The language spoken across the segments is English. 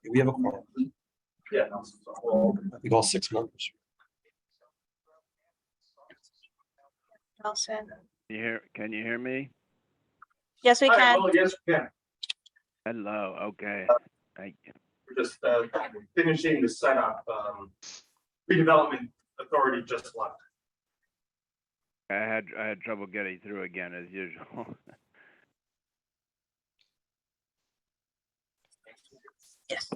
We have a quorum. Yeah. I think all 6 members. Nelson. Can you hear me? Yes, we can. Well, yes, we can. Hello, okay. Thank you. We're just finishing the setup. Redevelopment Authority just left. I had trouble getting through again as usual. Yes.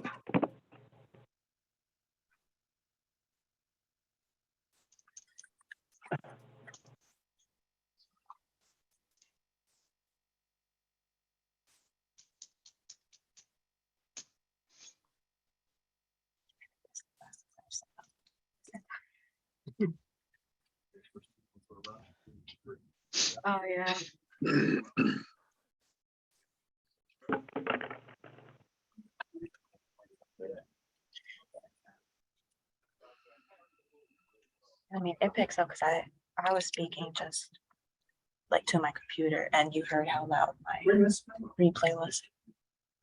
Oh, yeah. I mean, it picks up because I was speaking just like to my computer and you heard how loud my replay was.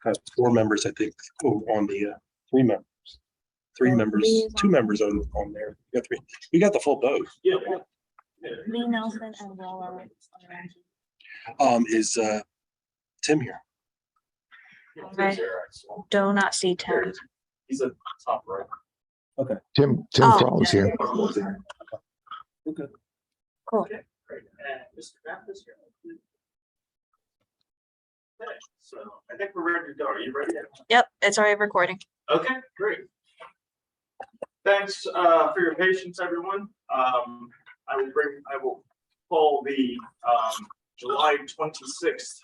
Have 4 members, I think, on the 3 members. 3 Oh, members, please. 2 members on there. We got 3. We got the full boat. Yeah. Lee Nelson and Willa. Is Tim here? I do not see Tim. He's at the top right. Tim Oh, Crowell's here. Okay. Cool. Okay, great. And Mr. Knapp is here. Okay, so I think we're ready to go. Are you ready? Yep, it's already recording. Okay, great. Thanks for your patience, everyone. I will call the July 26th,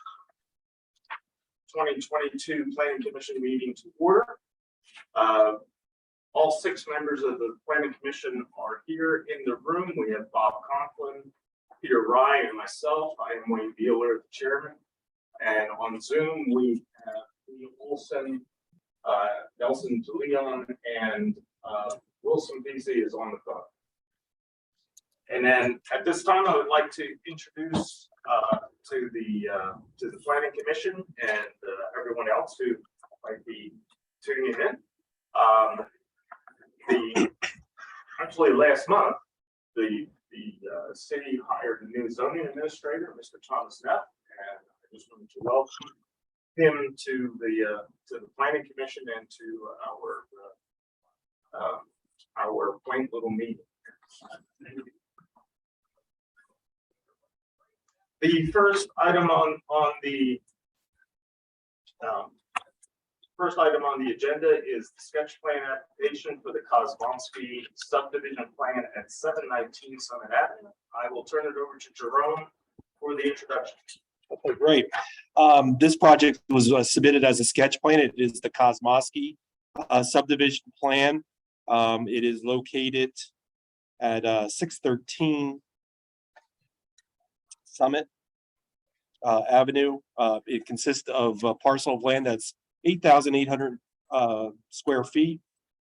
2022 Planning Commission meeting to order. All 6 members of the Planning Commission are here in the room. We have Bob Conklin, Peter Rye, and myself. I am Wayne Beeler, the chairman. And on Zoom, we have Lee Olson, Nelson DeLeon, and Wilson BZ is on the phone. And then at this time, I would like to introduce to the Planning Commission and everyone else who might be tuning in. Actually last month, the city hired a new zoning administrator, Mr. Thomas Neff, and I just wanted to welcome him to the Planning Commission and to our quaint little meeting. The first item on the agenda is the sketch plan application for the Kozlowski subdivision plan at 719 Summit Avenue. I will turn it over to Jerome for the introduction. Okay, great. This project was submitted as a sketch plan. It is the Kozlowski subdivision plan. It is located at 613 Summit Avenue. It consists of a parcel of land that's 8,800 square feet.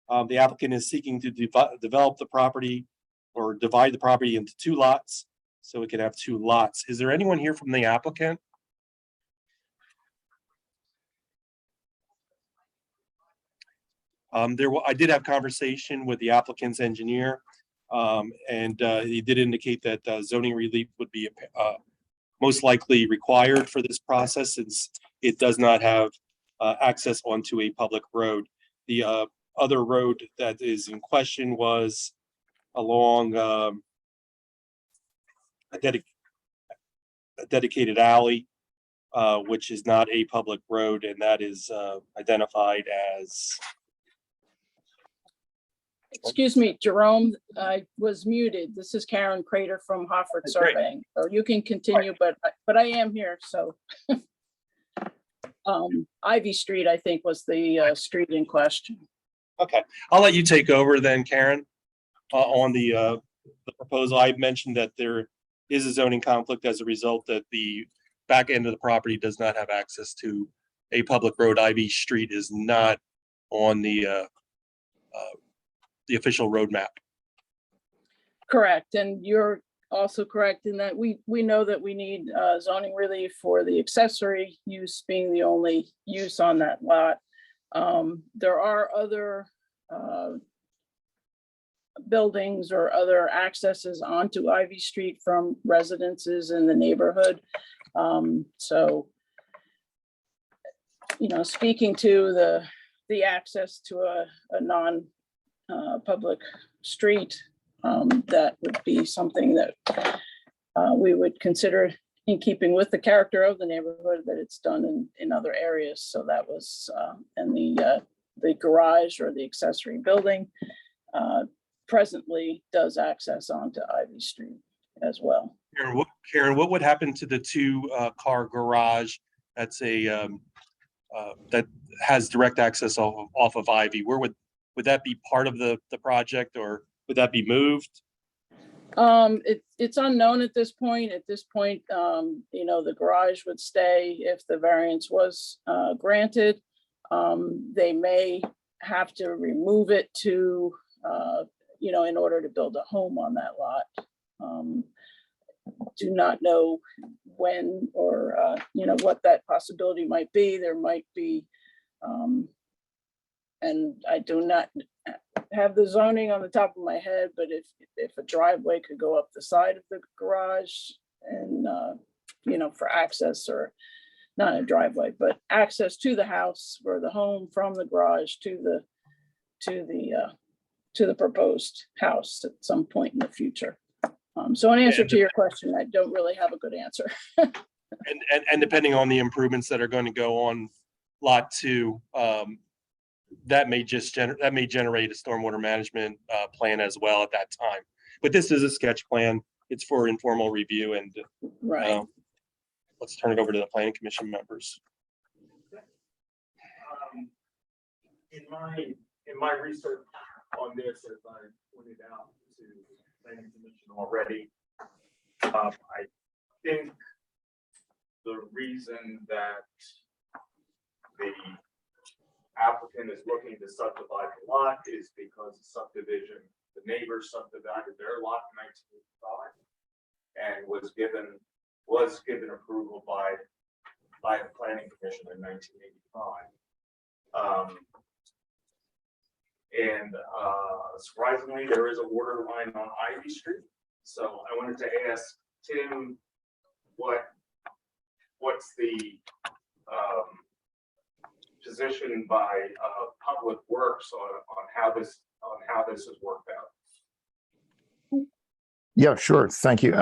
The applicant is seeking to develop the property or divide the property into 2 lots, so it can have 2 lots. Is there anyone here from the applicant? I did have conversation with the applicant's engineer, and he did indicate that zoning relief would be most likely required for this process, since it does not have access onto a public road. The other road that is in question was along a dedicated alley, which is not a public road, and that is identified as. Excuse me, Jerome, I was muted. This is Karen Crater from Hofford Great. Surveying. So you can continue, but I am here, so. Ivy Street, I think, was the street in question. Okay, I'll let you take over then, Karen, on the proposal. I mentioned that there is a zoning conflict as a result that the back end of the property does not have access to a public road. Ivy Street is not on the official road map. Correct, and you're also correct in that we know that we need zoning relief for the accessory use being the only use on that lot. There are other buildings or other accesses onto Ivy Street from residences in the neighborhood. So, speaking to the access to a non public street, that would be something that we would consider in keeping with the character of the neighborhood, that it's done in other areas. So that was, and the garage or the accessory building presently does access onto Ivy Street as well. Karen, what would happen to the two car garage that's that has direct access off of Ivy? Where would that be part of the project, or would that be moved? It's unknown at this point. The garage would stay if the variance was granted. They may have to remove it to, in order to build a home on that lot. Do not know when or, what that possibility might be. There might be, and I do not have the zoning on the top of my head, but if a driveway could go up the side of the garage and, for access, or not a driveway, but access to the house or the home from the garage to the proposed house at some point in the future. So in answer to your question, I don't really have a good answer. And depending on the improvements that are going to go on lot 2, that may generate a stormwater management plan as well at that time. But this is a sketch plan. It's for informal review, and Right. Let's turn it over to the planning commission members. In my research on this, as I pointed out to the planning commission already, I think the reason that the applicant is looking to subdivide the lot is because the neighbors subdivided their lot in 1985 and was given approval by the planning commission in 1985. Surprisingly, there is a water line on Ivy Street. So I wanted to ask Tim, what's the position by Public Works on how this has worked out? Yeah, sure. Thank you.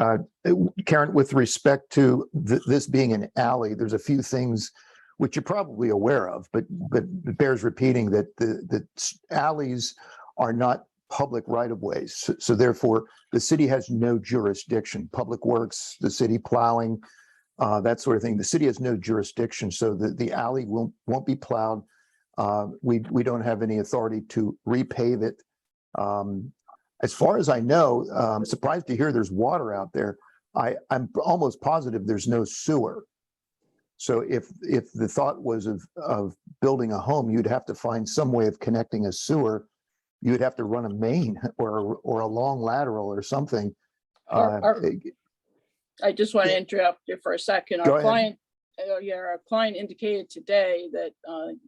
Karen, with respect to this being an alley, there's a few things which you're probably aware of, but it bears repeating that the alleys are not public right-of-ways. So therefore, the city has no jurisdiction. Public Works, the city plowing, that sort of thing. The city has no jurisdiction, so the alley won't be plowed. We don't have any authority to repave it. As far as I know, I'm surprised to hear there's water out there. I'm almost positive there's no sewer. So if the thought was of building a home, you'd have to find some way of connecting a sewer. You'd have to run a main or a long lateral or something. I just want to interrupt you for a second. Go Our ahead. client indicated today that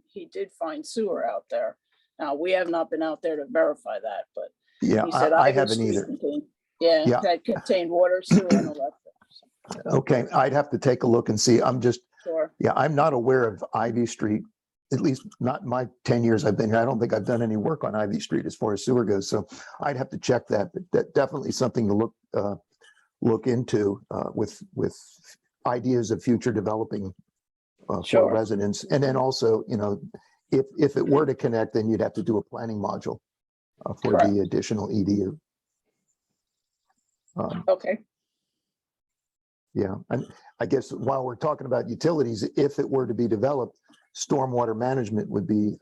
he did find sewer out there. Now, we have not been out there to verify that, but Yeah, he said I Ivy haven't Street either. Yeah, that contained water, sewer, and electric. Okay, I'd have to take a look and see. Sure. Yeah, I'm not aware of Ivy Street, at least not in my 10 years I've been here. I don't think I've done any work on Ivy Street as far as sewer goes. So I'd have to check that. But that definitely something to look into with ideas of future developing for Sure. residents. And then also, if it were to connect, then you'd have to do a planning module for Correct. the additional EDU. Okay. Yeah, and I guess while we're talking about utilities, if it were to be developed, stormwater management would be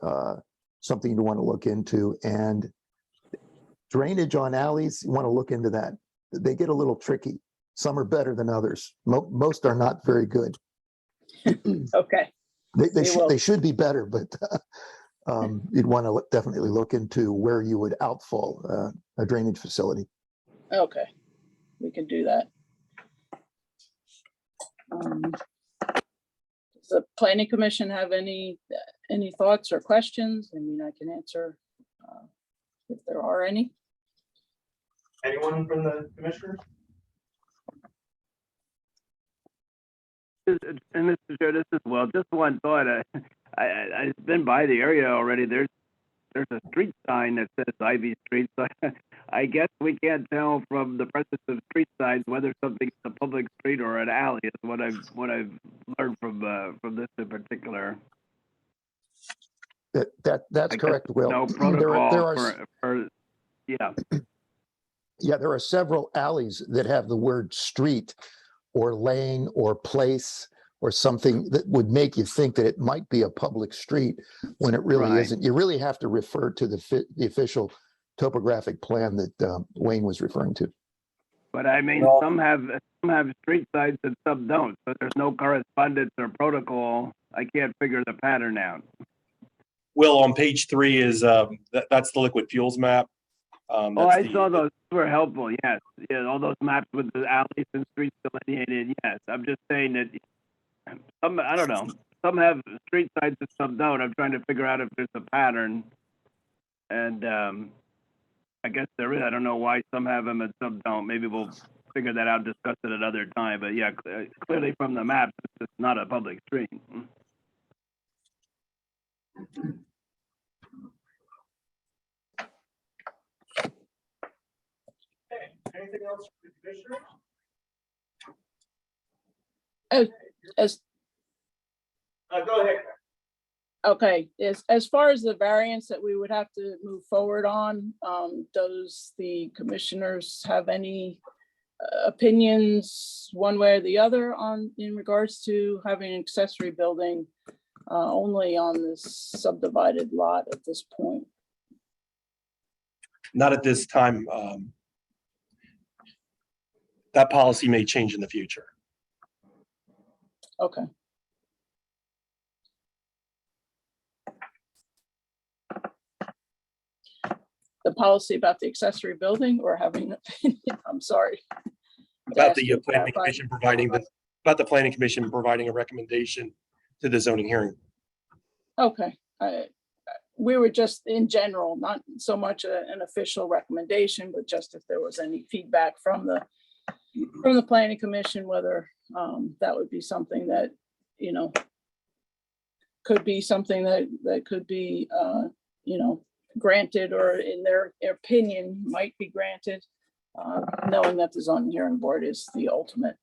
something you want to look into, and drainage on alleys, you want to look into that. They get a little tricky. Some are better than others. Most are not very good. Okay. They should be better, but you'd want to definitely look into where you would outfall a drainage facility. Okay. We can do that. Does the planning commission have any any thoughts or questions? I mean, I can answer if there are any. Anyone from the commissioners? And Mr. Chair, this is, well, just one thought. I've been by the area already. There's a street sign that says Ivy Street. So I guess we can't tell from the presence of street signs whether something's a public street or an alley. Is what I've learned from this in particular. That's I guess correct, Will. No There protocol are, for yeah. yeah, there are several alleys that have the word street or lane or place or something that would make you think that it might be a public street when it really Right. isn't. You really have to refer to the official topographic plan that Wayne was referring to. But I mean, Well- some have street signs and some don't. So there's no correspondence or protocol. I can't figure the pattern out. Will, on page 3 is, that's the liquid fuels map. Oh, That's I the- saw those. Were helpful. Yes. Yeah. All those maps with the alleys and streets delineated. Yes. I'm just saying that some, I don't know. Some have street signs and some don't. I'm trying to figure out if there's a pattern. And I guess there is. I don't know why some have them and some don't. Maybe we'll figure that out, discuss it another time. But yeah, clearly from the maps, it's not a public street. Okay, anything else for the commissioners? As, Go ahead. okay, as far as the variance that we would have to move forward on, does the commissioners have any opinions one way or the other on, in regards to having an accessory building only on this subdivided lot at this point? Not at this time. That policy may change in the future. Okay. The policy about the accessory building or having an opinion? I'm sorry. About Ask the you to planning clarify. commission providing about the planning commission providing a recommendation to the zoning hearing. Okay, we were just in general, not so much an official recommendation, but just if there was any feedback from the planning commission, whether that would be something that, you know, could be something that could be, you know, granted or in their opinion might be granted, knowing that the zoning hearing board is the ultimate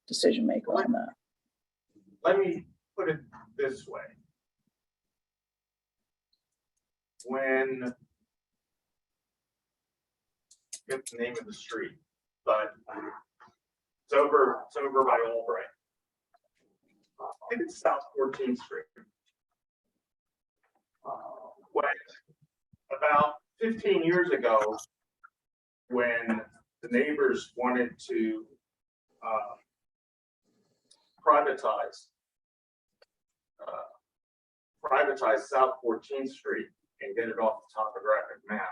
decision maker on that. Let me put it this way. When, get the name of the street, but it's over by Albright. I think it's South 14th Street. When, about 15 years ago, when the neighbors wanted to privatize South 14th Street and get it off the topographic map.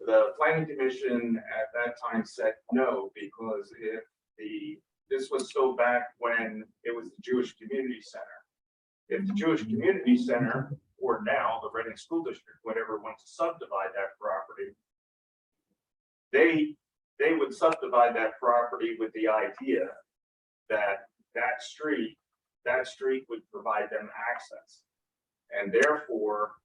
The planning commission at that time said no, because this was still back when it was the Jewish Community Center. If the Jewish Community Center, or now the Reading School District, whatever, wants to subdivide that property, they would subdivide that property with the idea that that street would provide them access. And therefore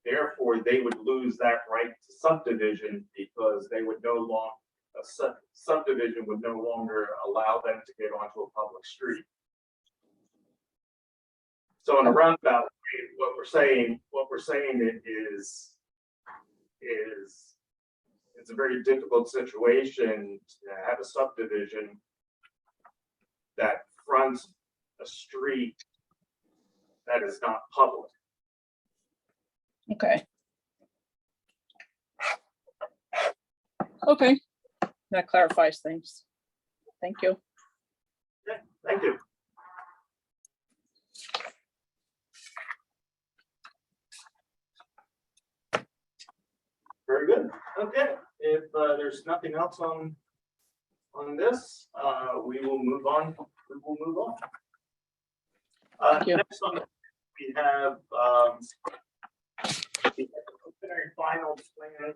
they would lose that right to subdivision, because they would no longer, subdivision would no longer allow them to get onto a public street. So in a roundabout way, what we're saying is it's a very difficult situation to have a subdivision that fronts a street that is not public. Okay. Okay, that clarifies things. Thank you. Okay, thank you. Very good. Okay, if there's nothing else on this, we will move on. Thank you. Next on, we have, the preliminary final plan,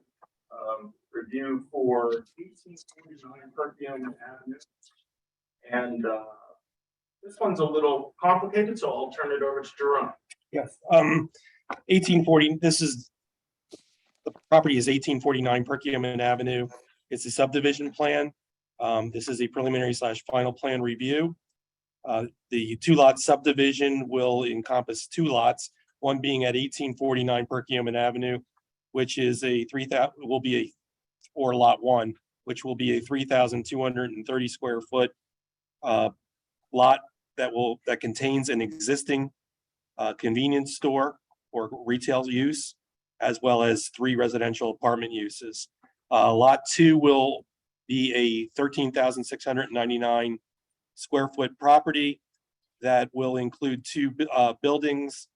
review for 1849 Perkins Avenue. And, this one's a little complicated, so I'll turn it over to Jerome. Yes, 1840, the property is 1849 Perkiomen Avenue. It's a subdivision plan. This is a preliminary / final plan review. The 2-lot subdivision will encompass 2 lots, one being at 1849 Perkiomen Avenue, which is or lot 1, which will be a 3,230 square foot lot that contains an existing convenience store or retail use, as well as 3 residential apartment uses. Lot 2 will be a 13,699 square foot property that will include 2 buildings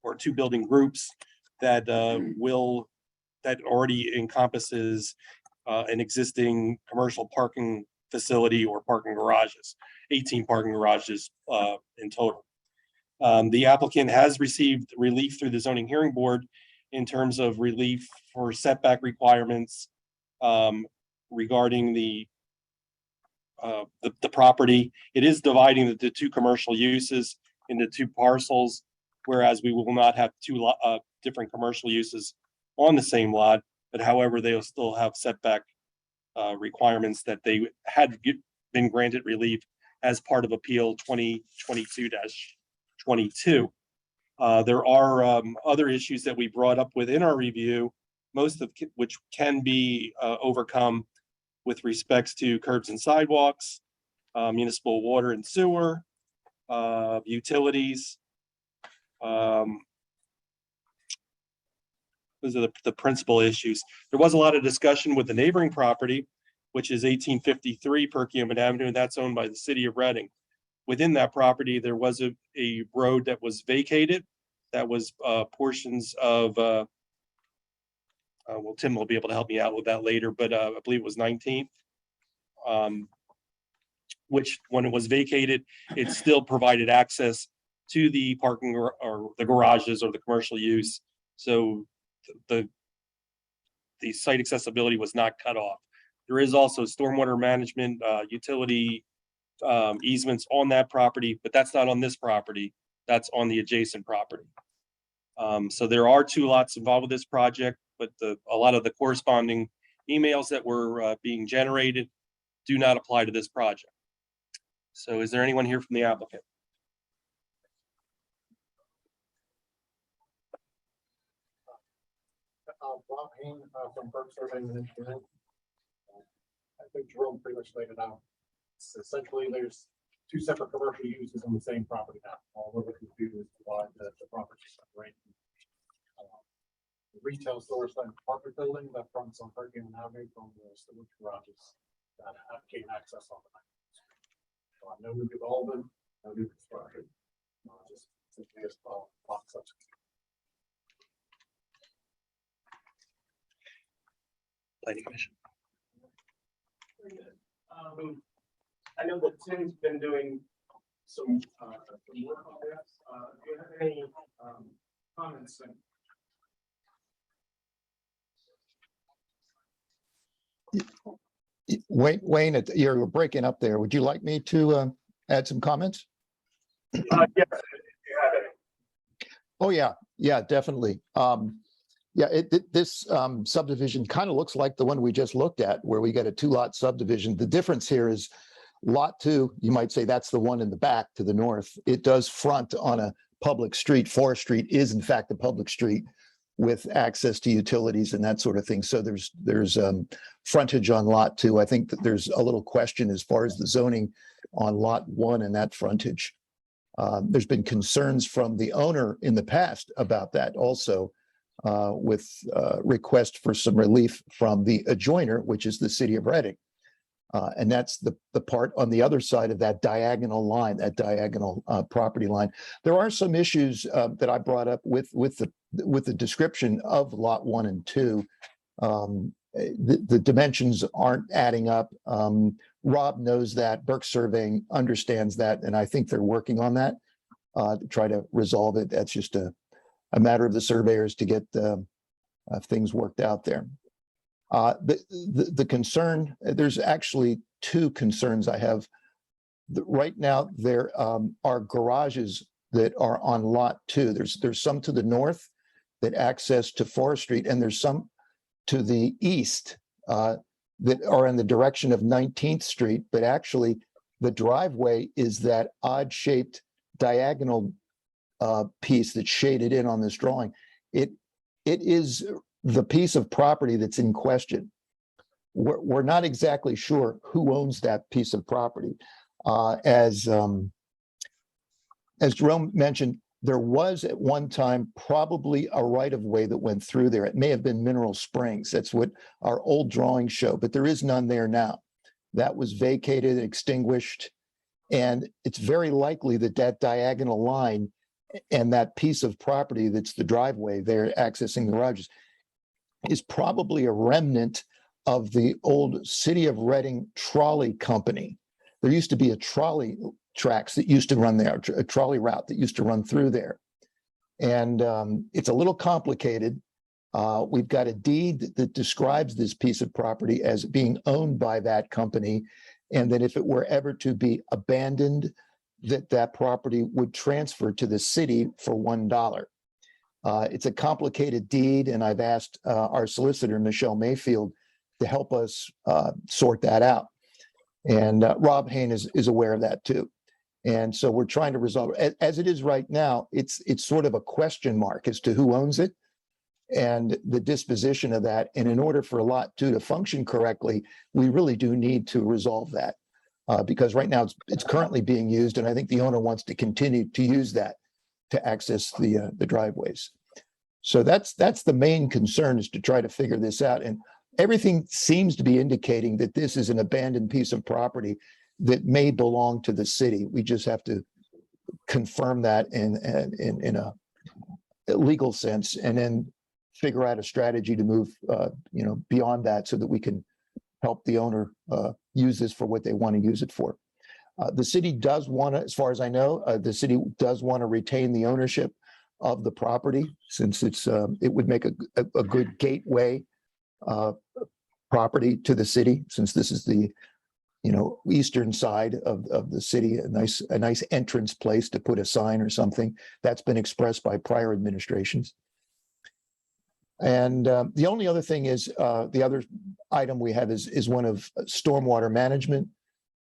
or 2 building groups that already encompasses an existing commercial parking facility or parking garages, 18 parking garages in total. The applicant has received relief through the zoning hearing board in terms of relief for setback requirements regarding the property. It is dividing the 2 commercial uses into 2 parcels, whereas we will not have 2 different commercial uses on the same lot, but however, they'll still have setback requirements that they had been granted relief as part of Appeal 2022-22. There are other issues that we brought up within our review, most of which can be overcome with respects to curbs and sidewalks, municipal water and sewer, utilities. Those are the principal issues. There was a lot of discussion with the neighboring property, which is 1853 Perkiomen Avenue, and that's owned by the city of Reading. Within that property, there was a road that was vacated. That was portions of, well, Tim will be able to help me out with that later, but I believe it was 19th. Which when it was vacated, it still provided access to the parking or the garages or the commercial use. So the site accessibility was not cut off. There is also stormwater management, utility easements on that property, but that's not on this property. That's on the adjacent property. So there are 2 lots involved with this project, but a lot of the corresponding emails that were being generated do not apply to this project. So is there anyone here from the applicant? Bob Hain from Burke Surveying and Engineering. I think Jerome pretty much laid it out. Essentially, there's 2 separate commercial uses on the same property now. All we're looking to do is divide the property separate. The retail store / apartment building that fronts on Perkiomen Avenue from the storage garages that gain access on the night. So no new development, no new construction. Just simply as lot substitute. Planning Commission. I know that Tim's been doing some work on this. Do you have any comments? Wayne, you're breaking up there. Would you like me to add some comments? Yes, if you have any. Oh, yeah, definitely. This subdivision kind of looks like the one we just looked at, where we got a 2-lot subdivision. The difference here is lot 2, you might say that's the one in the back to the north. It does front on a public street. Forest Street is in fact a public street with access to utilities and that sort of thing. So there's frontage on lot 2. I think that there's a little question as far as the zoning on lot 1 and that frontage. There's been concerns from the owner in the past about that also, with request for some relief from the adjoiner, which is the city of Reading. And that's the part on the other side of that diagonal line, that diagonal property line. There are some issues that I brought up with the description of lot 1 and 2. The dimensions aren't adding up. Rob knows that, Burke Surveying understands that, and I think they're working on that. to try to resolve it. That's just a matter of the surveyors to get things worked out there. The concern, there's actually two concerns I have. Right now, there are garages that are on lot 2. There's some to the north that access to Forest Street, and there's some to the east that are in the direction of 19th Street, but actually the driveway is that odd-shaped diagonal piece that's shaded in on this drawing. It is the piece of property that's in question. We're not exactly sure who owns that piece of property. As Jerome mentioned, there was at one time probably a right-of-way that went through there. It may have been Mineral Springs. That's what our old drawings show, but there is none there now. That was vacated, extinguished, and it's very likely that that diagonal line and that piece of property that's the driveway there accessing the garages is probably a remnant of the old City of Reading trolley company. There used to be a trolley tracks that used to run there, a trolley route that used to run through there. And it's a little complicated. We've got a deed that describes this piece of property as being owned by that company, and that if it were ever to be abandoned, that property would transfer to the city for $1. It's a complicated deed, and I've asked our solicitor, Michelle Mayfield, to help us sort that out. And Rob Hain is aware of that too. And so we're trying to resolve it. As it is right now, it's sort of a question mark as to who owns it and the disposition of that. And in order for Lot 2 to function correctly, we really do need to resolve that because right now it's currently being used, and I think the owner wants to continue to use that to access the driveways. So that's the main concern, is to try to figure this out. And everything seems to be indicating that this is an abandoned piece of property that may belong to the city. We just have to confirm that in a legal sense, and then figure out a strategy to move, beyond that, so that we can help the owner use this for what they want to use it for. The city does want to, as far as I know, the city does want to retain the ownership of the property, since it would make a good gateway property to the city, since this is the eastern side of the city, a nice entrance place to put a sign or something. That's been expressed by prior administrations. And the only other thing is, the other item we have is one of stormwater management.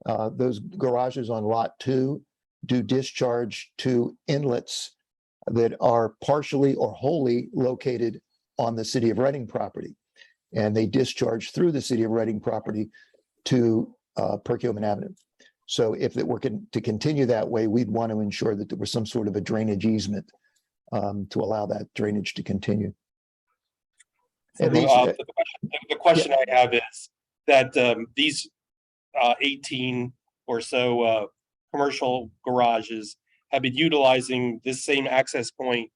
Those garages on Lot 2 do discharge to inlets that are partially or wholly located on the City of Reading property. And they discharge through the City of Reading property to Perkiomen Avenue. So if it were to continue that way, we'd want to ensure that there was some sort of a drainage easement to allow that drainage to continue. And these, the question I have is that these 18 or so commercial garages have been utilizing this same access point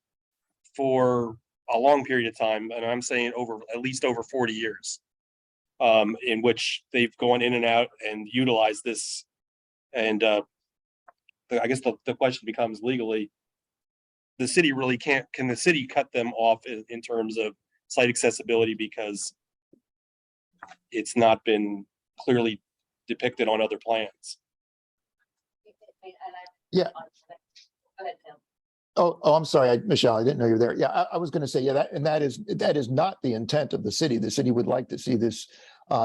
for a long period of time, and I'm saying at least over 40 years, in which they've gone in and out and utilized this. And I guess the question becomes, legally, the city really can the city cut them off in terms of site accessibility, because it's not been clearly depicted on other plans? Yeah. Oh, I'm sorry, Michelle, I didn't know you were there. Yeah, I was going to say, yeah, that is not the intent of the city. The city would like to see this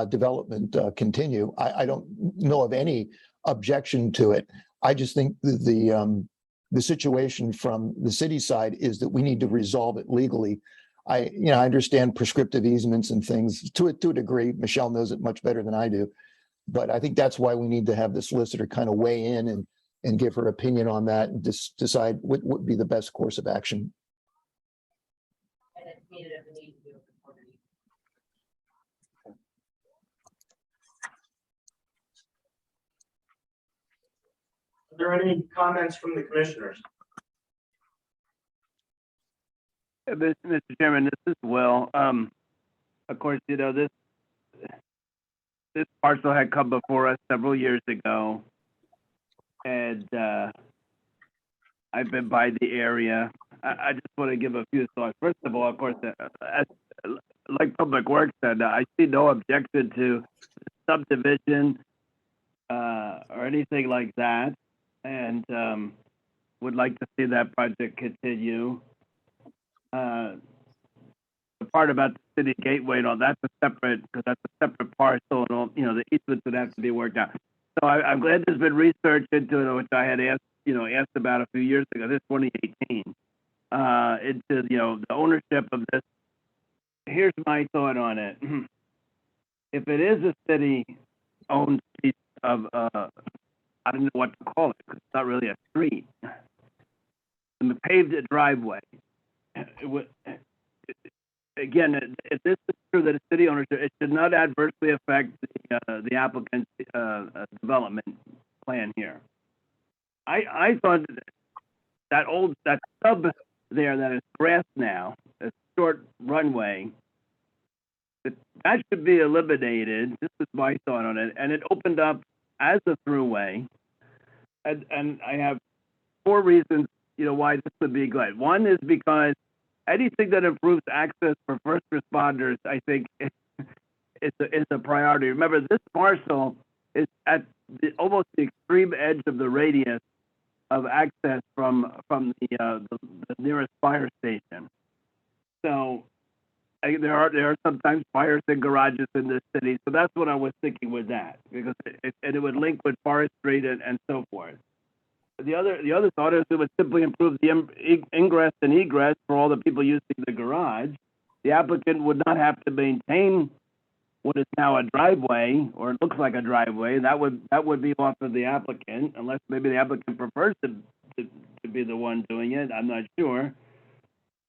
development continue. I don't know of any objection to it. I just think the situation from the city side is that we need to resolve it legally. I understand prescriptive easements and things to a degree. Michelle knows it much better than I do, but I think that's why we need to have the solicitor kind of weigh in and give her opinion on that and decide what would be the best course of action. Are there any comments from the commissioners? Mr. Chairman, this is Will. Of course, this parcel had come before us several years ago, and I've been by the area. I just want to give a few thoughts. First of all, of course, as, like Public Works said, I see no objection to subdivision or anything like that, and would like to see that project continue. The part about the city gateway and all, that's a separate, because that's a separate parcel and all, you know, the easements would have to be worked out. So I'm glad there's been research into it, which I had asked about a few years ago, this 2018, into, the ownership of this. Here's my thought on it. If it is a city-owned piece of, I don't know what to call it, because it's not really a street, and the paved driveway, again, if this is true that it's city ownership, it should not adversely affect the applicant's development plan here. I thought that stub there that is grass now, a short runway, that should be eliminated. This is my thought on it, and it opened up as a throughway, and I have 4 reasons, why this would be good. One is because anything that improves access for first responders, I think, is a priority. Remember, this parcel is at almost the extreme edge of the radius of access from the nearest fire station. So there are sometimes fires in garages in this city. So that's what I was thinking with that, because it would link with Forest Street and so forth. The other thought is it would simply improve the ingress and egress for all the people using the garage. The applicant would not have to maintain what is now a driveway, or it looks like a driveway. That would be off of the applicant, unless maybe the applicant prefers to be the one doing it. I'm not sure.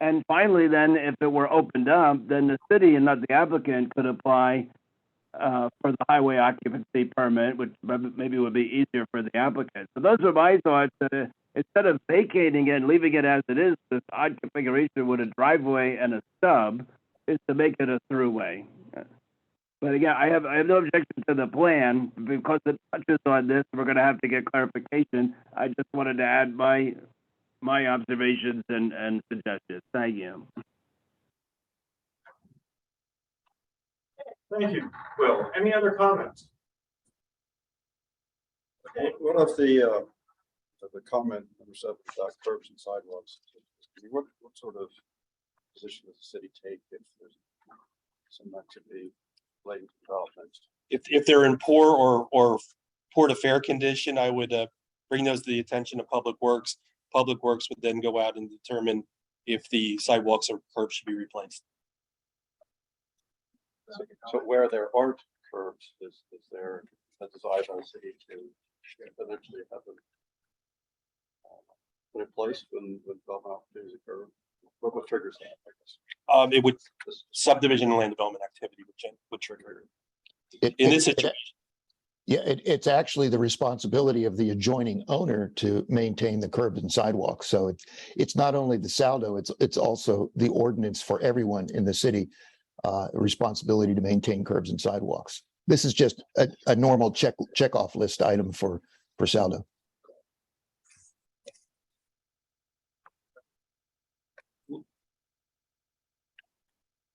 And finally, then, if it were opened up, then the city and not the applicant could apply for the highway occupancy permit, which maybe would be easier for the applicant. So those are my thoughts. Instead of vacating it and leaving it as it is, this odd configuration with a driveway and a stub, is to make it a throughway. But again, I have no objection to the plan, because it touches on this. We're going to have to get clarification. I just wanted to add my observations and suggestions. Thank you. Thank you, Will. Any other comments? What of the comment number 7 about curbs and sidewalks? What sort of position does the city take if there's some activity related to development? If they're in poor or poor to fair condition, I would bring those to the attention of Public Works. Public Works would then go out and determine if the sidewalks or curbs should be replaced. So where there aren't curbs, is there a desire by the city to eventually have them put in place when development opportunities occur? What triggers that, I guess? It would subdivision and land development activity would trigger it. In this situation. It's actually the responsibility of the adjoining owner to maintain the curbs and sidewalks. So it's not only the Saldo, it's also the ordinance for everyone in the city, responsibility to maintain curbs and sidewalks. This is just a normal check off list item for Saldo.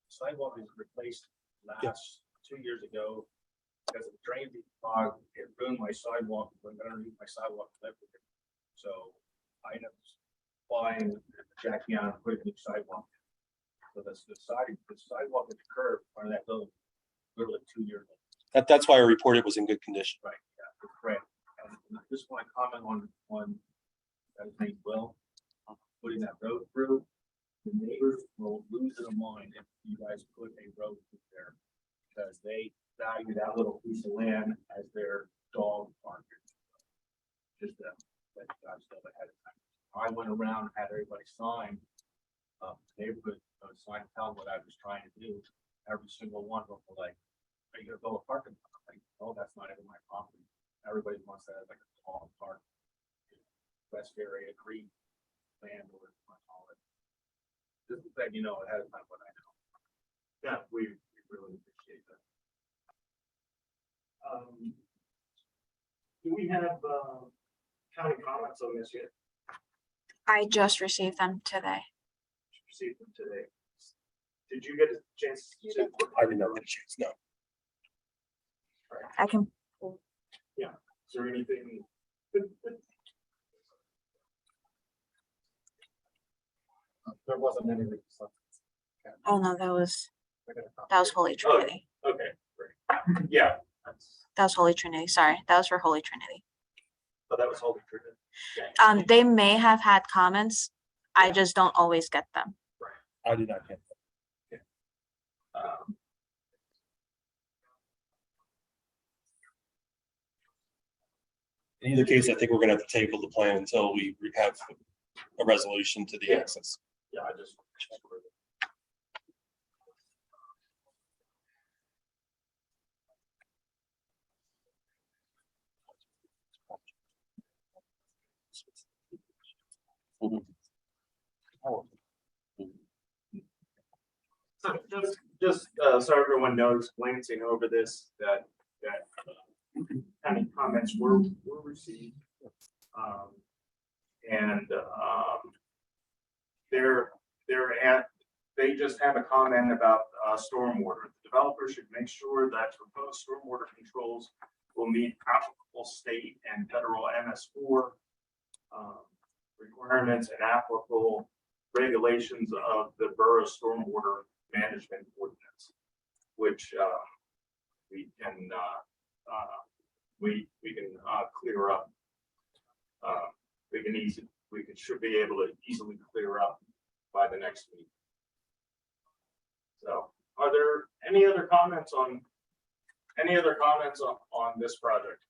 Sidewalk was replaced last 2 years ago because of drain fog. It ruined my sidewalk, went underneath my sidewalk. So I ended up buying, jacking out and putting a new sidewalk. So the sidewalk at the curb, part of that building, literally 2 years ago. That's why I reported it was in good condition. Right, yeah, it's great. And I just want to comment on that his name Will, putting that road through. The neighbors will lose their mind if you guys put a road through there, because they value that little piece of land as their dog park. Just let you guys know ahead of time. I went around and had everybody sign neighborhood sign telling what I was trying to do. Every single one of them were like, "Are you gonna build a parking lot?" I'm like, "Oh, that's not even my property." Everybody wants that as like a small park, West area green land, or what call it. Just letting you know ahead of time what I know. Yeah, we really appreciate that. Do we have county comments on this yet? I just received them today. Received them today. Did you get a chance to? I did not get a chance, no. I can, Is there anything? There wasn't anything. So oh no, that was we're gonna copy. Holy Trinity. Okay, great. Yeah. That was Holy Trinity. Sorry, that was for Holy Trinity. So that was Holy Trinity. They may have had comments. I just don't always get them. I did not get that. Um, In either case, I think we're gonna have to table the plan until we have a resolution to the Yeah. access. Yeah, I just. checked with it. So so everyone knows, glancing over this, that any comments were received. And they just have a comment about stormwater. The developer should make sure that proposed stormwater controls will meet applicable state and federal MS4 requirements and applicable regulations of the borough stormwater management ordinance, which we can clear up. Should be able to easily clear up by the next meeting. So, are there any other comments on this project?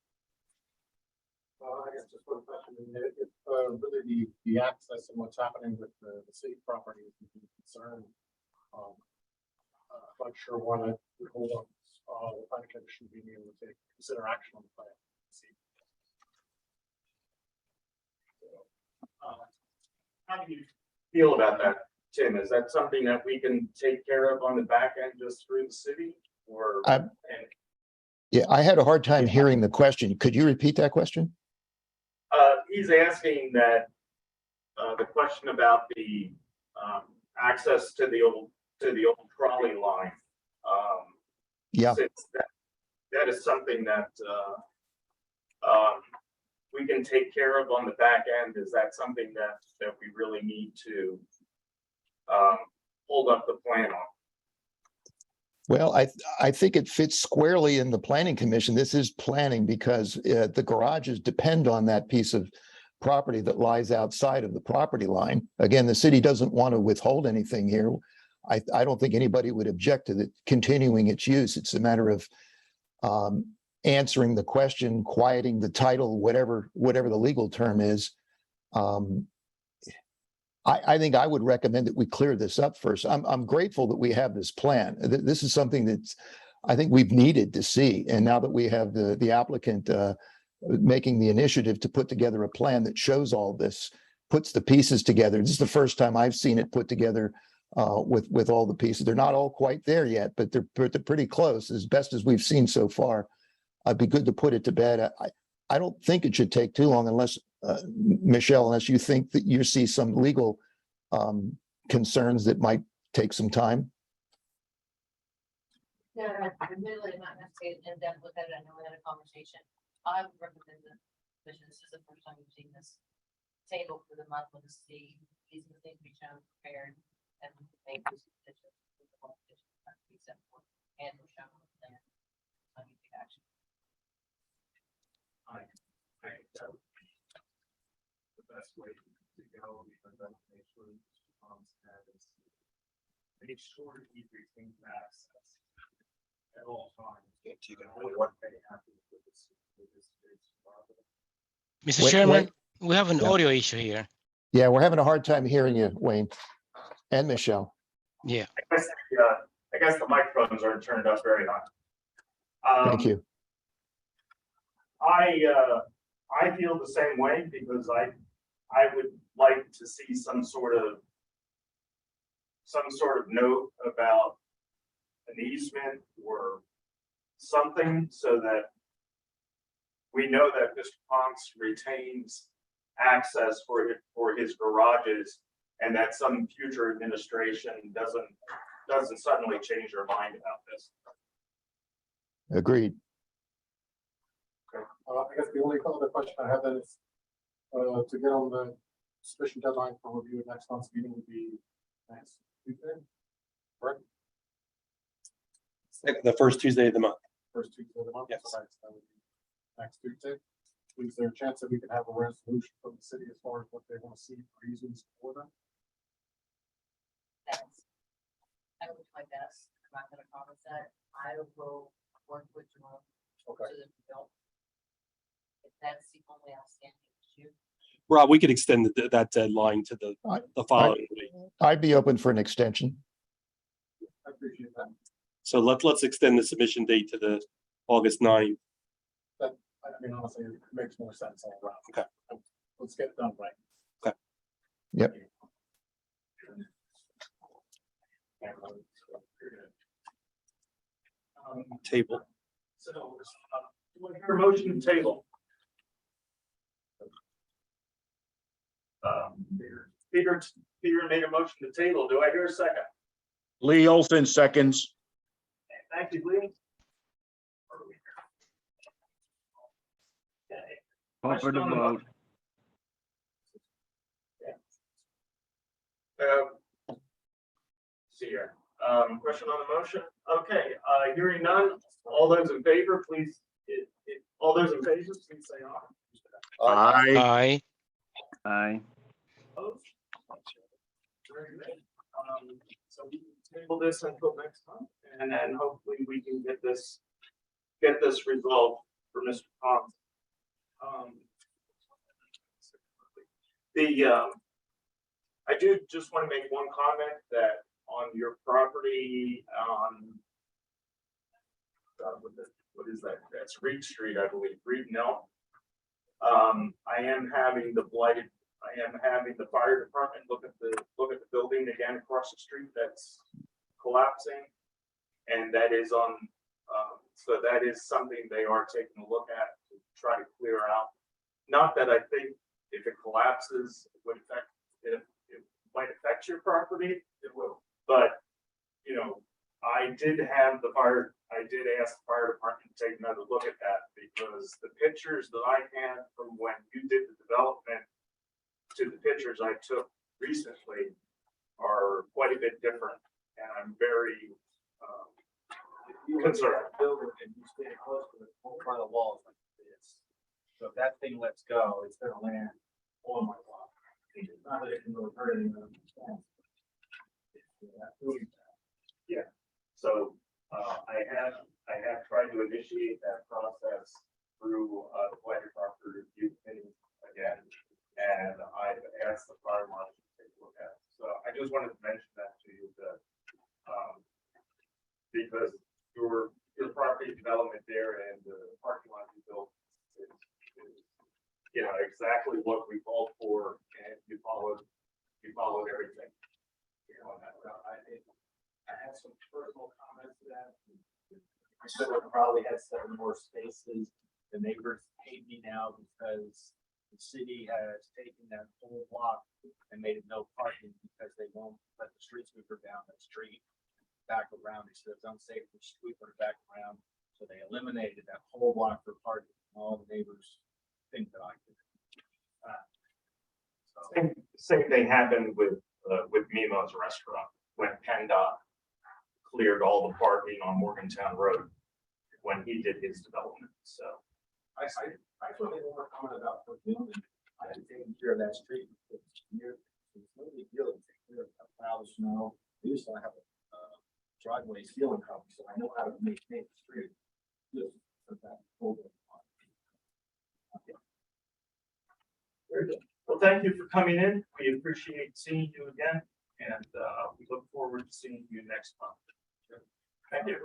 I guess just one question. If really the access and what's happening with the city property is a concern. Not sure why that would hold up the planning commission being able to consider action on the plan. How do you feel about that, Tim? Is that something that we can take care of on the back end just through the city, or? Yeah, I had a hard time hearing the question. Could you repeat that question? He's asking that, the question about the, access to the old trolley line. Yeah. Since that is something that, we can take care of on the back end. Is that something that we really need to, hold up the plan on? Well, I think it fits squarely in the planning commission. This is planning because the garages depend on that piece of property that lies outside of the property line. Again, the city doesn't want to withhold anything here. I don't think anybody would object to the continuing its use. It's a matter of answering the question, quieting the title, whatever the legal term is. I think I would recommend that we clear this up first. I'm grateful that we have this plan. This is something that I think we've needed to see. And now that we have the applicant making the initiative to put together a plan that shows all this, puts the pieces together. This is the first time I've seen it put together with all the pieces. They're not all quite there yet, but they're pretty close, as best as we've seen so far. It'd be good to put it to bed. I don't think it should take too long unless, Michelle, unless you think that you see some legal concerns that might take some time. No, admittedly, I'm not necessarily in depth with it. I know we had a conversation. I would recommend the commission, this is the first time we've seen this table for the month, with the see these are the things we shown prepared and make those decisions. And we're showing the plan. So you take action. The best way to go, because I make sure make sure he retains access at all times. Mr. Wait, Chairman, we have an Yeah. audio issue here. Yeah, we're having a hard time hearing you, Wayne and Michelle. Yeah. I guess the microphones aren't turned up very high. Thank you. I feel the same way, because I would like to see some sort of note about an easement or something, so that we know that Mr. Ponce retains access for his garages, and that some future administration doesn't suddenly change their mind about this. Agreed. I guess the only other question I have then is, to get on the sufficient deadline for review at next month's meeting would be next Tuesday, correct? The first Tuesday of the month. First Tuesday of the month? Yes. So that would be next Tuesday. Is there a chance that we can have a resolution from the city as far as what they want to see reasons for them? That's, I will do my best. I'm not gonna promise that. I will work with Jerome Okay. to the bill. If that's the only outstanding issue. Rob, we could extend that deadline to I- the following week. I'd be open for an extension. I appreciate that. So let's extend the submission date to the August 9th. I mean, honestly, it makes more sense all around. Okay. Let's get it done right. Okay. Yep. Table. So, do I hear a motion to table? Peter made a motion to table. Do I hear a second? Lee Olson seconds. Thank you, Lee. Okay. Call for the Question on the vote. See here, question on the motion? Okay, hearing none, all those in favor, please, all those in favor, please say aye. Aye. Aye. Opposed? Very good. So we can table this until next month, and then hopefully we can get this resolved for Mr. Thompson. I do just want to make one comment that on your property, what is that? That's Reed Street, I believe, Reed Mill. I am having the fire department look at the building again across the street that's collapsing. And that is so that is something they are taking a look at to try to clear out. Not that I think if it collapses, it might affect your property, it will. But, you know, I did ask the fire department to take another look at that, because the pictures that I had from when you did the development to the pictures I took recently are quite a bit different, and I'm very concerned. Building and you stay close to the front of the walls like this. So if that thing lets go, it's gonna land on my wall. It's not that it can really hurt anyone. Yeah, so I have tried to initiate that process through the fire department review committee again, and I've asked the fire marshal to take a look at it. So I just wanted to mention that to you, that because your property development there and the parking lot you built is you know, exactly what we called for, and you followed everything. You know, I have some personal comments to that. I said I probably had 7 more spaces. The neighbors hate me now because the city has taken that whole block and made it no parking because they won't let the street sweeper down that street back around. They said it's unsafe for sweeper back around. So they eliminated that whole block for parking. All the neighbors think that I could. Same thing happened with Mimo's restaurant when PennDOT cleared all the parking on Morgantown Road when he did his development. So I put a more comment about for building. I had taken care of that street for 15 years. It's no big deal to take care of that plow of snow. I used to have a driveway ceiling company, so I know how to maintain the street. Just for that whole thing. very good. Well, thank you for coming in. We appreciate seeing you again, and we look forward to seeing you next month. Thank you.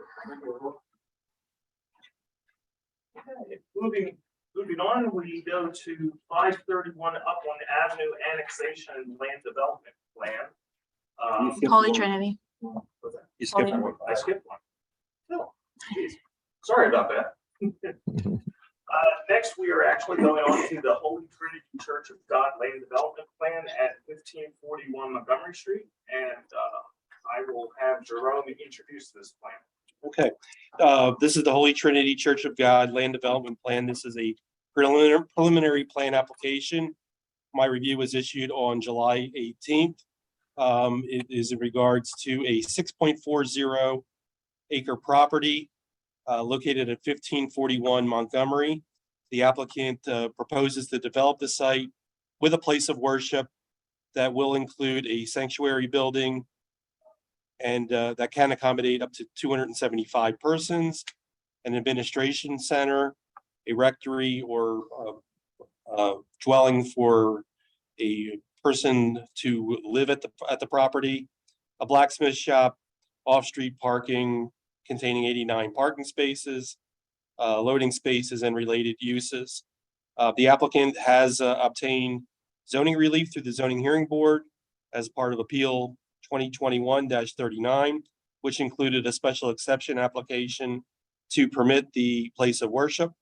Okay, moving on, we go to 531 Upland Avenue Annexation and Land Development Plan. Holy Trinity. What's that? You skipped Holy- one. I skipped one. Oh, geez. Sorry about that. Next, we are actually going on to the Holy Trinity Church of God Land Development Plan at 1541 Montgomery Street. And I will have Jerome introduce this plan. Okay, this is the Holy Trinity Church of God Land Development Plan. This is a preliminary plan application. My review was issued on July 18th. It is in regards to a 6.40 acre property located at 1541 Montgomery. The applicant proposes to develop the site with a place of worship that will include a sanctuary building and that can accommodate up to 275 persons, an administration center, a rectory or dwelling for a person to live at the property, a blacksmith shop, off-street parking containing 89 parking spaces, loading spaces and related uses. The applicant has obtained zoning relief through the Zoning Hearing Board as part of Appeal 2021-39, which included a special exception application to permit the place of worship,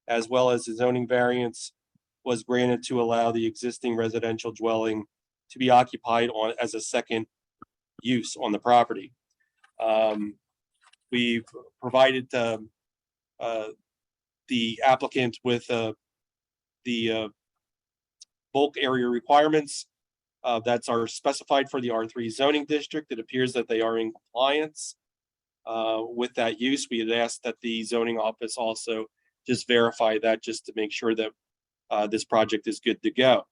as well as the zoning variance was granted to allow the existing residential dwelling to be occupied on as a second use on the property. We've provided the applicant with the bulk area requirements that are specified for the R3 zoning district. It appears that they are in compliance with that use. We had asked that the zoning office also just verify that, just to make sure that this project is good to go.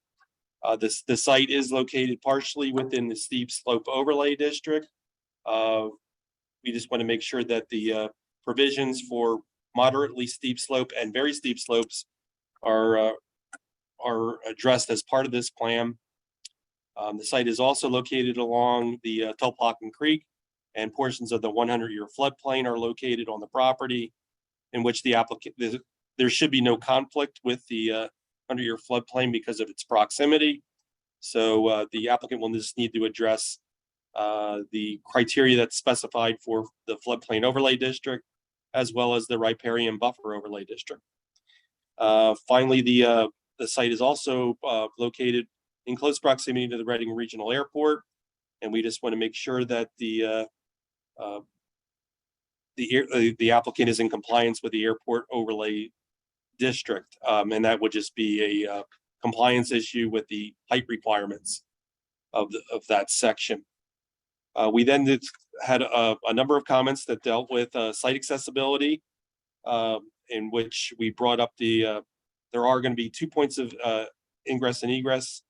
The site is located partially within the steep slope overlay district. We just want to make sure that the provisions for moderately steep slope and very steep slopes are addressed as part of this plan. The site is also located along the Tulpahawken Creek, and portions of the 100-year floodplain are located on the property, in which the applicant, there should be no conflict with the 100-year floodplain because of its proximity. So the applicant will just need to address the criteria that's specified for the floodplain overlay district, as well as the riparian buffer overlay district. Finally, the site is also located in close proximity to the Reading Regional Airport, and we just want to make sure that the applicant is in compliance with the airport overlay district, and that would just be a compliance issue with the height requirements of that section. We then had a number of comments that dealt with site accessibility, in which we brought up there are going to be 2 points of ingress and egress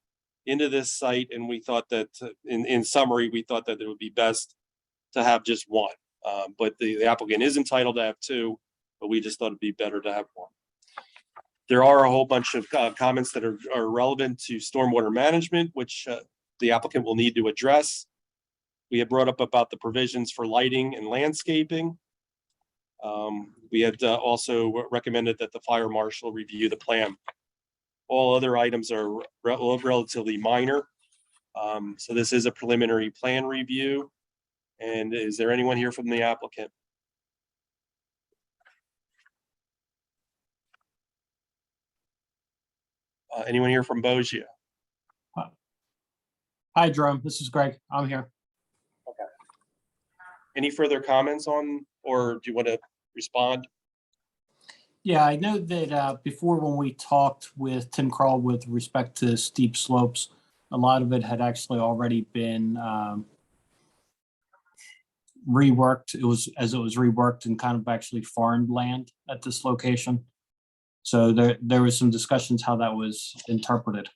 into this site, and we thought that in summary, we thought that it would be best to have just one, but the applicant is entitled to have two, but we just thought it'd be better to have one. There are a whole bunch of comments that are relevant to stormwater management, which the applicant will need to address. We had brought up about the provisions for lighting and landscaping. We had also recommended that the fire marshal review the plan. All other items are relatively minor. So this is a preliminary plan review. And is there anyone here from the applicant? Anyone here from Bosia? Hi, Jerome. This is Greg. I'm here. Any further comments on, or do you want to respond? Yeah, I know that before, when we talked with Tim Kroll with respect to steep slopes, a lot of it had actually already been reworked. It was reworked and kind of actually farmed land at this location. So there was some discussions how that was interpreted.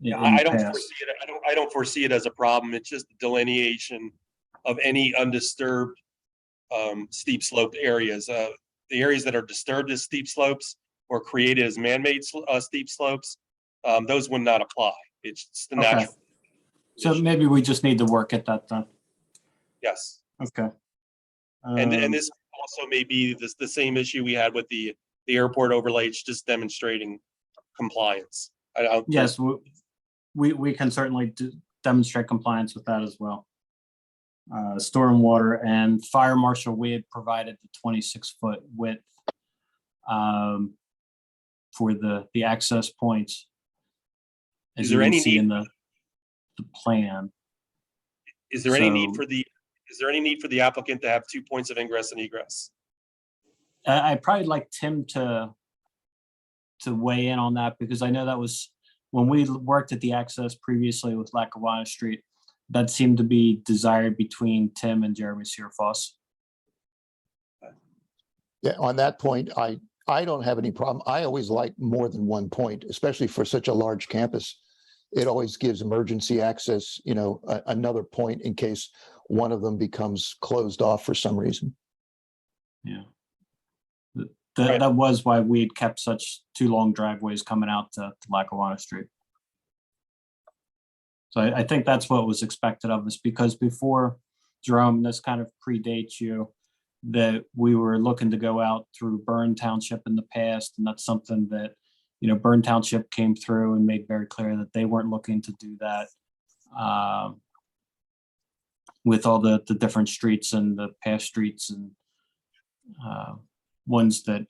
Yeah, I don't foresee it. I don't foresee it as a problem. It's just the delineation of any undisturbed steep slope areas. The areas that are disturbed as steep slopes or created as man-made steep slopes, those would not apply. It's the natural. So maybe we just need to work at that then. Yes. Okay. And this also may be the same issue we had with the airport overlay. It's just demonstrating compliance. Yes, we can certainly demonstrate compliance with that as well. Stormwater and fire marshal, we had provided the 26-foot width for the access points. As Is you there can any see need- in the plan. Is there any need So- for is there any need for the applicant to have 2 points of ingress and egress? I'd probably like Tim to weigh in on that, because I know that was when we worked at the access previously with Lackawanna Street, that seemed to be desired between Tim and Jeremy Searfoss. Yeah, on that point, I don't have any problem. I always like more than 1 point, especially for such a large campus. It always gives emergency access, another point in case one of them becomes closed off for some reason. Yeah. Right. That was why we had kept such 2 long driveways coming out to Lackawanna Street. So I think that's what was expected of us, because before, Jerome, this kind of predates you, that we were looking to go out through Byrne Township in the past, and that's something that, Byrne Township came through and made very clear that they weren't looking to do that. With all the different streets and the past streets and ones that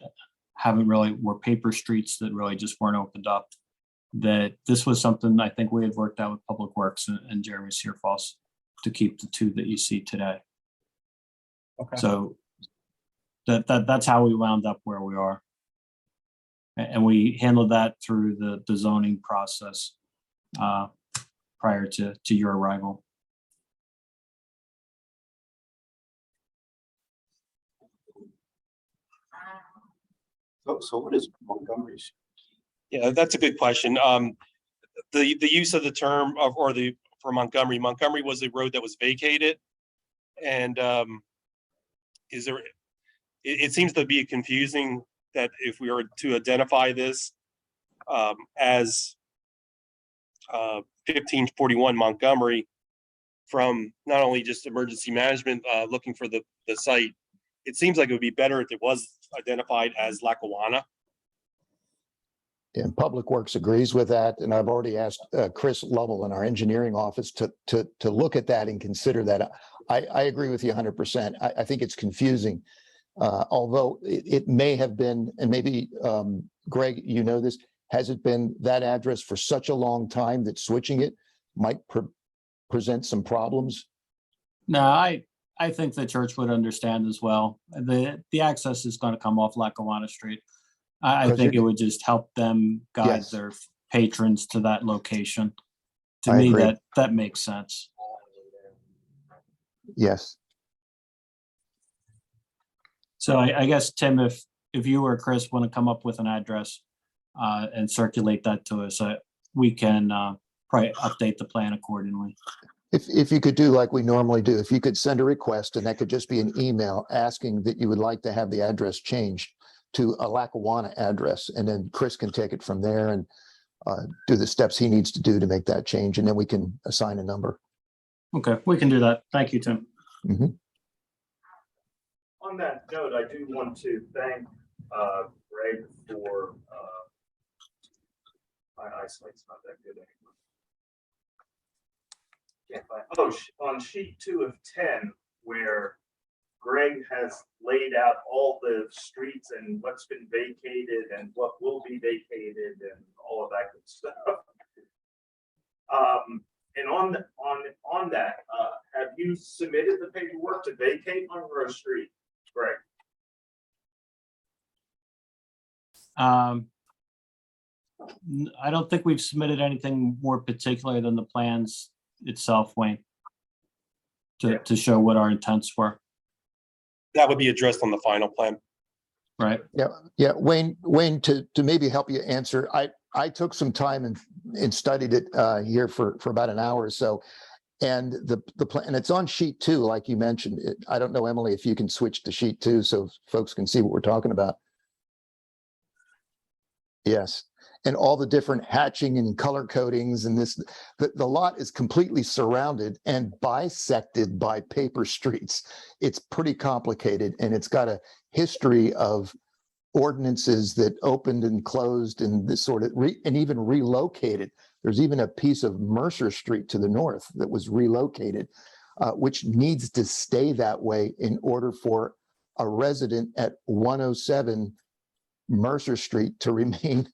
were paper streets that really just weren't opened up, that this was something I think we had worked out with Public Works and Jeremy Searfoss to keep the 2 that you see today. Okay. So that's how we wound up where we are. And we handled that through the zoning process prior to your arrival. So what is Montgomery's? Yeah, that's a good question. The use of the term for Montgomery was a road that was vacated. And it seems to be confusing that if we were to identify this as 1541 Montgomery, from not only just emergency management looking for the site, it seems like it would be better if it was identified as Lackawanna. And Public Works agrees with that. And I've already asked Chris Lovell in our engineering office to look at that and consider that. I agree with you 100%. I think it's confusing. Although it may have been, and maybe Greg, this, has it been that address for such a long time that switching it might present some problems? No, I think the church would understand as well. The access is going to come off Lackawanna Street. I Because think it you're- would just help them guide Yes. their patrons to that location. To I me, agree. that makes sense. Yes. So I guess, Tim, if you or Chris want to come up with an address and circulate that to us, we can probably update the plan accordingly. If you could do like we normally do, if you could send a request, and that could just be an email asking that you would like to have the address changed to a Lackawanna address, and then Chris can take it from there and do the steps he needs to do to make that change, and then we can assign a number. Okay, we can do that. Thank you, Tim. On that note, I do want to thank Greg for my eyesight's not that good anymore. Can't find, on sheet 2 of 10, where Greg has laid out all the streets and what's been vacated and what will be vacated and all of that good stuff. And on that, have you submitted the paperwork to vacate Monroe Street, Greg? I don't think we've submitted anything more particular than the plans itself, Wayne, to show what our intents were, That would be addressed on the final plan. right? Yeah, Wayne, to maybe help you answer, I took some time and studied it here for about an hour or so. And the plan, and it's on sheet 2, like you mentioned. I don't know, Emily, if you can switch to sheet 2 so folks can see what we're talking about. Yes, and all the different hatching and color codings and this, the lot is completely surrounded and bisected by paper streets. It's pretty complicated, and it's got a history of ordinances that opened and closed and this sort of and even relocated. There's even a piece of Mercer Street to the north that was relocated, which needs to stay that way in order for a resident at 107 Mercer Street to remain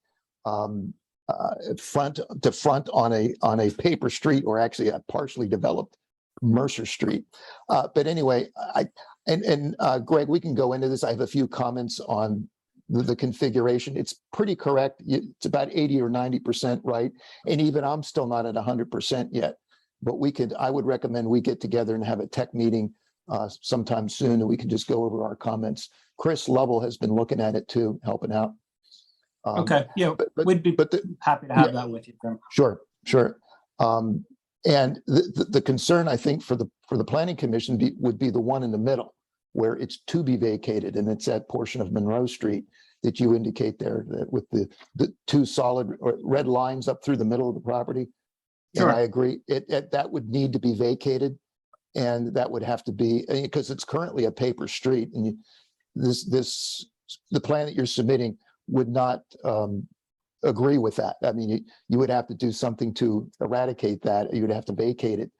front to front on a paper street, or actually a partially developed Mercer Street. But anyway, Greg, we can go into this. I have a few comments on the configuration. It's pretty correct. It's about 80 or 90% right. And even I'm still not at 100% yet. But I would recommend we get together and have a tech meeting sometime soon, and we can just go over our comments. Chris Lovell has been looking at it too, helping out. Okay, yeah, we'd be happy to have that with you, Jim. Sure. And the concern, I think, for the planning commission would be the one in the middle, where it's to be vacated, and it's that portion of Monroe Street that you indicate there, that with the two solid or red lines up through the middle of the property. Sure. And I agree, that would need to be vacated, and that would have to be, because it's currently a paper street, and the plan that you're submitting would not agree with that. I mean, you would have to do something to eradicate that. You would have to vacate it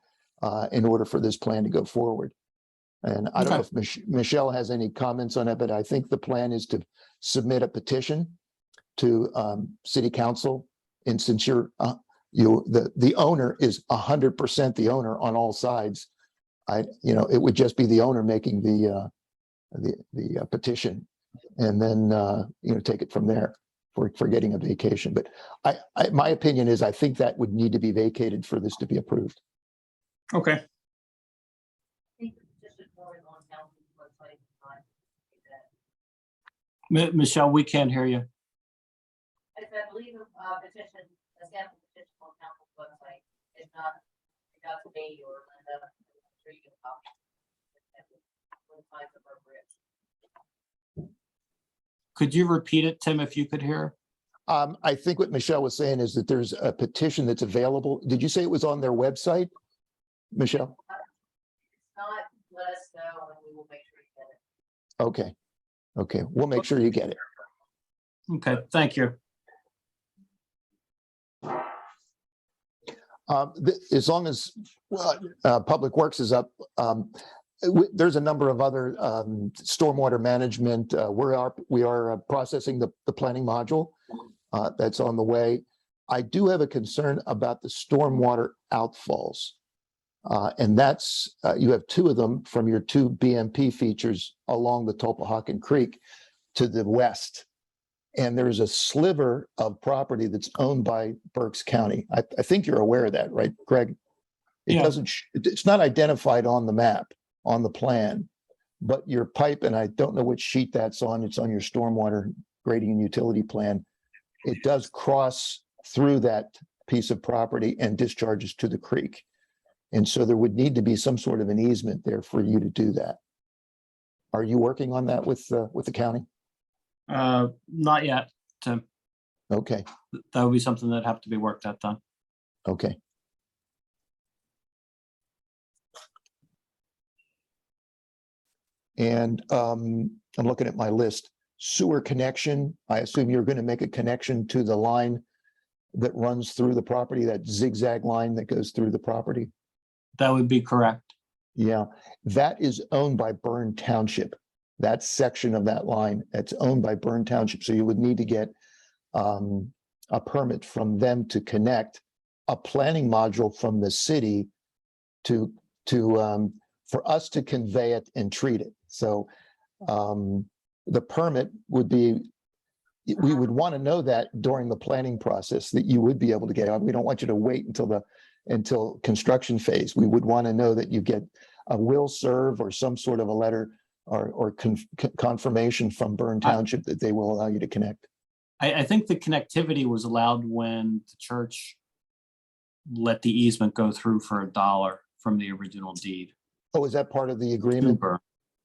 in order for this plan to go forward. And I don't know if Michelle has any comments on it, but I think the plan is to submit a petition to City Council. And since the owner is 100% the owner on all sides, it would just be the owner making the petition, and then take it from there for getting a vacation. But my opinion is, I think that would need to be vacated for this to be approved. Okay. I think the petition forward on council's website, Michelle, we can't hear you. I believe petition, a sample petition on council's website, if not, reach out to me or Linda, I'm sure you can copy. Could you repeat it, Tim, if you could hear? I think what Michelle was saying is that there's a petition that's available. Did you say it was on their website, Michelle? If not, let us know and we will make sure you get it. Okay, we'll make sure you get it. Okay, thank you. As long as Public Works is up, there's a number of other stormwater management. We are processing the planning module that's on the way. I do have a concern about the stormwater outfalls. And that's, you have two of them from your two BMP features along the Topahawken Creek to the west. And there's a sliver of property that's owned by Berks County. I think you're aware of that, right, Greg? It doesn't, it's not identified on the map, on the plan, but your pipe, and I don't know which sheet that's on, it's on your stormwater grading and utility plan. It does cross through that piece of property and discharges to the creek. And so there would need to be some sort of an easement there for you to do that. Are you working on that with the county? Not yet, Tim. Okay, That would be something that'd have to be worked out then. okay. And I'm looking at my list. Sewer connection, I assume you're going to make a connection to the line that runs through the property, that zigzag line that goes through the property? That would be correct. Yeah, that is owned by Byrne Township. That section of that line, that's owned by Byrne Township. So you would need to get a permit from them to connect a planning module from the city to for us to convey it and treat it. So the permit would be, we would want to know that during the planning process that you would be able to get out. We don't want you to wait until construction phase. We would want to know that you get a will serve or some sort of a letter or confirmation from Byrne Township that they will allow you to connect. I think the connectivity was allowed when the church let the easement go through for $1 from the original deed. Oh, is that part of the agreement? Super.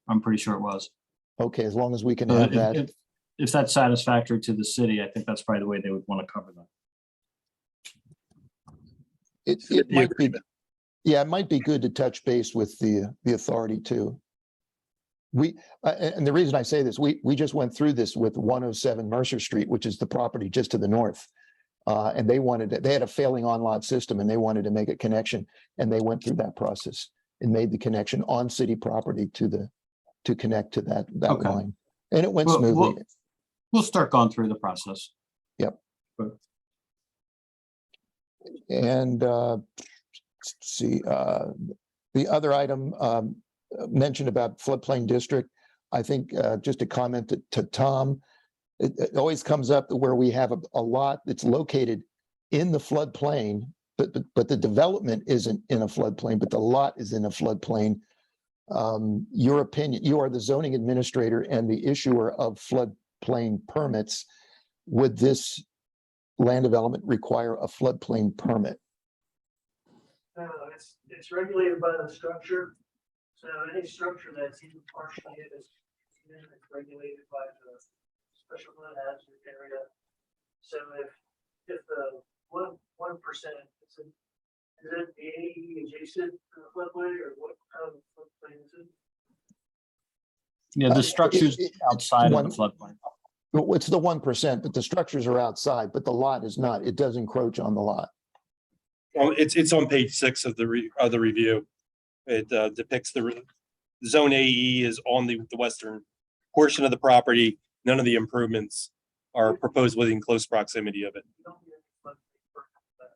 I'm pretty sure it was. Okay, as long as we can have that. If that's satisfactory to the city, I think that's probably the way they would want to cover that. It might be, yeah, it might be good to touch base with the authority too. And the reason I say this, we just went through this with 107 Mercer Street, which is the property just to the north. And they had a failing on-lot system and they wanted to make a connection, and they went through that process and made the connection on city property to connect to that Okay. line. And it went Well, smoothly. We'll start going through the process. And let's see, the other item mentioned about floodplain district, I think just a comment to Tom, it always comes up where we have a lot that's located in the floodplain, but the development isn't in a floodplain, but the lot is in a floodplain. Your opinion, you are the zoning administrator and the issuer of floodplain permits. Would this land development require a floodplain permit? It's regulated by the structure. So any structure that's even partially is regulated by the special flood hazard area. So if the 1%, is it the AE adjacent to the floodway, or what kind of floodplain is it? Yeah, the structure's outside of the floodplain. Well, it's the 1%, but the structures are outside, but the lot is not. It does encroach on the lot. Well, it's on page 6 of the review. It depicts zone AE is on the western portion of the property. None of the improvements are proposed within close proximity of it. You don't need a floodplain permit for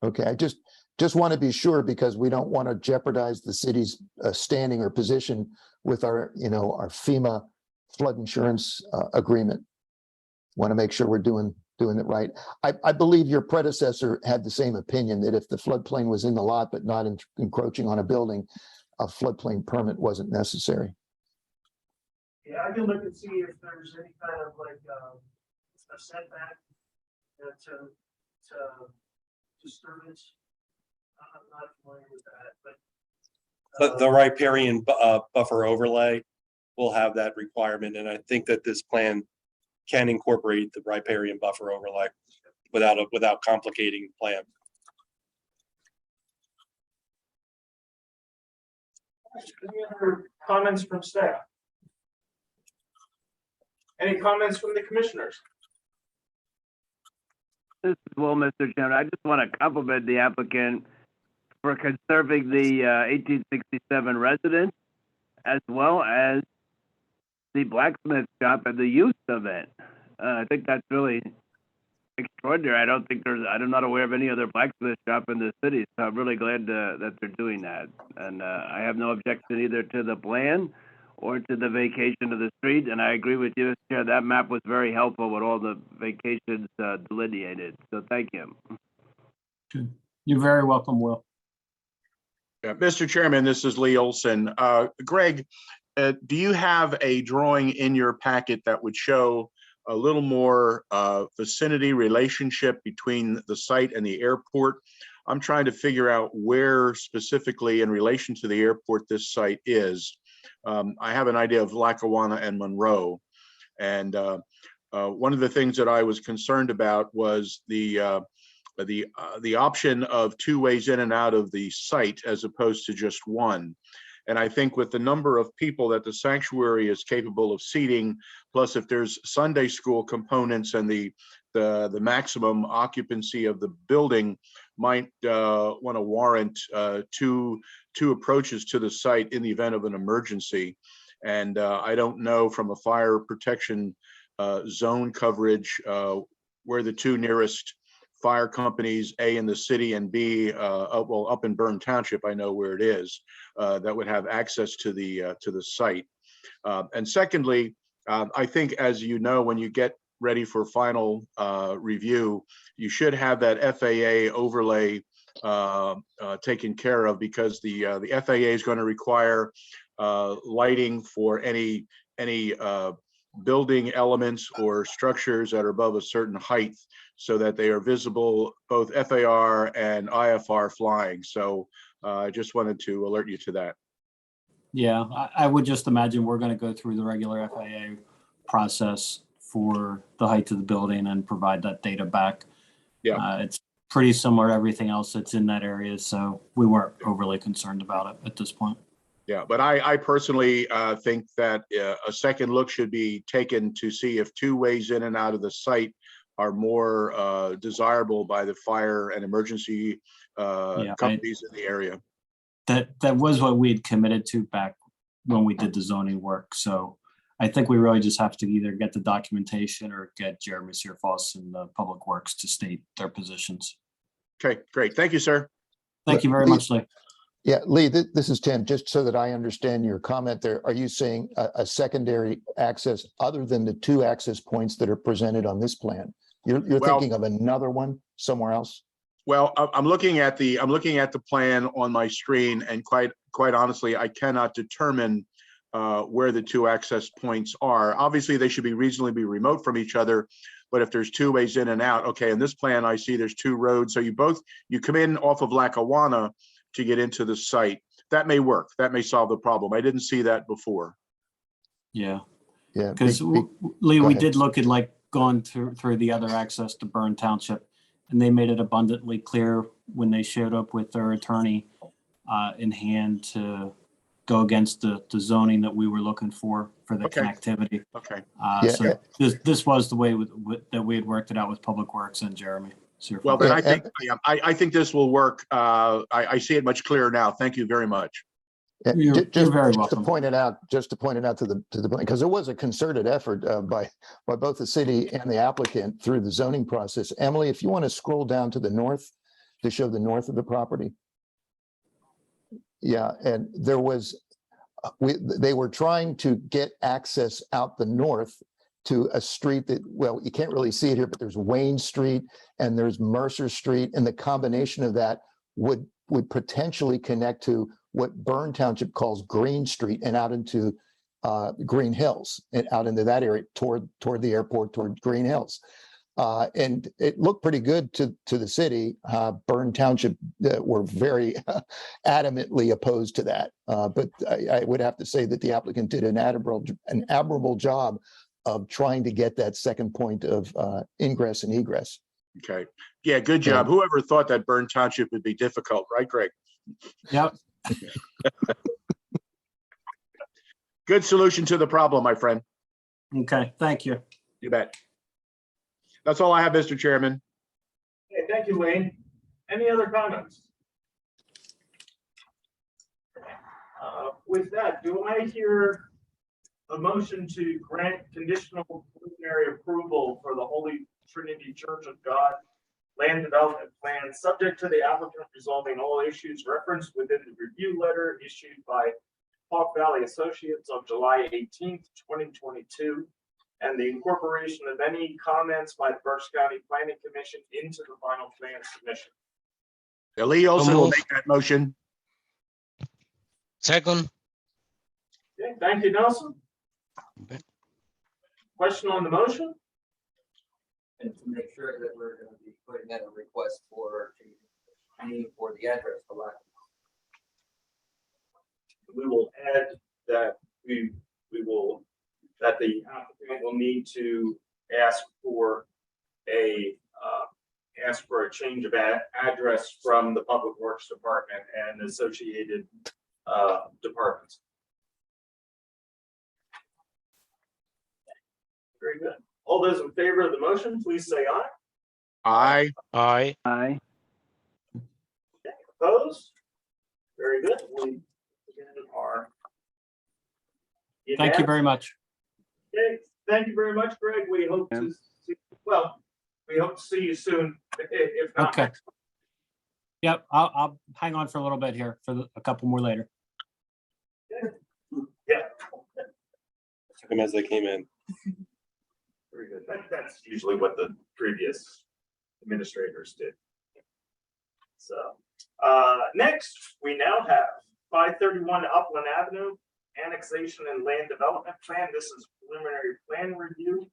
that. Okay, I just want to be sure because we don't want to jeopardize the city's standing or position with our, our FEMA flood insurance agreement. Want to make sure we're doing it right. I believe your predecessor had the same opinion that if the floodplain was in the lot but not encroaching on a building, a floodplain permit wasn't necessary. Yeah, I can look and see if there's any kind of like a setback to disturbance. I'm not familiar with that, But the riparian buffer overlay will have that requirement, and I think that this plan can incorporate the riparian buffer overlay without complicating the plan. Any other comments from staff? Any comments from the commissioners? This is Will, Mr. Chairman. I just want to compliment the applicant for conserving the 1867 residence as well as the blacksmith shop and the use of it. I think that's really extraordinary. I'm not aware of any other blacksmith shop in the city, so I'm really glad that they're doing that. And I have no objection either to the plan or to the vacation of the street. And I agree with you, Mr. Chair, that map was very helpful with all the vacations delineated. So thank you. You're very welcome, Will. Yeah, Mr. Chairman, this is Lee Olson. Greg, do you have a drawing in your packet that would show a little more vicinity relationship between the site and the airport? I'm trying to figure out where specifically in relation to the airport this site is. I have an idea of Lackawanna and Monroe. And one of the things that I was concerned about was the option of 2 ways in and out of the site as opposed to just one. And I think with the number of people that the sanctuary is capable of seating, plus if there's Sunday school components and the maximum occupancy of the building might want to warrant two approaches to the site in the event of an emergency. And I don't know from a fire protection zone coverage where the 2 nearest fire companies, A in the city and B, up in Bern Township, I know where it is, that would have access to the site. And secondly, I think, as you know, when you get ready for final review, you should have that FAA overlay taken care of, because the FAA is going to require lighting for any building elements or structures that are above a certain height, so that they are visible, both FAR and IFR flying. So I just wanted to alert you to that. Yeah, I would just imagine we're going to go through the regular FAA process for the height of the building and provide that data back. Yeah. It's pretty similar to everything else that's in that area, so we weren't overly concerned about it at this point. Yeah, but I personally think that a second look should be taken to see if 2 ways in and out of the site are more desirable by the fire and emergency companies in the area. That was what we had committed to back when we did the zoning work. So I think we really just have to either get the documentation or get Jeremy Searfoss and the Public Works to state their positions. Okay, great. Thank you, sir. Thank you very much, Lee. Yeah, Lee, this is Tim. Just so that I understand your comment there, are you saying a secondary access other than the 2 access points that are presented on this plan? You're Well- thinking of another one somewhere else? Well, I'm looking at the plan on my screen, and quite honestly, I cannot determine where the 2 access points are. Obviously, they should be reasonably be remote from each other, but if there's 2 ways in and out, okay, in this plan, I see there's 2 roads. So you come in off of Lackawanna to get into the site. That may work. That may solve the problem. I didn't see that before. Yeah, Yeah. because Lee, we did look at like going through the other access to Byrne Township, and they made it abundantly clear when they showed up with their attorney in hand to go against the zoning that we were looking for the Okay. connectivity. Okay. So this was the way that we had worked it out with Public Works and Jeremy. Searfoss. Well, then Yeah, I think this will work. I see it much clearer now. Thank you very much. You're very To welcome. point it out, to the because there was a concerted effort by both the city and the applicant through the zoning process. Emily, if you want to scroll down to the north to show the north of the property. Yeah, and there was, they were trying to get access out the north to a street that, well, you can't really see it here, but there's Wayne Street and there's Mercer Street, and the combination of that would potentially connect to what Byrne Township calls Green Street and out into Green Hills and out into that area toward the airport, toward Green Hills. And it looked pretty good to the city. Byrne Township were very adamantly opposed to that. But I would have to say that the applicant did an admirable job of trying to get that second point of ingress and egress. Okay. Yeah, good job. Whoever thought that Byrne Township would be difficult, right, Greg? Yep. Good solution to the problem, my friend. Okay, thank you. You bet. That's all I have, Mr. Chairman. Okay, thank you, Wayne. Any other comments? With that, do I hear a motion to grant conditional preliminary approval for the Holy Trinity Church of God land development plan, subject to the applicant resolving all issues referenced within the review letter issued by Hawk Valley Associates on July 18th, 2022, and the incorporation of any comments by the Berks County Planning Commission into the final plan submission? Lee Olson will make that motion. Second. Okay, thank you, Nelson. Question on the motion? And to make sure that we're gonna be putting in a request for the address for lack. We will add that that the applicant will need to ask for a change of address from the Public Works Department and associated departments. Very good. All those in favor of the motion, please say aye. Aye. Aye. Opposed? Very good. We are. Thank you very much. Okay, thank you very much, Greg. We hope to see, we hope to see you soon, if not. Okay. Yep, I'll hang on for a little bit here for a couple more later. Yeah. Took them as they came in. Very good. That's usually what the previous administrators did. So, next, we now have 531 Upland Avenue, annexation and land development plan. This is preliminary plan review.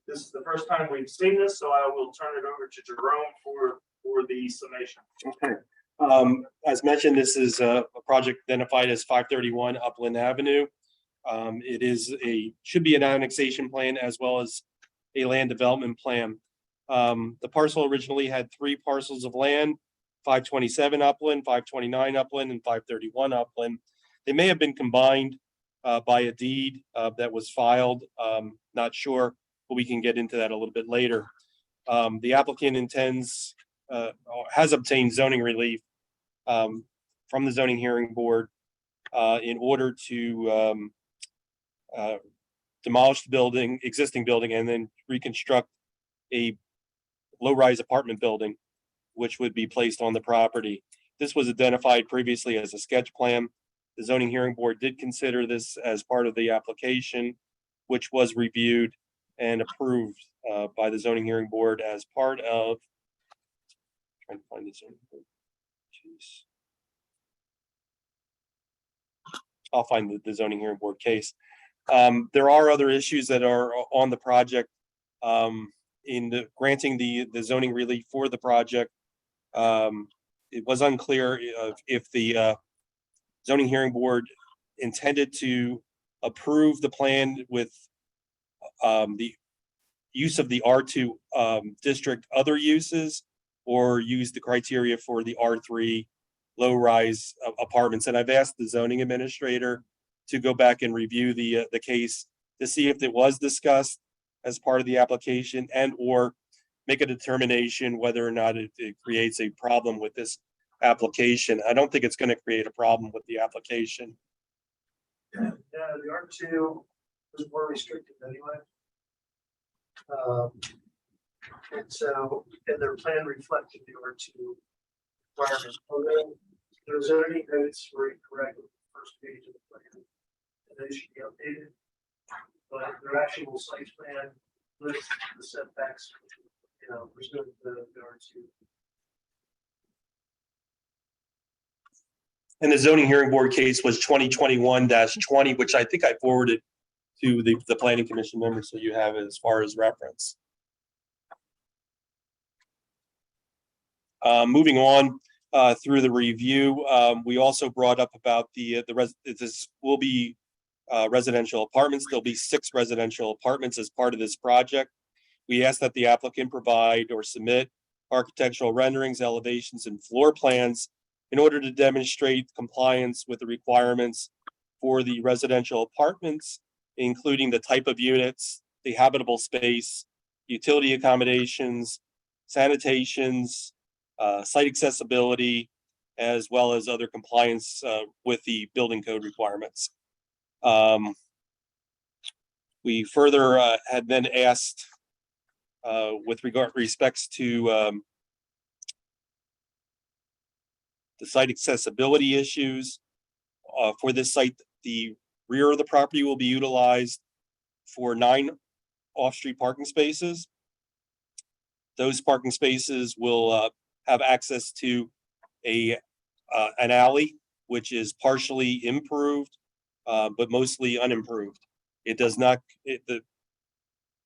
This is the first time we've seen this, so I will turn it over to Jerome for the summation. Okay. As mentioned, this is a project identified as 531 Upland Avenue. It should be an annexation plan as well as a land development plan. The parcel originally had 3 parcels of land, 527 Upland, 529 Upland, and 531 Upland. They may have been combined by a deed that was filed. Not sure, but we can get into that a little bit later. The applicant has obtained zoning relief from the zoning hearing board in order to demolish the building, existing building, and then reconstruct a low-rise apartment building, which would be placed on the property. This was identified previously as a sketch plan. The zoning hearing board did consider this as part of the application, which was reviewed and approved by the zoning hearing board as part of, trying to find the zoning board. Jeez. I'll find the zoning hearing board case. There are other issues that are on the project. In the granting the zoning relief for the project, it was unclear if the zoning hearing board intended to approve the plan with the use of the R2 district other uses, or use the criteria for the R3 low-rise apartments. And I've asked the zoning administrator to go back and review the case to see if it was discussed as part of the application, and or make a determination whether or not it creates a problem with this application. I don't think it's going to create a problem with the application. Yeah, the R2 is more restricted anyway. And so, and their plan reflected the R2 requirement. Although there's zoning notes were incorrect on the first page of the plan, and they should be updated. But their actual site plan lists the setbacks, pursuant to the R2. And the zoning hearing board case was 2021-20, which I think I forwarded to the planning commission members, so you have it as far as reference. Moving on through the review, we also brought up about this will be residential apartments. There'll be 6 residential apartments as part of this project. We asked that the applicant provide or submit architectural renderings, elevations, and floor plans in order to demonstrate compliance with the requirements for the residential apartments, including the type of units, the habitable space, utility accommodations, sanitations, site accessibility, as well as other compliance with the building code requirements. We further had then asked with respects to the site accessibility issues for this site. The rear of the property will be utilized for 9 off-street parking spaces. Those parking spaces will have access to an alley, which is partially improved, but mostly unimproved. It does not,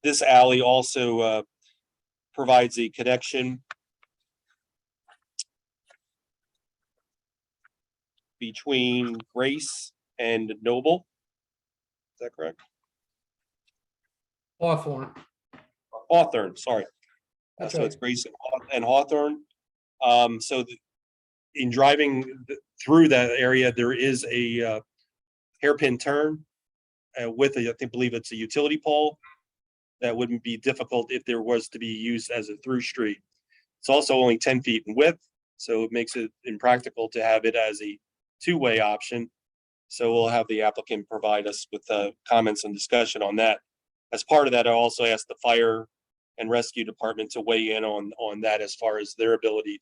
this alley also provides a connection between Grace and Noble. Is that correct? Hawthorne, sorry. So it's Grace and Hawthorne. So in driving through that area, there is a hairpin turn with I believe it's a utility pole that wouldn't be difficult if there was to be used as a through street. It's also only 10 feet in width, so it makes it impractical to have it as a 2-way option. So we'll have the applicant provide us with comments and discussion on that. As part of that, I also asked the fire and rescue department to weigh in on that as far as their ability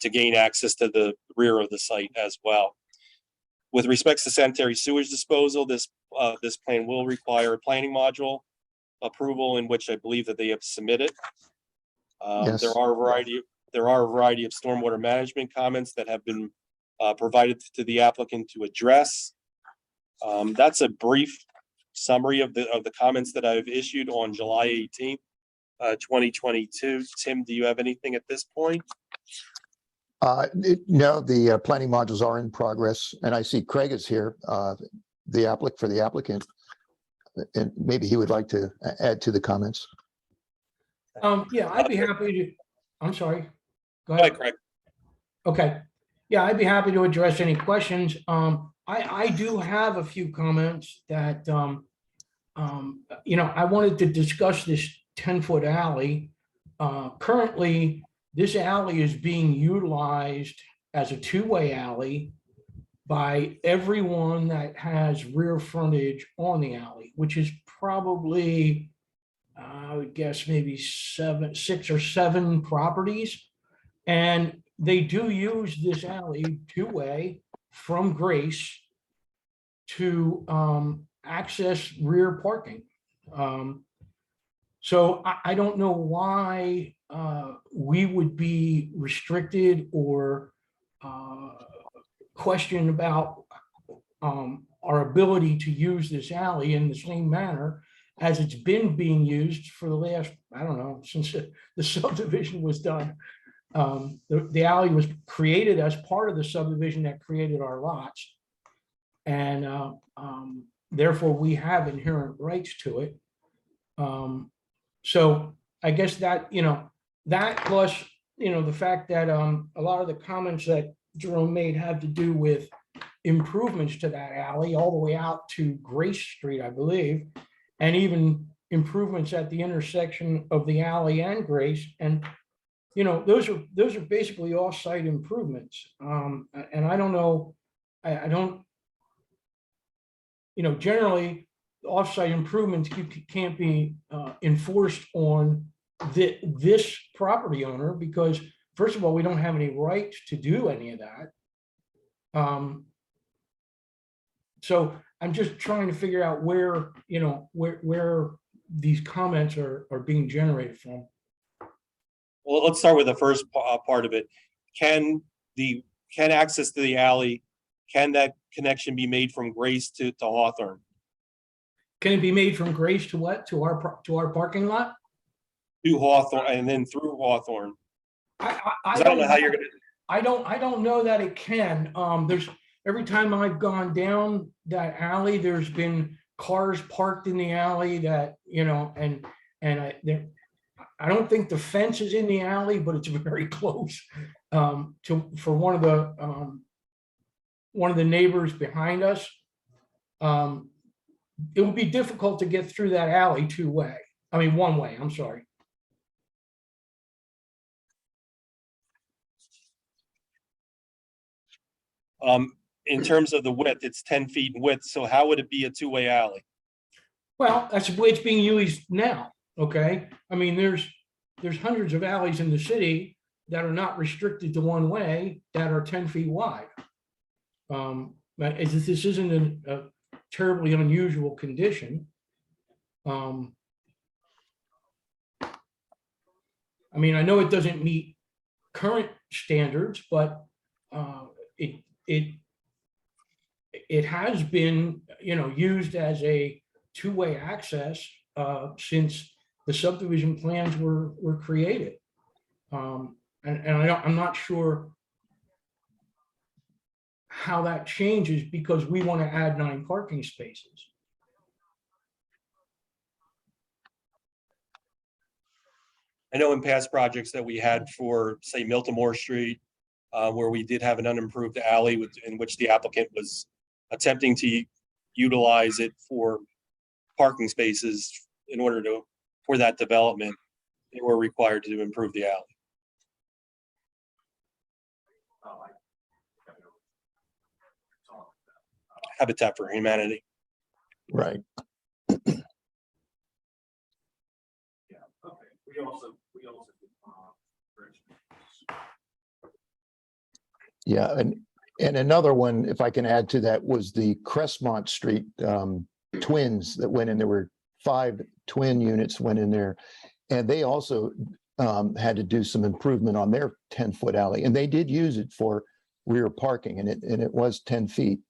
to gain access to the rear of the site as well. With respects to sanitary sewage disposal, this plan will require a planning module approval, in which I believe that they have submitted. Yes. There are a variety of stormwater management comments that have been provided to the applicant to address. That's a brief summary of the comments that I've issued on July 18th, 2022. Tim, do you have anything at this point? No, the planning modules are in progress, and I see Craig is here, the applicant, and maybe he would like to add to the comments. Yeah, I'd be happy to, I'm sorry. Go Go ahead, ahead. Craig. Okay. Yeah, I'd be happy to address any questions. I do have a few comments that, I wanted to discuss this 10-foot alley. Currently, this alley is being utilized as a 2-way alley. by everyone that has rear frontage on the alley, which is probably, I would guess maybe 6 or 7 properties. And they do use this alley two-way from Grace to access rear parking. So I don't know why we would be restricted or questioned about our ability to use this alley in the same manner as it's been being used for the last, I don't know, since the subdivision was done. The alley was created as part of the subdivision that created our lots. And therefore we have inherent rights to it. So I guess that, that plus, the fact that a lot of the comments that Jerome made had to do with improvements to that alley all the way out to Grace Street, I believe, and even improvements at the intersection of the alley and Grace. And, those are basically off-site improvements. And I don't know, I don't, generally off-site improvements can't be enforced on this property owner because, first of all, we don't have any rights to do any of that. So I'm just trying to figure out where, where these comments are being generated from. Well, let's start with the first part of it. Can access to the alley, can that connection be made from Grace to Hawthorne? Can it be made from Grace to what? To our parking lot? To Hawthorne and then through Hawthorne? I don't know how you're gonna. I don't know that it can. There's every time I've gone down that alley, there's been cars parked in the alley that, and I don't think the fence is in the alley, but it's very close for one of the neighbors behind us. It would be difficult to get through that alley one way, I'm sorry. In terms of the width, it's 10 feet in width. So how would it be a two-way alley? Well, that's the way it's being used now. Okay. I mean, there's hundreds of alleys in the city that are not restricted to one way that are 10 feet wide. But this isn't a terribly unusual condition. I mean, I know it doesn't meet current standards, but it has been, used as a two-way access since the subdivision plans were created. And I'm not sure how that changes because we want to add 9 parking spaces. I know in past projects that we had for, say, Milton Moore Street, where we did have an unimproved alley in which the applicant was attempting to utilize it for parking spaces in order for that development, they were required to improve the alley. Habitat for Humanity. Right. Yeah, okay. We also Yeah, and another one, if I can add to that, was the Crestmont Street twins that went in. There were 5 twin units went in there, and they also had to do some improvement on their 10-foot alley, and they did use it for rear parking, and it was 10 feet.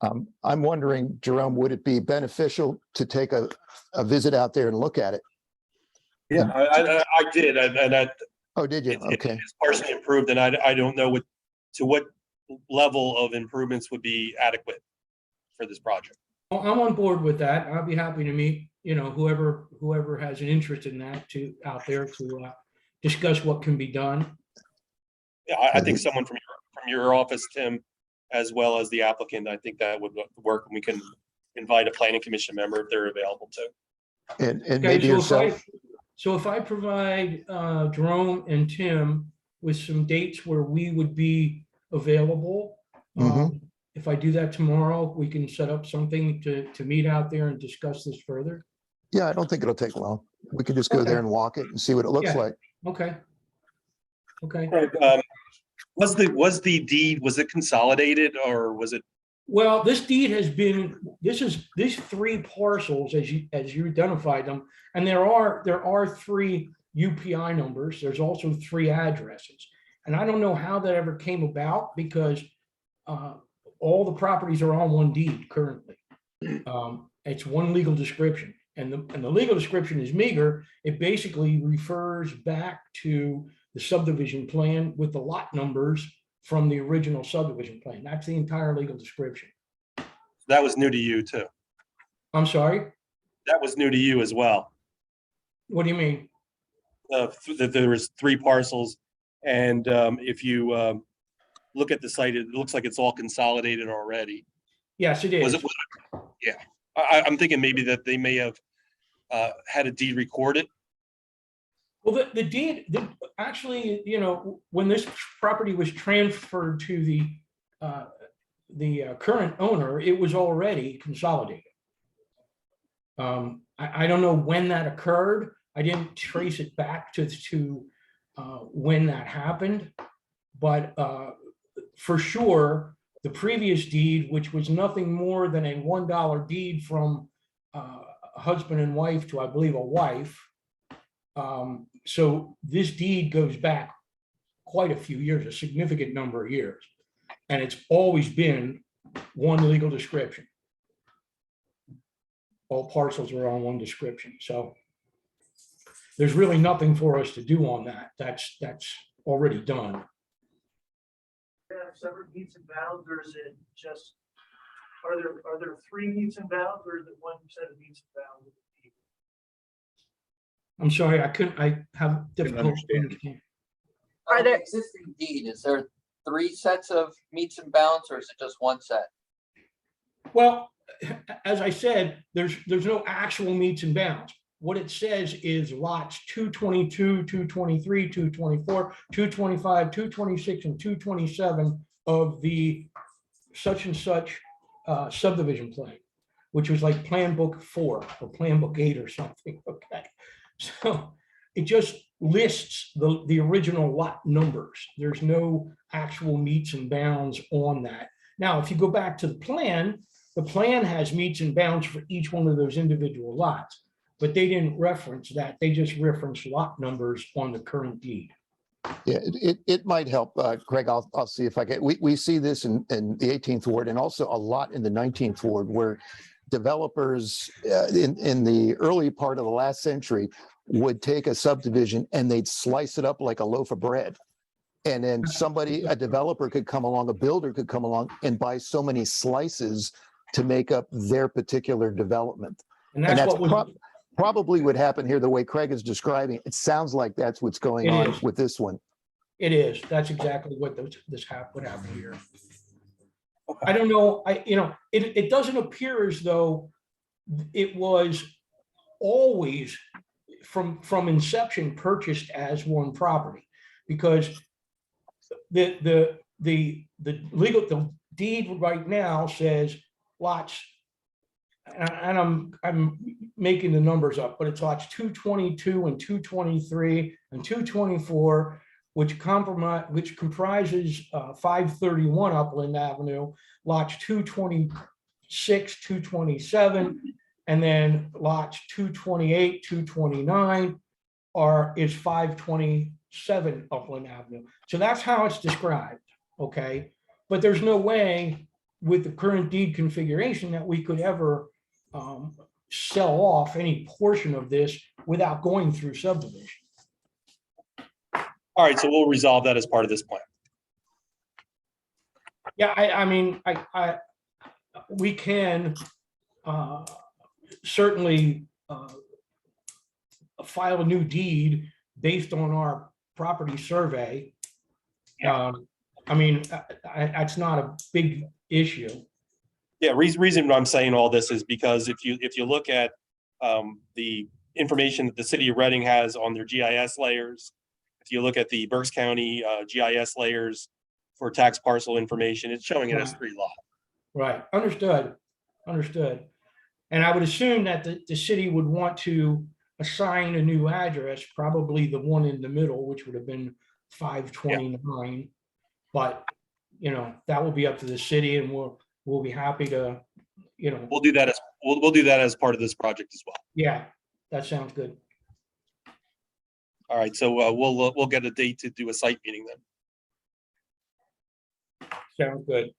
I'm wondering, Jerome, would it be beneficial to take a visit out there and look at it? Yeah, I did, and Oh, did you? Okay. It's partially improved, and I don't know what level of improvements would be adequate for this project. I'm on board with that. I'll be happy to meet, whoever has an interest in that out there to discuss what can be done. Yeah, I think someone from your office, Tim, as well as the applicant, I think that would work, and we can invite a planning commission member if they're available too. And Okay, maybe yourself. So if I provide Jerome and Tim with some dates where we would be available. Mhm. If I do that tomorrow, we can set up something to meet out there and discuss this further. Yeah, I don't think it'll take long. We can just go there Okay. and walk it and see what it looks Yeah. like. Okay. Okay. Craig, was the deed, was it consolidated or was it? Well, this deed has been, these three parcels as you identified them, and there are three UPI numbers. There's also three addresses. And I don't know how that ever came about because all the properties are on one deed currently. It's one legal description, and the legal description is meager. It basically refers back to the subdivision plan with the lot numbers from the original subdivision plan. That's the entire legal description. That was new to you too. I'm sorry, That was new to you as well. what do you mean? That there was three parcels, and if you look at the site, it looks like it's all consolidated already. Yes, it Was is. it? Yeah, I'm thinking maybe that they may have had a deed recorded. Well, the deed, actually, when this property was transferred to the current owner, it was already consolidated. I don't know when that occurred. I didn't trace it back to when that happened, but for sure, the previous deed, which was nothing more than a $1 deed from a husband and wife to, I believe, a wife. So this deed goes back quite a few years, a significant number of years. And it's always been one legal description. All parcels are on one description. So there's really nothing for us to do on that. That's already done. Have separate meets and bounds, or is it just, are there three meets and bounds, or is it one set of meets and bounds? I'm sorry, I have difficulty understand. understanding. Are there- Existing deed, is there three sets of meets and bounds, or is it just one set? Well, as I said, there's no actual meets and bounds. What it says is lots 222, 223, 224, 225, 226, and 227 of the such and such subdivision plan, which was like Plan Book 4 or Plan Book 8 or something, okay? So it just lists the original lot numbers. There's no actual meets and bounds on that. Now, if you go back to the plan has meets and bounds for each one of those individual lots, but they didn't reference that. They just referenced lot numbers on the current deed. Yeah, it might help, Craig. I'll see if I can. We see this in the 18th ward and also a lot in the 19th ward where developers in the early part of the last century would take a subdivision and they'd slice it up like a loaf of bread. And then a developer could come along, a builder could come along and buy so many slices to make up their particular development. And And that's that's what was, probably what happened here, the way Craig is describing. It sounds like that's what's going It on is. with this one. it is. That's exactly what what happened here. I don't know, it doesn't appear as though it was always from inception purchased as one property, because the deed right now says lots, and I'm making the numbers up, but it's lots 222 and 223 and 224, which comprises 531 Upland Avenue, lots 226, 227, and then lots 228, 229 is 527 Upland Avenue. So that's how it's described, okay? But there's no way with the current deed configuration that we could ever sell off any portion of this without going through subdivision. All right, so we'll resolve that as part of this plan. Yeah, I mean, we can certainly file a new deed based on our property survey. I mean, that's not a big issue. Yeah, reason I'm saying all this is because if you look at the information that the city of Reading has on their GIS layers, if you look at the Berks County GIS layers, for tax parcel information. It's showing it as 3 lot. Right, understood, understood. And I would assume that the city would want to assign a new address, probably the one in the middle, which would have been 529. But, you know, that will be up to the city, and we'll be happy to, you know, We'll do that as, we'll do that as part of this project as well. yeah, that sounds good. All right, so we'll get a date to do a site meeting then. Sounds good.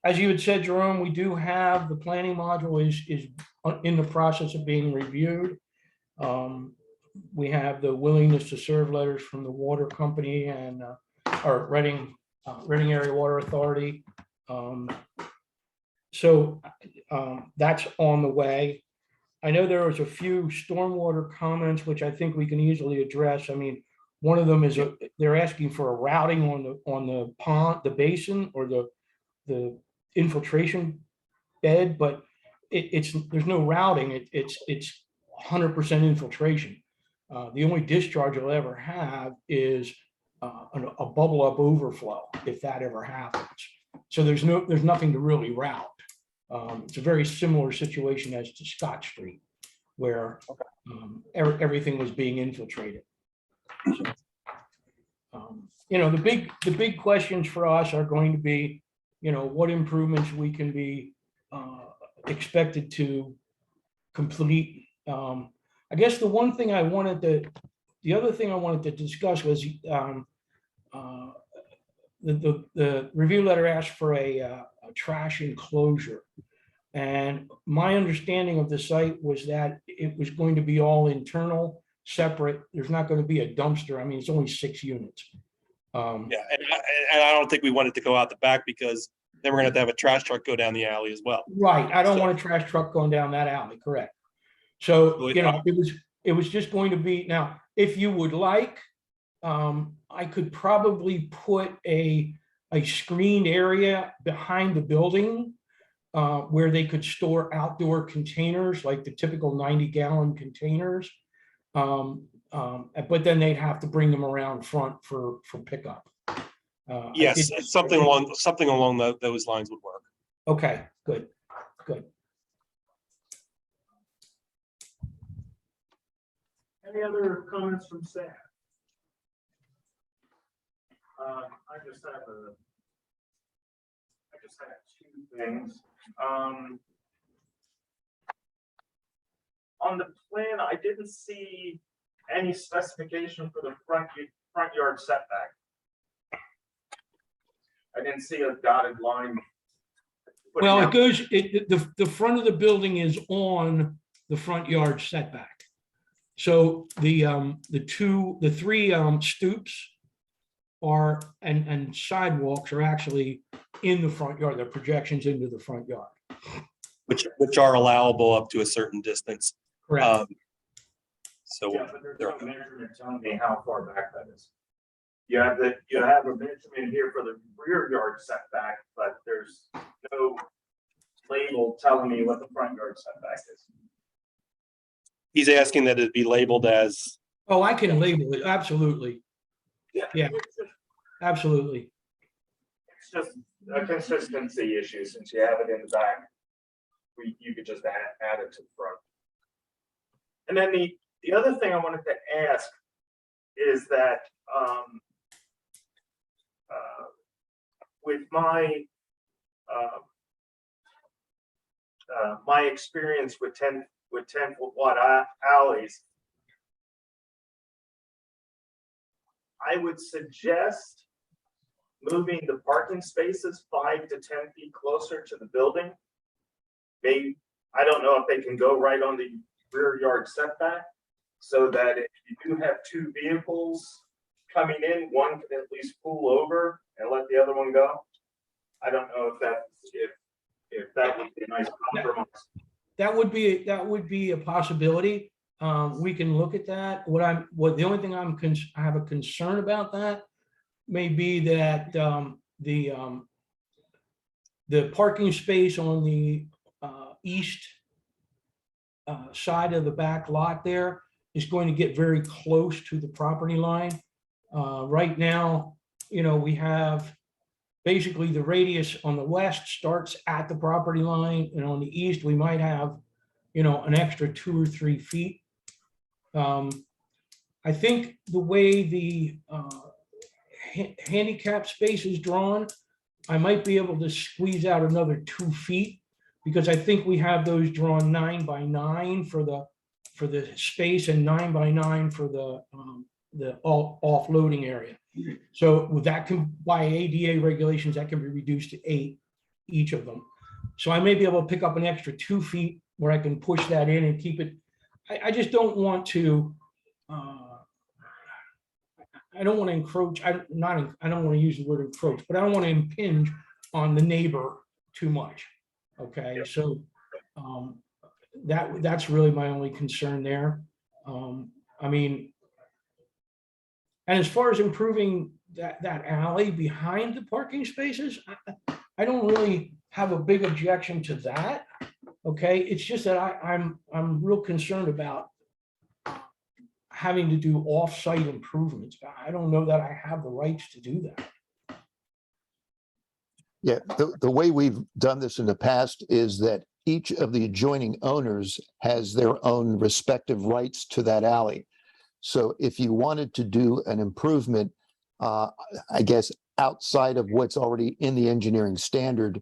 As you had said, Jerome, we do have the planning module is in the process of being reviewed. We have the willingness to serve letters from the water company and our Reading Area Water Authority. So that's on the way. I know there was a few stormwater comments, which I think we can easily address. I mean, one of them is they're asking for a routing on the pond, the basin, or the infiltration bed, but there's no routing. It's 100% infiltration. The only discharge you'll ever have is a bubble up overflow, if that ever happens. So there's nothing to really route. It's a very similar situation as to Scott Street, where everything was being infiltrated. So, you know, the big questions for us are going to be, you know, what improvements we can be expected to complete. I guess the other thing I wanted to discuss was the review letter asked for a trash enclosure. And my understanding of the site was that it was going to be all internal, separate. There's not going to be a dumpster. I mean, it's only 6 units. Yeah, and I don't think we wanted to go out the back, because then we're gonna have to have a trash truck go down the alley as well. Right. I don't want a trash truck going down that alley. Correct. So, you know, it was just going to be, now, if you would like, I could probably put a screened area behind the building where they could store outdoor containers, like the typical 90-gallon containers. But then they'd have to bring them around front for pickup. Yes, something along those lines would work. Okay, good. Any other comments from staff? I just have 2 things. On the plan, I didn't see any specification for the front yard setback. I didn't see a dotted line. Well, it goes, the front of the building is on the front yard setback. So the 3 stoops are, and sidewalks are actually in the front yard. They're projections into the front yard. Which are allowable up to a certain distance. Correct. So yeah, but there's no measurement telling me how far back that is. You have a measurement here for the rear yard setback, but there's no label telling me what the front yard setback is. He's asking that it be labeled as. Oh, I can label it. Absolutely. Yeah, absolutely. It's just a consistency issue. Since you have it in the back, you could just add it to the front. And then the other thing I wanted to ask is that with my my experience with 10-foot wide alleys, I would suggest moving the parking spaces 5 to 10 feet closer to the building. Maybe, I don't know if they can go right on the rear yard setback, so that if you do have 2 vehicles coming in, one can at least pull over and let the other one go. I don't know if that would be a nice compromise. That would be a possibility. We can look at that. The only thing I have a concern about that may be that the parking space on the east side of the back lot there is going to get very close to the property line. Right now, we have basically the radius on the west starts at the property line, and on the east, we might have, an extra 2 or 3 feet. I think the way the handicap space is drawn, I might be able to squeeze out another 2 feet, because I think we have those drawn 9 by 9 for the space and 9 by 9 for the offloading area. So with that, by ADA regulations, that can be reduced to 8, each of them. So I may be able to pick up an extra 2 feet where I can push that in and keep it. I just don't want to, I don't want to encroach. I don't want to use the word encroach, but I don't want to impinge on the neighbor too much. Okay, so that's really my only concern there. I mean, and as far as improving that alley behind the parking spaces, I don't really have a big objection to that. Okay, it's just that I'm real concerned about having to do off-site improvements. I don't know that I have the rights to do that. Yeah, the way we've done this in the past is that each of the adjoining owners has their own respective rights to that alley. So if you wanted to do an improvement, I guess, outside of what's already in the engineering standard,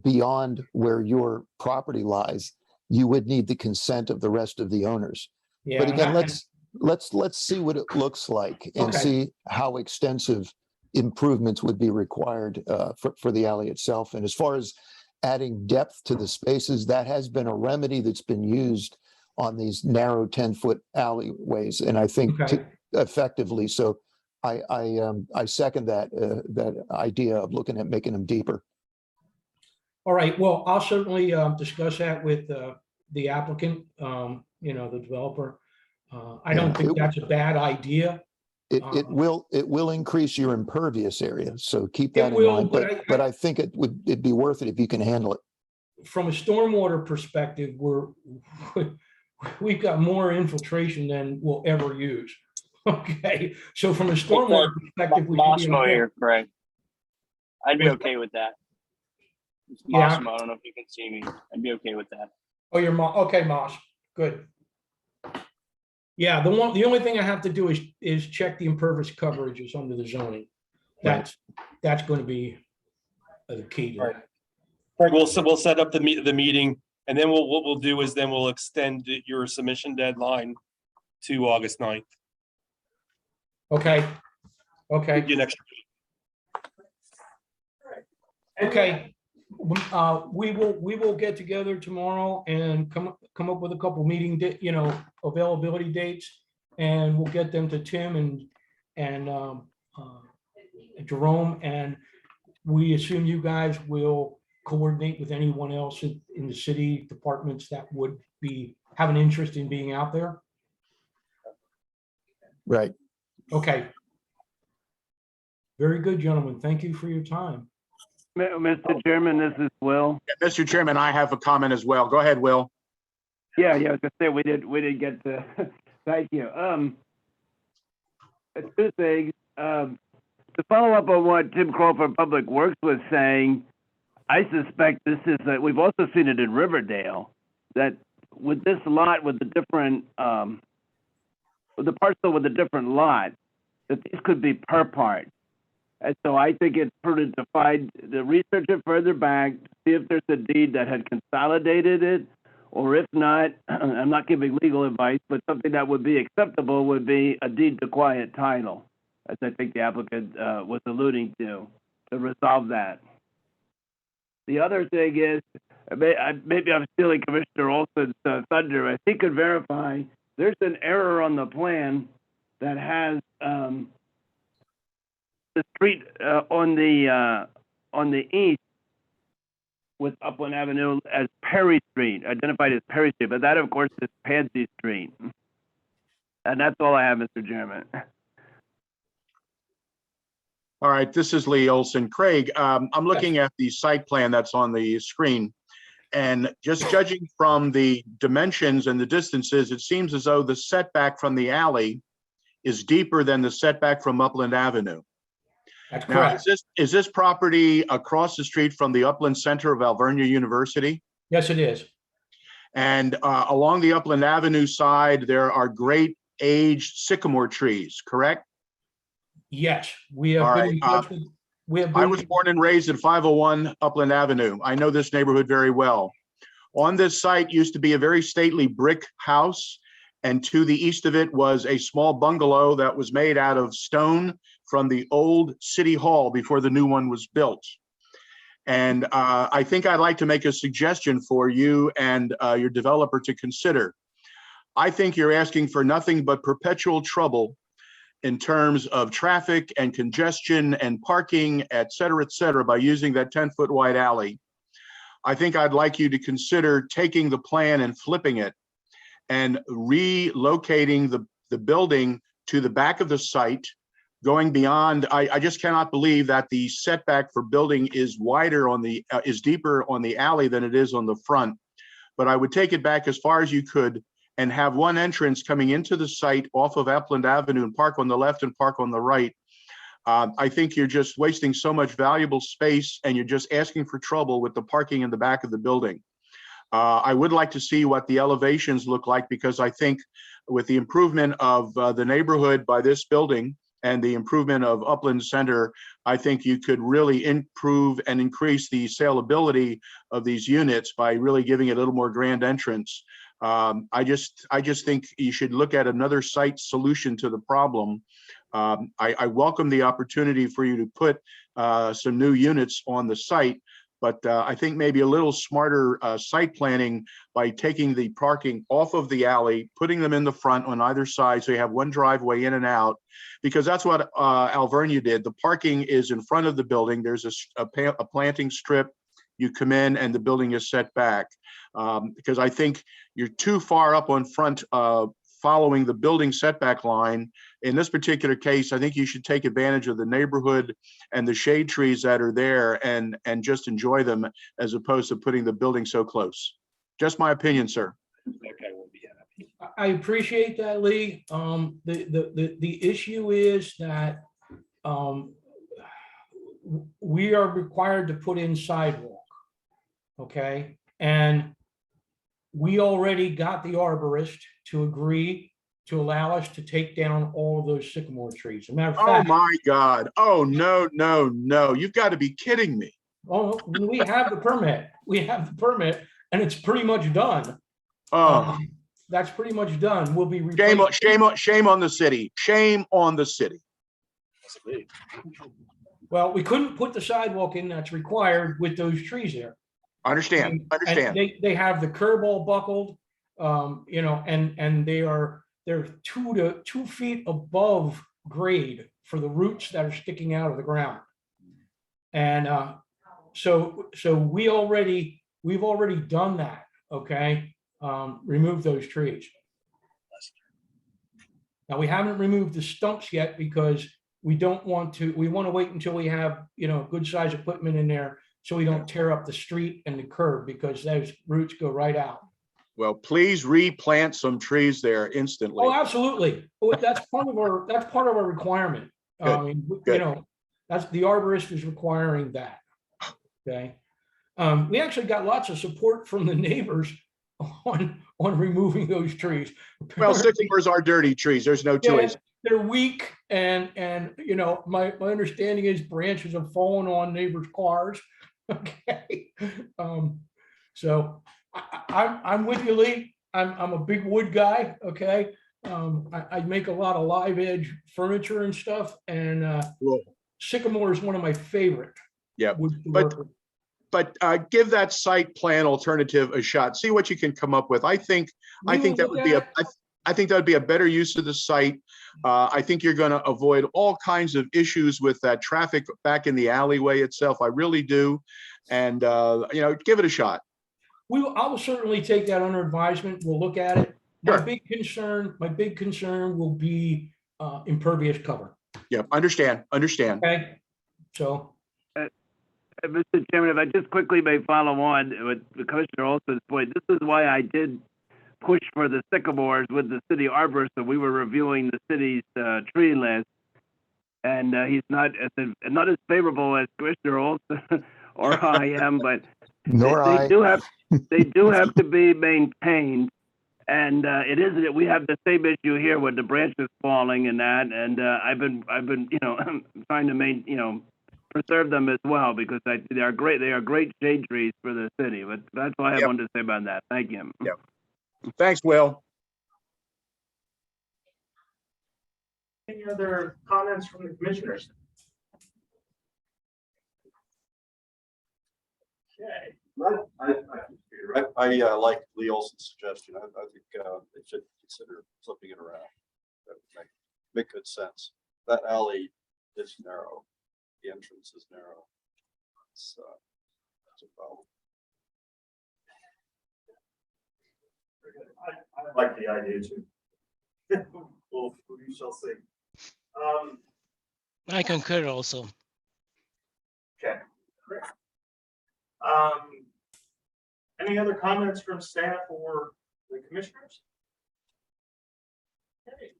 beyond where your property lies, you would need the consent of the rest of the owners. Yeah, But again, let's see what it looks like and Okay. see how extensive improvements would be required for the alley itself. And as far as adding depth to the spaces, that has been a remedy that's been used on these narrow 10-foot alleyways, and I think Okay. effectively. So I second that idea of looking at making them deeper. All right, well, I'll certainly discuss that with the applicant, the developer. I don't think that's a bad idea. It will increase your impervious area, so keep It that in will, mind. but But I think it'd be worth it if you can handle it. From a stormwater perspective, we've got more infiltration than we'll ever use. Okay, so from a stormwater perspective, we should be Mossimo okay. here, Greg. I'd be okay with that. It's Yeah. Mossimo. I don't know if you can see me. I'd be okay with that. Oh, you're okay, Moss. Good. Yeah, the only thing I have to do is check the impervious coverages under the zoning. That's going to be the key to Right. that. Greg, we'll set up the meeting, and then what we'll do is then we'll extend your submission deadline to August 9th. Okay. Okay. Give you an extra. Okay. We will get together tomorrow and come up with a couple meeting, availability dates, and we'll get them to Tim and Jerome, and we assume you guys will coordinate with anyone else in the city departments that would have an interest in being out there. Right. Okay. Very good, gentlemen. Thank you for your time. Mr. Chairman, this is Will. Mr. Chairman, I have a comment as well. Go ahead, Will. Yeah, I was gonna say we did get to. Thank you. Two things. To follow up on what Tim Crawford Public Works was saying, I suspect this is we've also seen it in Riverdale, that with this lot with the different with the parcel with a different lot, that these could be per part. And so I think it's prudent to research it further back, see if there's a deed that had consolidated it, or if not, I'm not giving legal advice, but something that would be acceptable would be a deed to quiet title, as I think the applicant was alluding to resolve that. The other thing is, maybe I'm stealing Commissioner Olson's thunder. If he could verify, there's an error on the plan that has the street on the east with Upland Avenue as Perry Street, identified as Perry Street, but that of course is Pansy Street. And that's all I have, Mr. Chairman. All right, this is Lee Olson. Craig, I'm looking at the site plan that's on the screen, and just judging from the dimensions and the distances, it seems as though the setback from the alley is deeper than the setback from Upland Avenue. That's Now, correct. is this property across the street from the Upland Center of Alvernia University? Yes, it is. And along the Upland Avenue side, there are great aged sycamore trees, correct? Yes, we have All been right, in touch with, we have I been, was born and raised at 501 Upland Avenue. I know this neighborhood very well. On this site used to be a very stately brick house, and to the east of it was a small bungalow that was made out of stone from the old city hall before the new one was built. And I think I'd like to make a suggestion for you and your developer to consider. I think you're asking for nothing but perpetual trouble in terms of traffic and congestion and parking, et cetera, by using that 10-foot wide alley. I think I'd like you to consider taking the plan and flipping it and relocating the building to the back of the site, going beyond. I just cannot believe that the setback for building is wider on the, is deeper on the alley than it is on the front. But I would take it back as far as you could and have one entrance coming into the site off of Upland Avenue and park on the left and park on the right. I think you're just wasting so much valuable space and you're just asking for trouble with the parking in the back of the building. I would like to see what the elevations look like, because I think with the improvement of the neighborhood by this building and the improvement of Upland Center, I think you could really improve and increase the saleability of these units by really giving it a little more grand entrance. I just think you should look at another site solution to the problem. I welcome the opportunity for you to put some new units on the site, but I think maybe a little smarter site planning by taking the parking off of the alley, putting them in the front on either side, so you have one driveway in and out, because that's what Alvernia did. The parking is in front of the building. There's a planting strip. You come in and the building is set back, because I think you're too far up on front following the building setback line. In this particular case, I think you should take advantage of the neighborhood and the shade trees that are there and just enjoy them, as opposed to putting the building so close. Just my opinion, sir. Okay, we'll be happy. I appreciate that, Lee. The issue is that we are required to put in sidewalk. Okay, and we already got the arborist to agree to allow us to take down all of those sycamore trees. As a matter of Oh fact, my God. Oh, no, no, no. You've got to be kidding me. oh, we have the permit. We have the permit, and it's pretty much done. Oh, That's pretty much done. We'll be shame replacing. shame on the city. Shame on the city. Well, we couldn't put the sidewalk in that's required with those trees there. Understand, And understand. they have the curb all buckled, you know, and they're 2 feet above grade for the roots that are sticking out of the ground. And so we've already done that, okay? Remove those trees. Now, we haven't removed the stumps yet because we want to wait until we have, you know, good size equipment in there, so we don't tear up the street and the curb, because those roots go right out. Well, please replant some trees there instantly. Oh, absolutely. That's part of our requirement. Good, You good. know, that's the arborist is requiring that. Okay. We actually got lots of support from the neighbors on removing those trees. Well, sycamores are dirty trees. There's no two Yeah, ways. they're weak, and you know, my understanding is branches have fallen on neighbors' cars. Okay. So I'm with you, Lee. I'm a big wood guy. Okay. I make a lot of live edge furniture and stuff, and Cool. sycamore is one of my favorite. Yeah, woods to but- work with. But give that site plan alternative a shot. See what you can come up with. I think We will that look would be at I think that would be a better use of the site. I think you're going to avoid all kinds of issues with that traffic back in the alleyway itself. I really do. And you know, give it a shot. I will certainly take that under advisement. We'll look at it. My Sure. big concern will be impervious cover. Yep, understand. Okay. So, Mr. Chairman, if I just quickly may follow on with Commissioner Olson's point, this is why I did push for the sycamores with the city arborist, so we were reviewing the city's tree list. And he's not as favorable as Commissioner Olson or I am, but Nor they I. do have to be maintained. And it is that we have the same issue here with the branches falling and that. And I've been trying to preserve them as well, because they are great. They are great shade trees for the city. But that's all I have wanted to say about that. Thank you. Yep. Thanks, Will. Any other comments from the commissioners? Okay. I like Lee Olson's suggestion. I think they should consider flipping it around. That would make good sense. That alley is narrow. The entrance is narrow. It's that's a problem. I like the idea too. Well, we shall see. I concur also. Okay. Great. Any other comments from staff or the commissioners? Okay,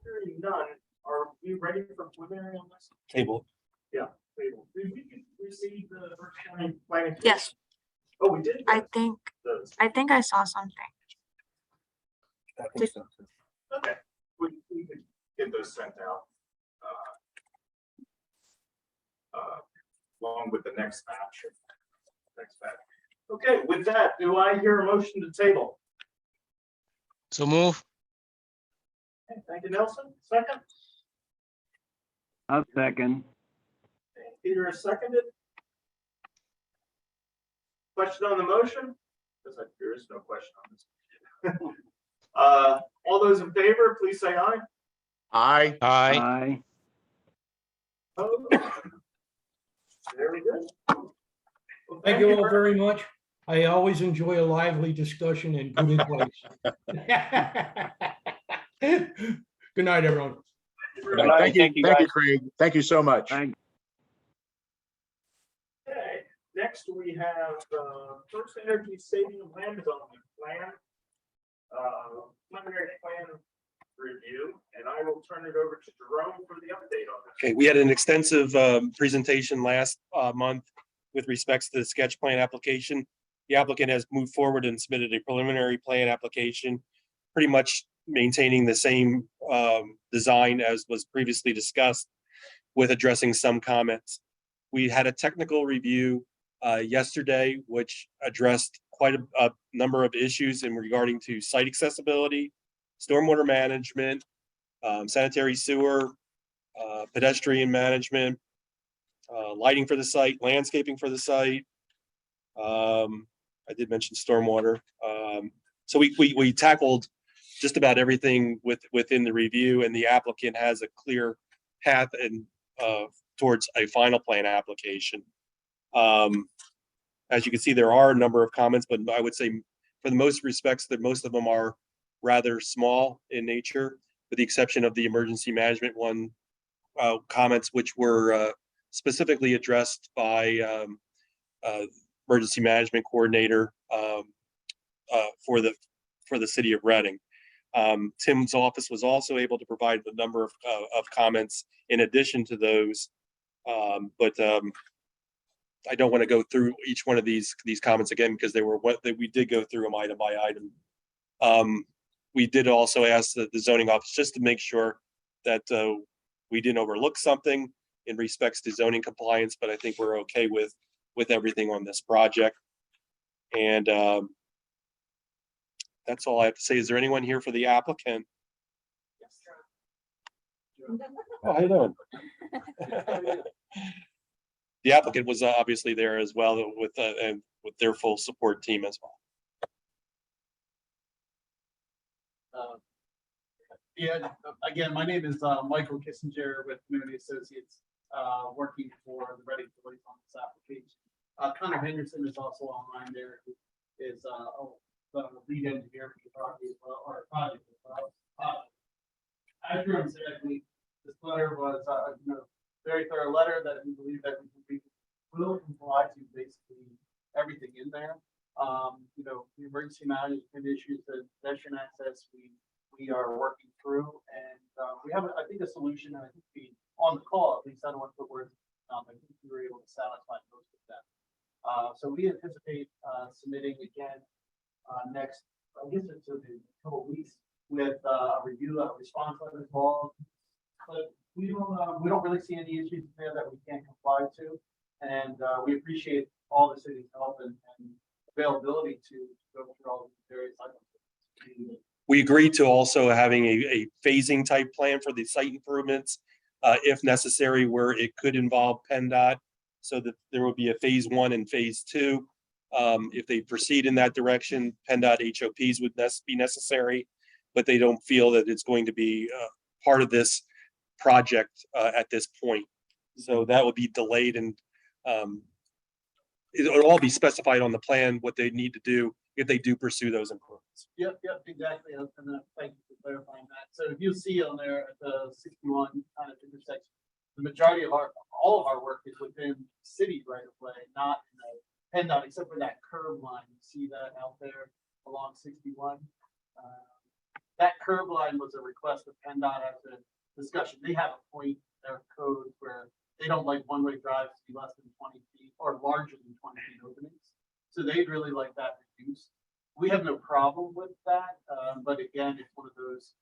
hearing none, are we ready for preliminary on this? Table. Yeah, table. Did we receive the Berks County planning? Yes, Oh, we did? I think I saw something. I think so. Okay, we could get those sent out. Along with the next batch. Okay, with that, do I hear a motion to table? So move. Okay, thank you, Nelson. Second? I'll second. Peter is seconded. Question on the motion? Because there is no question on this. All those in favor, please say aye. Aye. Aye. Aye. Opposed? Very good. Well, Thank you all very much. I always enjoy a lively discussion and good advice. Good night, everyone. Thank you, guys. Craig. Thank you so much. Thank Okay, next we have First Energy Stadium Land Development Plan. Preliminary plan review, and I will turn it over to Jerome for the update on this. Okay, we had an extensive presentation last month with respects to the sketch plan application. The applicant has moved forward and submitted a preliminary plan application, pretty much maintaining the same design as was previously discussed, with addressing some comments. We had a technical review yesterday, which addressed quite a number of issues in regarding to site accessibility, stormwater management, sanitary sewer, pedestrian management, lighting for the site, landscaping for the site. I did mention stormwater. So we tackled just about everything within the review, and the applicant has a clear path and towards a final plan application. As you can see, there are a number of comments, but I would say for the most respects that most of them are rather small in nature, with the exception of the emergency management one comments, which were specifically addressed by emergency management coordinator for the city of Reading. Tim's office was also able to provide a number of comments in addition to those, but I don't want to go through each one of these comments again, because they were we did go through them item by item. We did also ask the zoning office just to make sure that we didn't overlook something in respects to zoning compliance, but I think we're okay with everything on this project. And that's all I have to say. Is there anyone here for the applicant? Oh, how you doing? The applicant was obviously there as well with and with their full support team as well. Yeah, again, my name is Michael Kissinger with Community Associates, working for the Reading Police on this application. Connor Henderson is also online there, who is the lead engineer for the property or project. As Jerome said, this letter was very thorough letter that we believe that we will comply to basically everything in there. You know, the emergency management issues, the pedestrian access, we are working through, and we have, I think, a solution. And I think we on the call, at least I don't want to put words. I think we were able to satisfy most of them. So we anticipate submitting again next, I guess it's in a couple of weeks, with a review, a response letter involved. But we don't really see any issues there that we can't comply to, and we appreciate all the city's help and availability to go through all the various items. We agreed to also having a phasing type plan for the site improvements, if necessary, where it could involve PennDOT, so that there will be a phase 1 and phase 2. If they proceed in that direction, PennDOT HOPs would be necessary, but they don't feel that it's going to be part of this project at this point. So that will be delayed, and it'll all be specified on the plan what they need to do if they do pursue those improvements. Yep, exactly. And thank you for clarifying that. So if you see on there at the 61 kind of intersection, the majority of all of our work is within city right of way, not in the PennDOT, except for that curb line. You see that out there along 61. That curb line was a request of PennDOT after discussion. They have a point in their code where they don't like one-way drives to be less than 20 feet or larger than 20 feet openings. So they'd really like that reduced. We have no problem with that, but again, it's one of those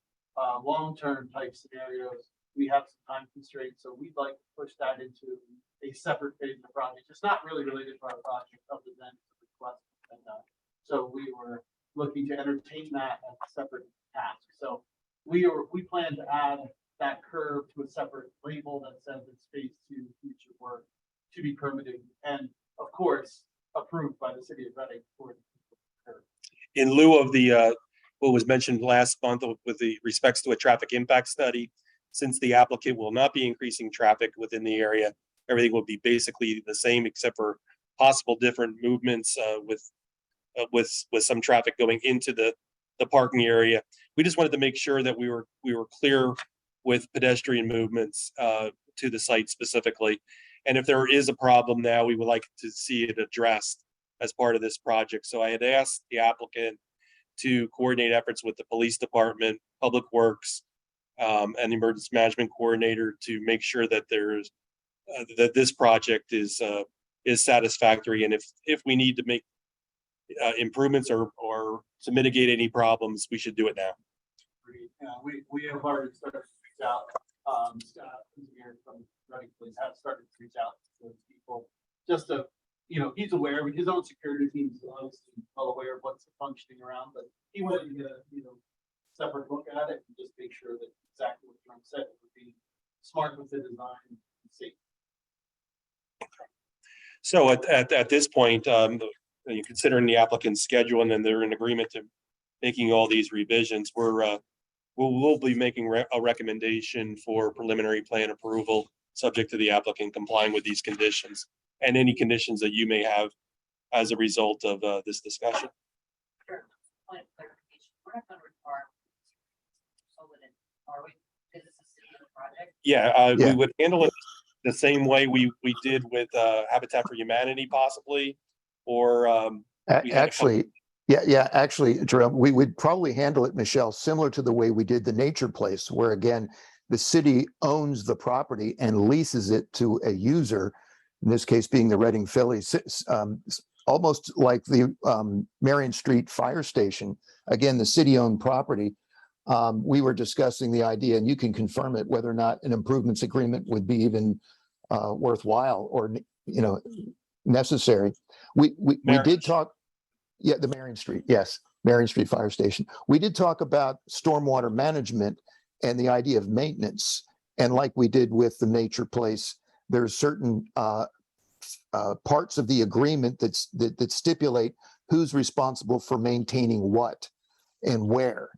long-term type scenarios. We have some time constraints, so we'd like to push that into a separate phase of the project. It's not really related to our project other than the request. So we were looking to entertain that as a separate task. So we plan to add that curve to a separate label that says it's phase 2 future work to be permitted and of course approved by the city of Reading for the curve. In lieu of the what was mentioned last month with the respects to a traffic impact study, since the applicant will not be increasing traffic within the area, everything will be basically the same except for possible different movements with some traffic going into the parking area. We just wanted to make sure that we were clear with pedestrian movements to the site specifically. And if there is a problem now, we would like to see it addressed as part of this project. So I had asked the applicant to coordinate efforts with the police department, Public Works, and the emergency management coordinator to make sure that there's that this project is satisfactory. And if we need to make improvements or to mitigate any problems, we should do it now. We have already started to reach out. Scott here from Reading Police have started to reach out to those people just to, he's aware of his own security team is obviously well aware of what's functioning around, but he wanted to get a separate look at it and just make sure that exactly what John said would be smart with the design and safe. So at this point, considering the applicant's schedule and then they're in agreement to making all these revisions, we'll be making a recommendation for preliminary plan approval, subject to the applicant complying with these conditions and any conditions that you may have as a result of this discussion. Sure. Point of clarification, we're not going to require are we? Because it's a city project. Yeah, we would handle it the same way we did with Habitat for Humanity, possibly, or actually, Jerome, we would probably handle it, Michelle, similar to the way we did the Nature Place, where again, the city owns the property and leases it to a user, in this case being the Reading Phillies, almost like the Marion Street Fire Station. Again, the city-owned property. We were discussing the idea, and you can confirm it, whether or not an improvements agreement would be even worthwhile or necessary. We did talk. Yeah, the Marion Street, yes, Marion Street Fire Station. We did talk about stormwater management and the idea of maintenance. And like we did with the Nature Place, there's certain parts of the agreement that stipulate who's responsible for maintaining what and where.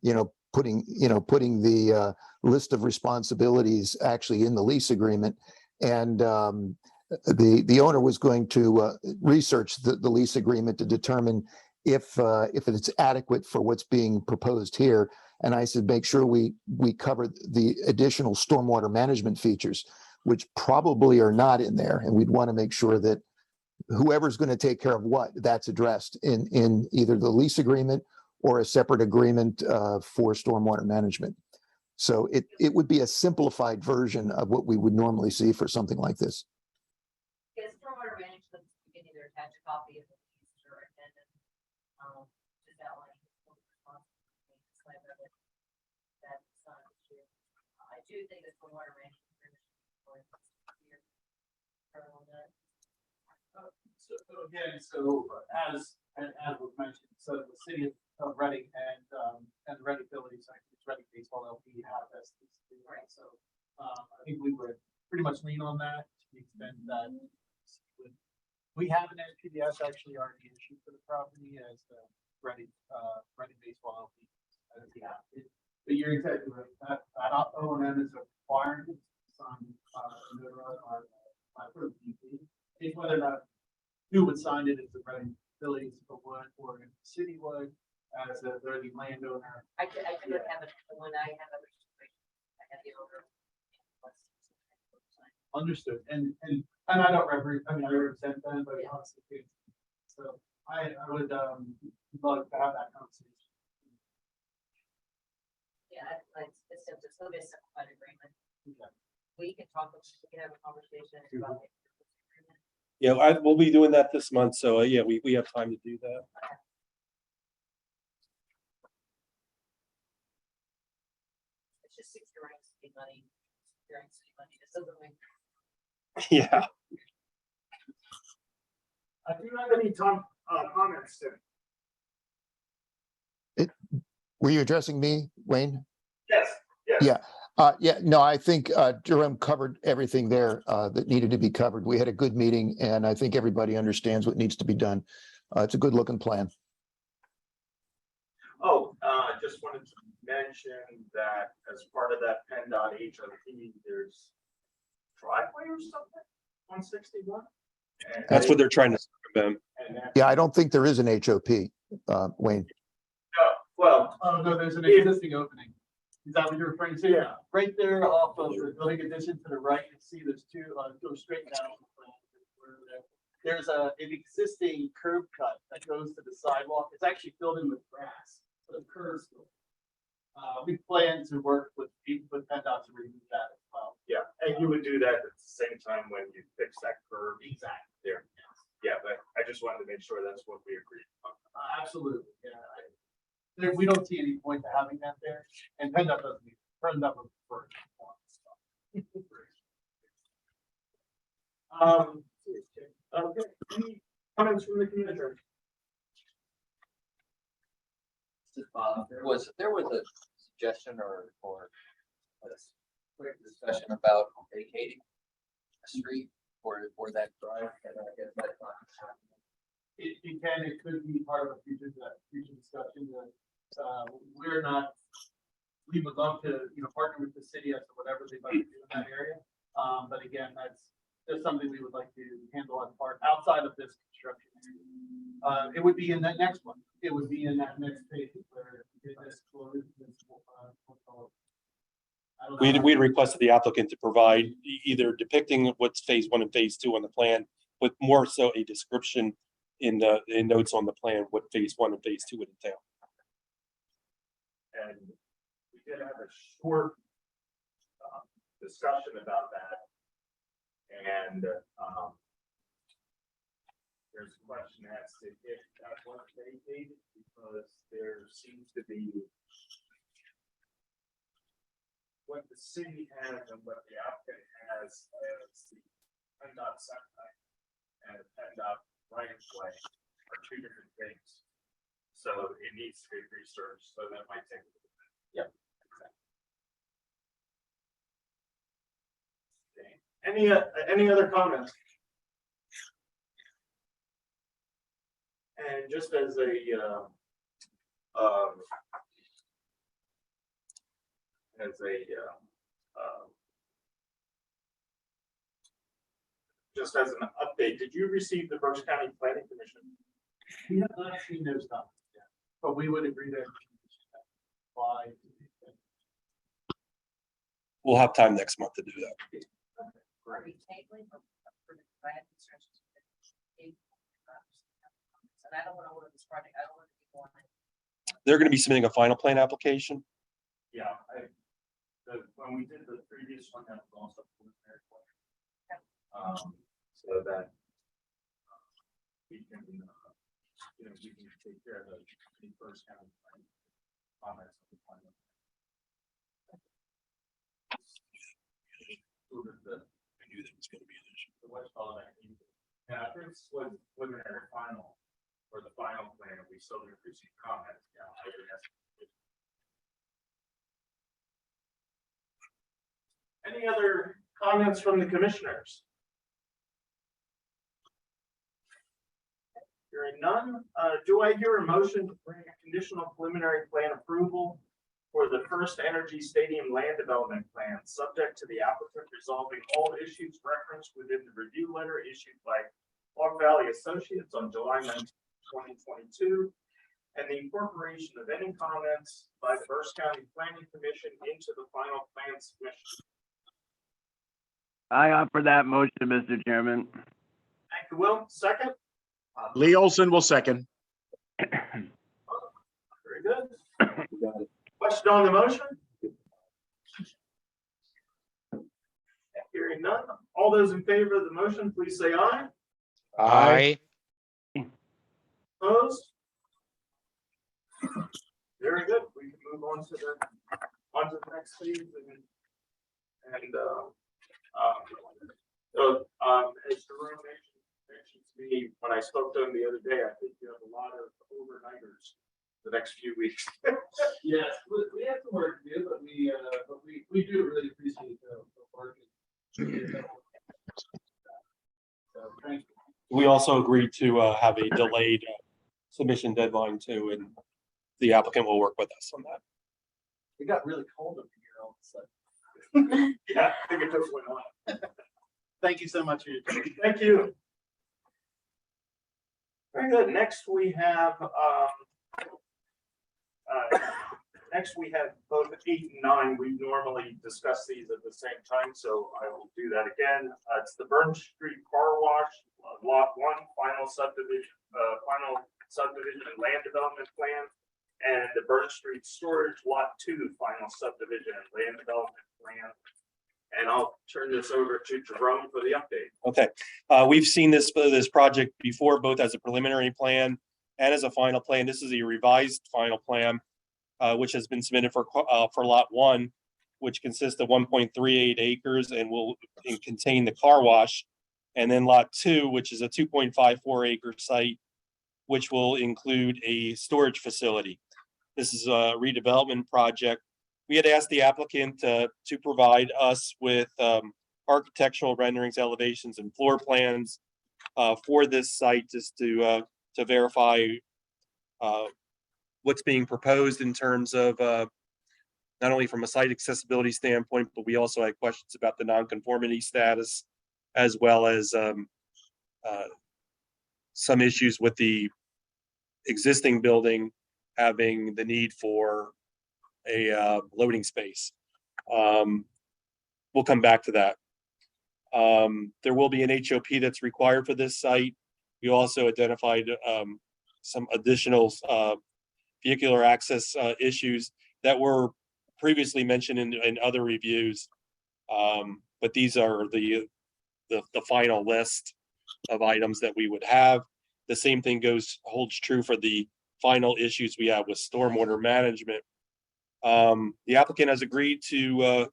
Putting the list of responsibilities actually in the lease agreement, and the owner was going to research the lease agreement to determine if it's adequate for what's being proposed here. And I said, make sure we cover the additional stormwater management features, which probably are not in there, and we'd want to make sure that whoever's going to take care of what, that's addressed in either the lease agreement or a separate agreement for stormwater management. So it would be a simplified version of what we would normally see for something like this. Yes, stormwater management, you can either attach a copy of the lease or addendum, just outlining what the responsibilities of it. That's not an issue. I do think that stormwater management. So again, as was mentioned, so the city of Reading and the Reading Village, it's Reading Baseball LP have this. Right. So I think we would pretty much lean on that to the extent that we have an NPDS actually already issued for the property as the Reading Baseball LP. But you're exactly right. That O&M is required to sign for the DP. It's whether or not who would sign it, if the Reading Village would, or if the city would, as they're the landowner. I could have it when I have a situation. I have the owner. Understood. And I don't represent, I represent them, but honestly, so I would love to have that conversation. Yeah, it's just a simplified agreement. Okay. We can talk, we can have a conversation about it. Yeah, we'll be doing that this month, so yeah, we have time to do that. It's just securing city money, This doesn't make. Yeah. Do you have any comments, Tim? Were you addressing me, Wayne? Yes, yes. Yeah. No, I think Jerome covered everything there that needed to be covered. We had a good meeting and I think everybody understands what needs to be done. It's a good looking plan. Oh, just wanted to mention that as part of that PennDOT HOP, there's driveway or something, 161? That's what they're trying to circumvent. Yeah, I don't think there is an HOP, Wayne. Well, No, there's an existing opening. Is that what you're referring to? Yeah. Right there off of the building addition to the right, you see there's two, go straight down. There's an existing curb cut that goes to the sidewalk. It's actually filled in with grass, so the curves. We plan to work with PennDOT to remove that as well. yeah, and you would do that at the same time when you fix that curve. Exactly. There. Yeah, but I just wanted to make sure that's what we agreed on. Absolutely, yeah. We don't see any point to having that there, and PennDOT doesn't need, PennDOT would prefer. Okay, any comments from the community? There was a suggestion or a quick discussion about vacating a street or that drive, and I guess that's not happening. It could be part of a future discussion. We're not, we would love to, partner with the city as to whatever they'd like to do in that area. But again, that's just something we would like to handle as part outside of this construction. It would be in that next one. It would be in that next phase where it is closed. We requested the applicant to provide either depicting what's phase 1 and phase 2 on the plan, but more so a description in notes on the plan, what phase 1 and phase 2 would entail. And we did have a short discussion about that. And there's a question asked if that was vacated, because there seems to be what the city has and what the applicant has as the PennDOT setback and PennDOT right of way are two different things. So it needs to be researched, so that might take a little bit. Yep. Okay. Any other comments? And just as a just as an update, did you receive the Berks County Planning Commission? We have not seen those documents yet, but we would agree to apply. We'll have time next month to do that. Are we tabling or for the plan instructions? And I don't want to order this project, I don't want to be more. They're going to be submitting a final plan application. Yeah, when we did the previous one, that was also preliminary. So that we can, we can take care of the first kind of comments. of the final. I knew that was going to be an issue. What's called that? Yeah, this was preliminary final, or the final plan, we still didn't receive comments. Yeah. I think that's- Any other comments from the commissioners? Hearing none, do I hear a motion to bring a conditional preliminary plan approval for the First Energy Stadium Land Development Plan, subject to the applicant resolving all issues referenced within the review letter issued by Hog Valley Associates on July 19, 2022, and the incorporation of any comments by the Berks County Planning Commission into the final plan submission? I offer that motion, Mr. Chairman. Thank you, Will. Second? Lee Olson will second. Very good. Question on the motion? Hearing none. All those in favor of the motion, please say aye. Aye. Opposed? Very good. We can move on to the next phase as Jerome mentioned to me when I spoke to him the other day, I think you have a lot of overnighters the next few weeks. Yes, we have some work to do, but we do really appreciate the work. So, thank you. We also agreed to have a delayed submission deadline too, and the applicant will work with us on that. It got really cold up here all of a sudden. Yeah, I think it just went on. Thank you so much for your time. Thank you. Very good. Next, we have both 8 and 9. We normally discuss these at the same time, so I will do that again. It's the Burn Street Car Wash, Lot 1, final subdivision and land development plan, and the Burn Street Storage, Lot 2, final subdivision and land development plan. And I'll turn this over to Jerome for the update. Okay, we've seen this project before, both as a preliminary plan and as a final plan. This is a revised final plan, which has been submitted for Lot 1, which consists of 1.38 acres and will contain the car wash. And then Lot 2, which is a 2.54 acre site, which will include a storage facility. This is a redevelopment project. We had asked the applicant to provide us with architectural renderings, elevations, and floor plans for this site, just to verify what's being proposed in terms of not only from a site accessibility standpoint, but we also had questions about the nonconformity status, as well as some issues with the existing building having the need for a loading space. We'll come back to that. There will be an HOP that's required for this site. We also identified some additional vehicular access issues that were previously mentioned in other reviews. But these are the final list of items that we would have. The same thing holds true for the final issues we have with stormwater management. The applicant has agreed to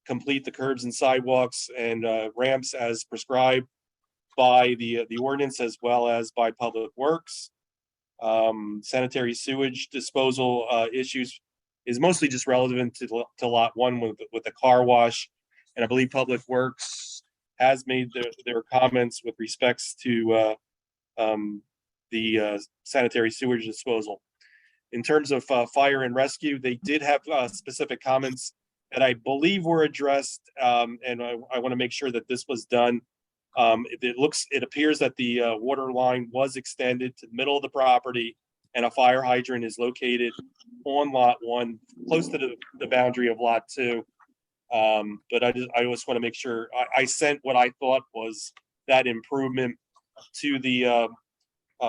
complete the curbs and sidewalks and ramps as prescribed by the ordinance, as well as by Public Works. Sanitary sewage disposal issues is mostly just relevant to Lot 1 with the car wash. And I believe Public Works has made their comments with respects to the sanitary sewage disposal. In terms of fire and rescue, they did have specific comments that I believe were addressed, and I want to make sure that this was done. It appears that the water line was extended to the middle of the property, and a fire hydrant is located on Lot 1, close to the boundary of Lot 2. But I just want to make sure I sent what I thought was that improvement to the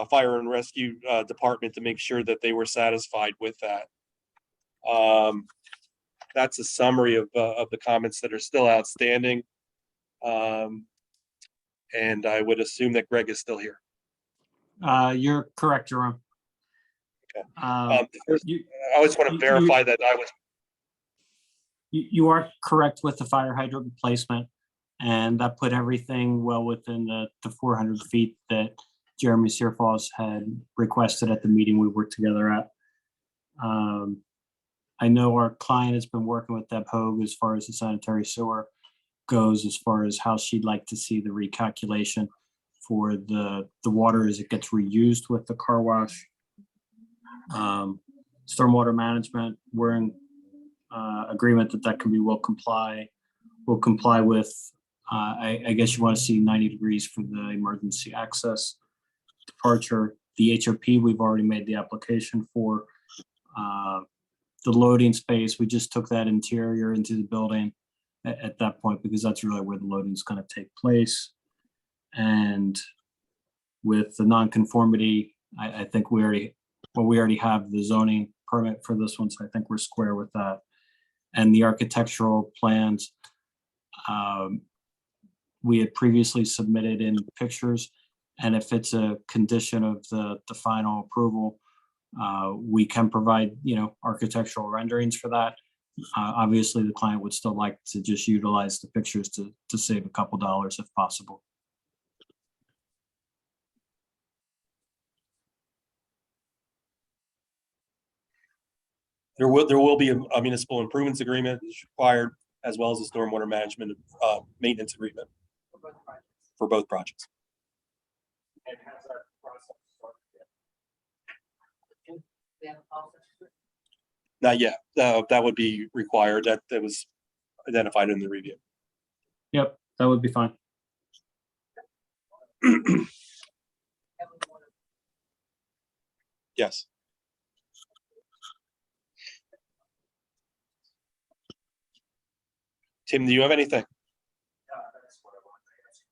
fire and rescue department to make sure that they were satisfied with that. That's a summary of the comments that are still outstanding. And I would assume that Greg is still here. You're correct, Jerome. Okay. First, I just want to verify that I was. You are correct with the fire hydrant replacement, and that put everything well within the 400 feet that Jeremy Searfoss had requested at the meeting we worked together at. I know our client has been working with Deb Hogue as far as the sanitary sewer goes, as far as how she'd like to see the recalculation for the water as it gets reused with the car wash. Stormwater management, we're in agreement that can be will comply with, I guess you want to see 90 degrees for the emergency access departure. The HOP, we've already made the application for. The loading space, we just took that interior into the building at that point, because that's really where the loading is going to take place. And with the nonconformity, I think we already have the zoning permit for this one, so I think we're square with that. And the architectural plans, we had previously submitted in pictures, and if it's a condition of the final approval, we can provide, architectural renderings for that. Obviously, the client would still like to just utilize the pictures to save a couple dollars if possible. There will be a municipal improvements agreement that's required, as well as a stormwater management maintenance agreement for both projects. And has that process started yet? We have a process for it. Not yet. That would be required. That was identified in the review. Yep, that would be fine. Yes. Tim, do you have anything?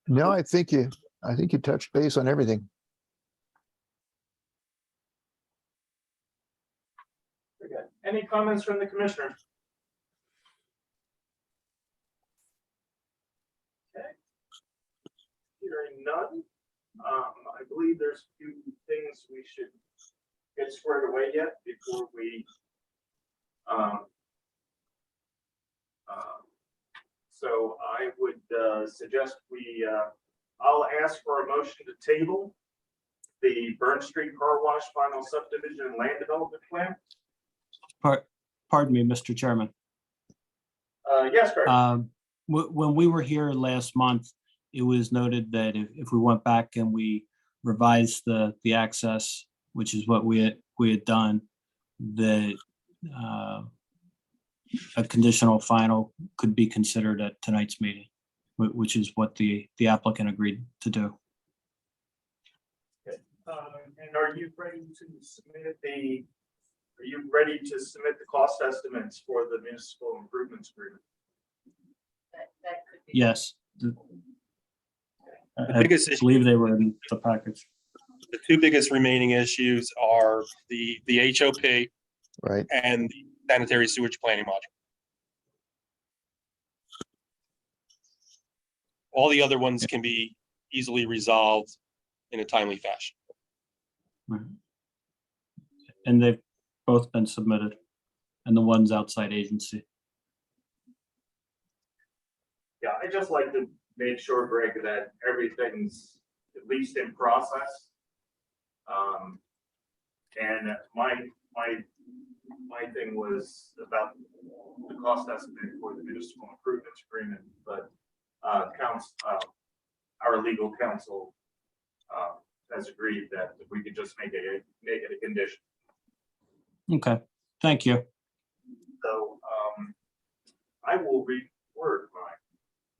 No, I think you touched base on everything. Very good. Any comments from the commissioner? Okay. Hearing none, I believe there's a few things we should get squared away yet before we so I would suggest I'll ask for a motion to table the Burn Street Car Wash Final Subdivision and Land Development Plan. Pardon me, Mr. Chairman. Yes, Greg. When we were here last month, it was noted that if we went back and we revised the access, which is what we had done, that a conditional final could be considered at tonight's meeting, which is what the applicant agreed to do. Okay. And are you ready to submit the cost estimates for the municipal improvements agreement? That could be. Yes. I biggest issue- believe they were in the package. The two biggest remaining issues are the HOP Right. and the sanitary sewage planning module. All the other ones can be easily resolved in a timely fashion. Right. And they've both been submitted, and the one's outside agency. Yeah, I just like to make sure, Greg, that everything's at least in process. And my thing was about the cost estimate for the municipal improvements agreement, but our legal counsel has agreed that we could just make it a condition. Okay, thank you. So I will reword my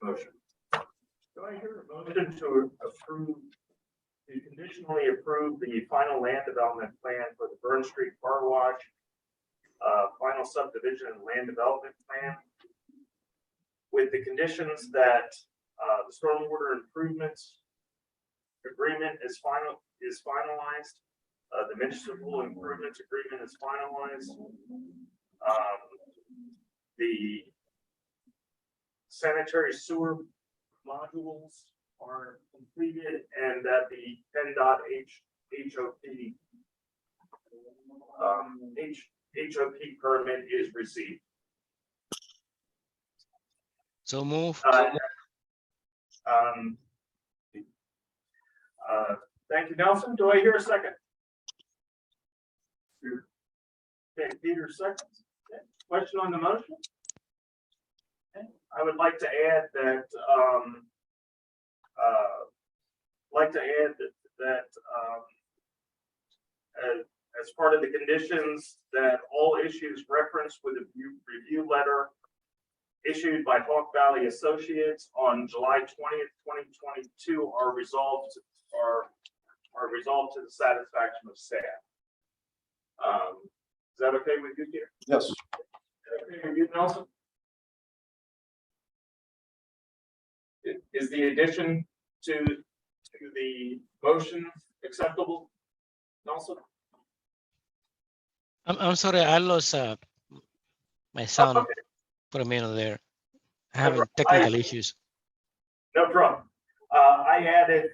motion. Do I hear a motion to conditionally approve the final land development plan for the Burn Street Car Wash, final subdivision and land development plan, with the conditions that the stormwater improvements agreement agreement is finalized. The municipal improvements agreement is finalized. The sanitary sewer modules are completed and that the PennDOT HOP permit is received. So move. Thank you, Nelson. Do I hear a second? Okay, Peter seconds. Okay. Question on the motion? Okay. I would like to add that, as part of the conditions, that all issues referenced with a review letter issued by Hawk Valley Associates on July 20th, 2022 are resolved to the satisfaction of staff. Is that okay with you, Peter? Yes. Okay with you, Nelson? Is the addition to the motion acceptable, Nelson? I'm sorry, I lost my sound Okay. for a minute there. Having technical issues. No problem. I added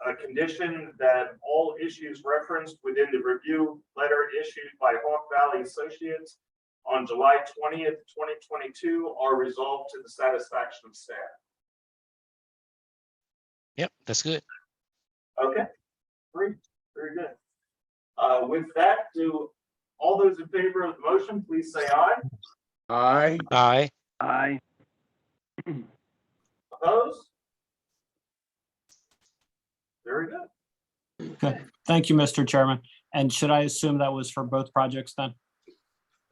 a condition that all issues referenced within the review letter issued by Hawk Valley Associates on July 20th, 2022 are resolved to the satisfaction of staff. Yep, that's good. Okay, great, very good. With that, do all those in favor of the motion, please say aye. Aye. Aye. Aye. Opposed? Very good. Okay, thank you, Mr. Chairman. And should I assume that was for both projects then?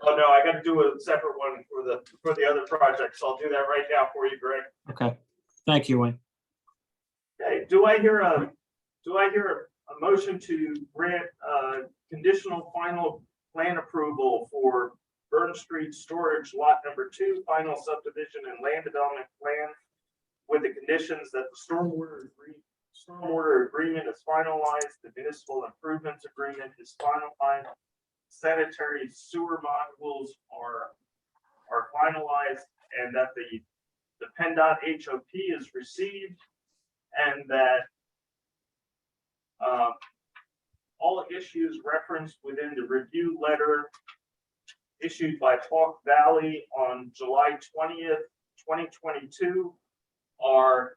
Oh, no, I got to do a separate one for the other projects. I'll do that right now for you, Greg. Okay, thank you, Wayne. Okay, do I hear a motion to grant conditional final plan approval for Burn Street Storage Lot Number 2, final subdivision and land development plan with the conditions that the stormwater agreement is finalized, the municipal improvements agreement is finalized, sanitary sewer modules are finalized, and that the PennDOT HOP is received, and that all issues referenced within the review letter issued by Hawk Valley on July 20th, 2022 are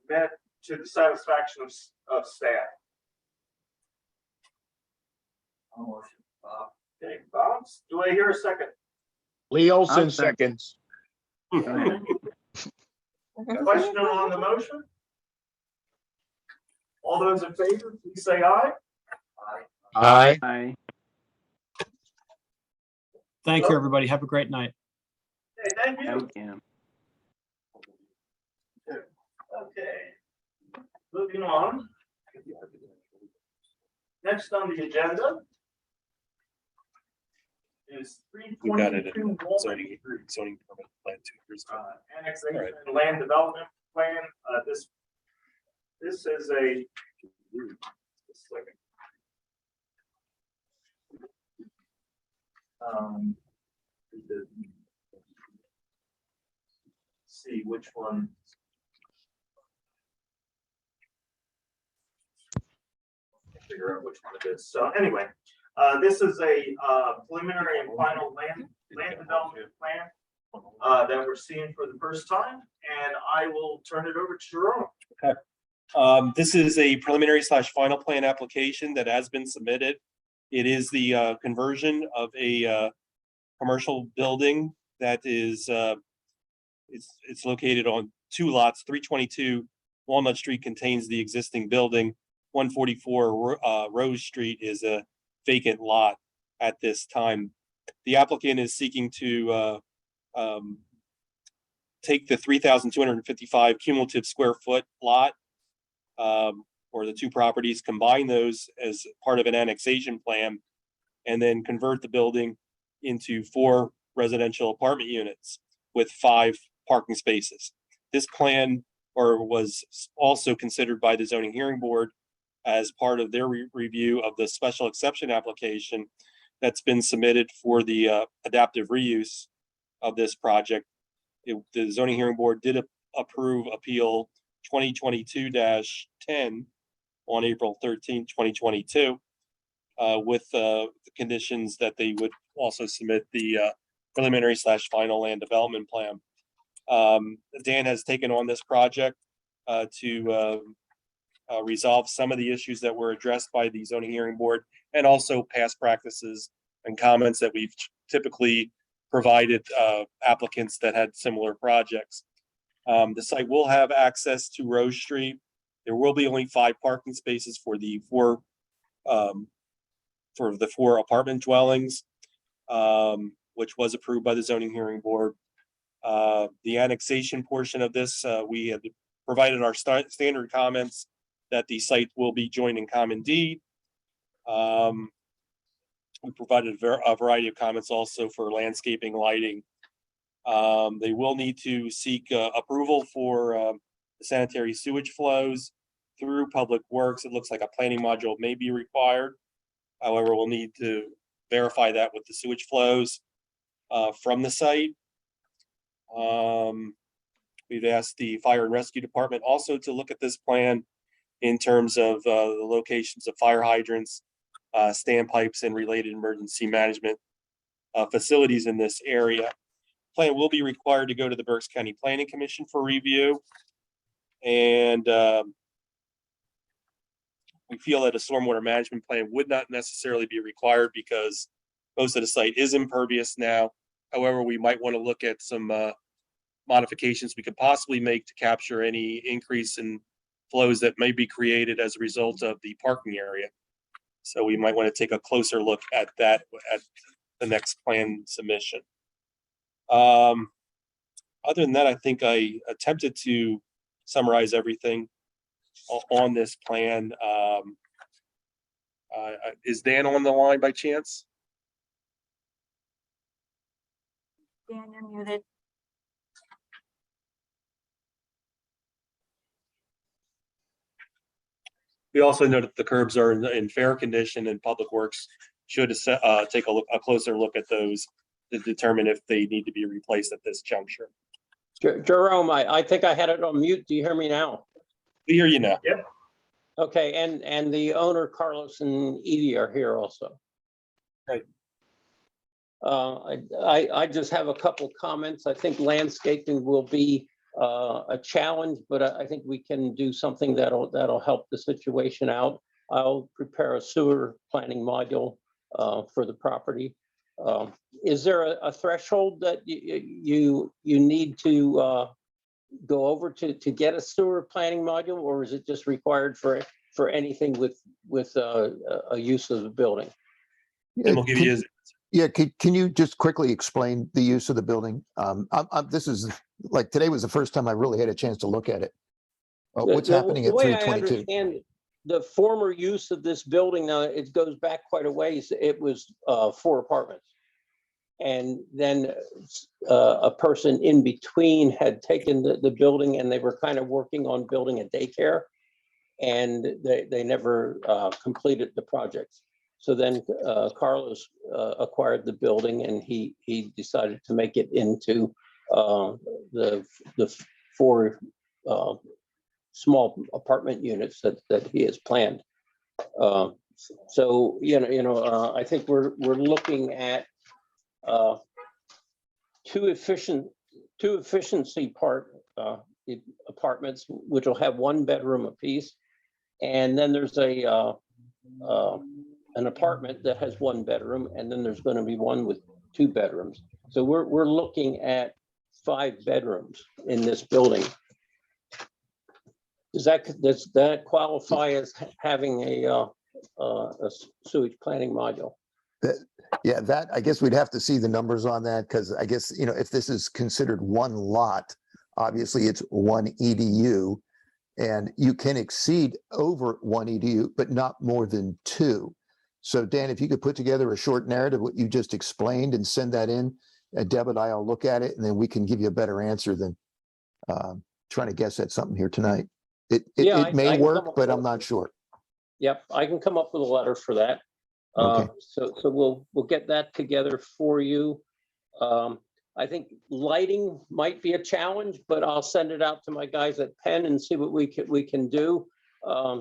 met to the satisfaction of staff. Okay, Bob, do I hear a second? Lee Olson I'll second. seconds. Question on the motion? All those in favor, please say aye. Aye. Aye. Thank you, everybody. Have a great night. Okay, thank you. Yeah. Okay, moving on. Next on the agenda is We got it in 322 zoning permit plan 2 years ago. annexation All right. and land development plan. This is a. Just a second. See which one. Figure out which one it is. So anyway, this is a preliminary and final land development plan that we're seeing for the first time, and I will turn it over to Jerome. This is a preliminary / final plan application that has been submitted. It is the conversion of a commercial building that is it's located on 2 lots. 322 Walnut Street contains the existing building. 144 Rose Street is a vacant lot at this time. The applicant is seeking to take the 3,255 cumulative square foot lot or the 2 properties, combine those as part of an annexation plan, and then convert the building into 4 residential apartment units with 5 parking spaces. This plan or was also considered by the zoning hearing board as part of their review of the special exception application that's been submitted for the adaptive reuse of this project. The zoning hearing board did approve appeal 2022-10 on April 13, 2022, with the conditions that they would also submit the preliminary / final land development plan. Dan has taken on this project to resolve some of the issues that were addressed by the zoning hearing board, and also past practices and comments that we've typically provided applicants that had similar projects. The site will have access to Rose Street. There will be only 5 parking spaces for the 4 apartment dwellings, which was approved by the zoning hearing board. The annexation portion of this, we had provided our standard comments that the site will be joined in common deed. We provided a variety of comments also for landscaping, lighting. They will need to seek approval for the sanitary sewage flows through Public Works. It looks like a planning module may be required. However, we'll need to verify that with the sewage flows from the site. We've asked the fire and rescue department also to look at this plan in terms of the locations of fire hydrants, standpipes, and related emergency management facilities in this area. Plan will be required to go to the Berks County Planning Commission for review. And we feel that a stormwater management plan would not necessarily be required because most of the site is impervious now. However, we might want to look at some modifications we could possibly make to capture any increase in flows that may be created as a result of the parking area. So we might want to take a closer look at that at the next plan submission. Other than that, I think I attempted to summarize everything on this plan. Is Dan on the line by chance? Dan, you're muted. We also know that the curbs are in fair condition, and Public Works should take a closer look at those to determine if they need to be replaced at this juncture. Jerome, I think I had it on mute. Do you hear me now? We hear you now. Yep. Okay, and the owner, Carlos and Edie, are here also. Right. I just have a couple comments. I think landscaping will be a challenge, but I think we can do something that'll help the situation out. I'll prepare a sewer planning module for the property. Is there a threshold that you need to go over to get a sewer planning module, or is it just required for anything with a use of the building? And we'll give you his. Yeah, can you just quickly explain the use of the building? This is like, today was the first time I really had a chance to look at it. What's happening at The way I 322? understand it, the former use of this building, now it goes back quite a ways. It was 4 apartments. And then a person in between had taken the building, and they were kind of working on building a daycare, and they never completed the project. So then Carlos acquired the building, and he decided to make it into the 4 small apartment units that he has planned. So I think we're looking at 2 efficiency apartments, which will have 1 bedroom apiece, and then there's an apartment that has 1 bedroom, and then there's going to be one with 2 bedrooms. So we're looking at 5 bedrooms in this building. Does that qualify as having a sewage planning module? Yeah, that, I guess we'd have to see the numbers on that, because I guess, if this is considered 1 lot, obviously it's 1 EDU, and you can exceed over 1 EDU, but not more than 2. So Dan, if you could put together a short narrative, what you just explained, and send that in, Deb and I'll look at it and then we can give you a better answer than trying to guess at something here tonight. Yeah, It may I can work, come up but with- I'm not sure. Yep, I can come up with a letter for that. Okay. So we'll get that together for you. I think lighting might be a challenge, but I'll send it out to my guys at Penn and see what we can do.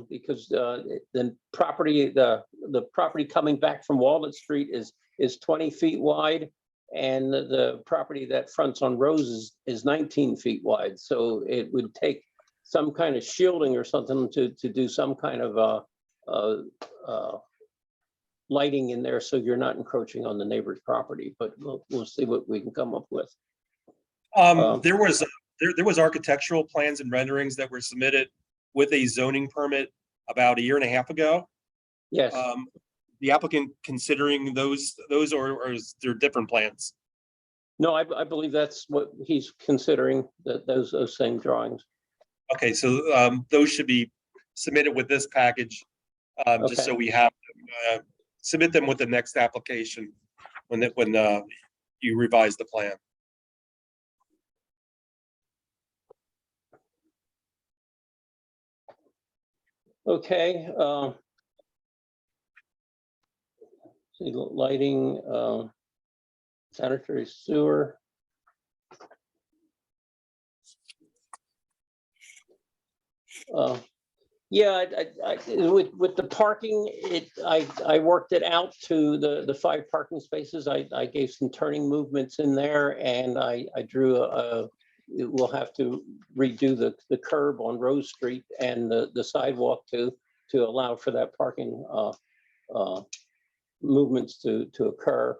Because the property coming back from Walnut Street is 20 feet wide. And the property that fronts on Rose is 19 feet wide. So it would take some kind of shielding or something to do some kind of lighting in there so you're not encroaching on the neighbor's property, but we'll see what we can come up with. There was architectural plans and renderings that were submitted with a zoning permit about a year and a half ago. Yes, The applicant considering those or is there different plans? no, I believe that's what he's considering, that those same drawings. Okay, so those should be submitted with this package, just so Okay. we have, submit them with the next application when you revise the plan. Okay. See, lighting, sanitary sewer. Yeah, with the parking, I worked it out to the 5 parking spaces. I gave some turning movements in there, and I drew we'll have to redo the curb on Rose Street and the sidewalk to allow for that parking movements to occur.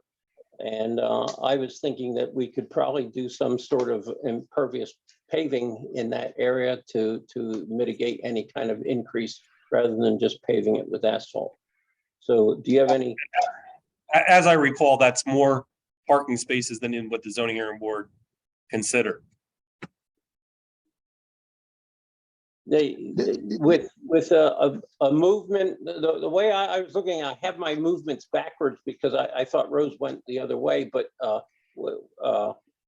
And I was thinking that we could probably do some sort of impervious paving in that area to mitigate any kind of increase rather than just paving it with asphalt. So do you have any? As I recall, that's more parking spaces than in what the zoning hearing board considered. With a movement, the way I was looking, I have my movements backwards because I thought Rose went the other way, but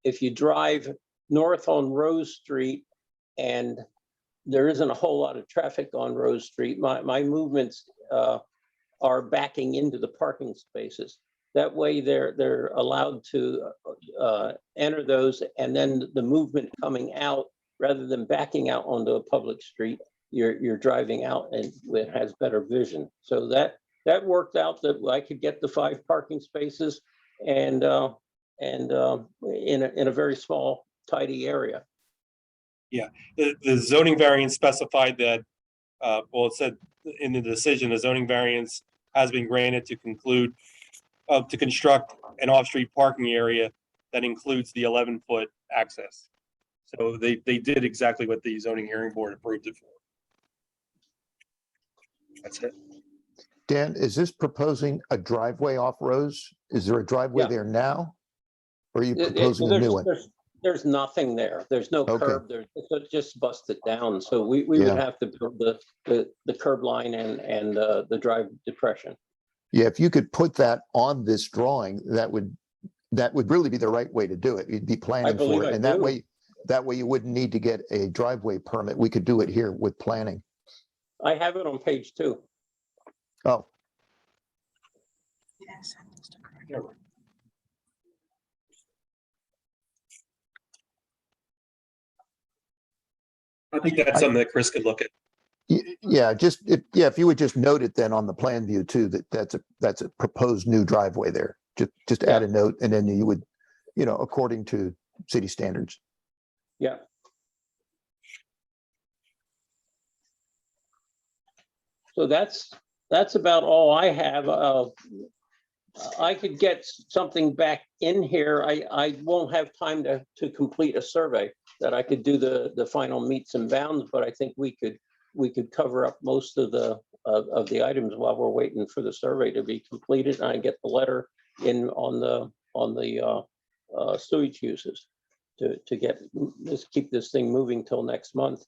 if you drive north on Rose Street and there isn't a whole lot of traffic on Rose Street, my movements are backing into the parking spaces. That way they're allowed to enter those, and then the movement coming out, rather than backing out onto a public street, you're driving out and it has better vision. So that worked out that I could get the 5 parking spaces and in a very small, tidy area. Yeah, the zoning variance specified that, well, it said in the decision, the zoning variance has been granted to construct an off-street parking area that includes the 11-foot access. So they did exactly what the zoning hearing board approved it for. That's it. Dan, is this proposing a driveway off Rose? Is there a driveway Yeah. there now? Or are you proposing a new one? There's nothing there. There's no Okay. curb there. It's just busted down. So we would Yeah. have to build the curb line and the drive depression. Yeah, if you could put that on this drawing, that would really be the right way to do it. You'd be planning believe for it. I And do. that way you wouldn't need to get a driveway permit. We could do it here with planning. I have it on page 2. Oh, Yes. I think that's something that Chris could look at. yeah, if you would just note it then on the plan view too, that's a proposed new driveway there. Just add a note and then you would, according to city standards. Yeah. So that's about all I have. I could get something back in here. I won't have time to complete a survey that I could do the final meets and bounds, but I think we could cover up most of the items while we're waiting for the survey to be completed and I get the letter in on the sewage uses to let's keep this thing moving till next month.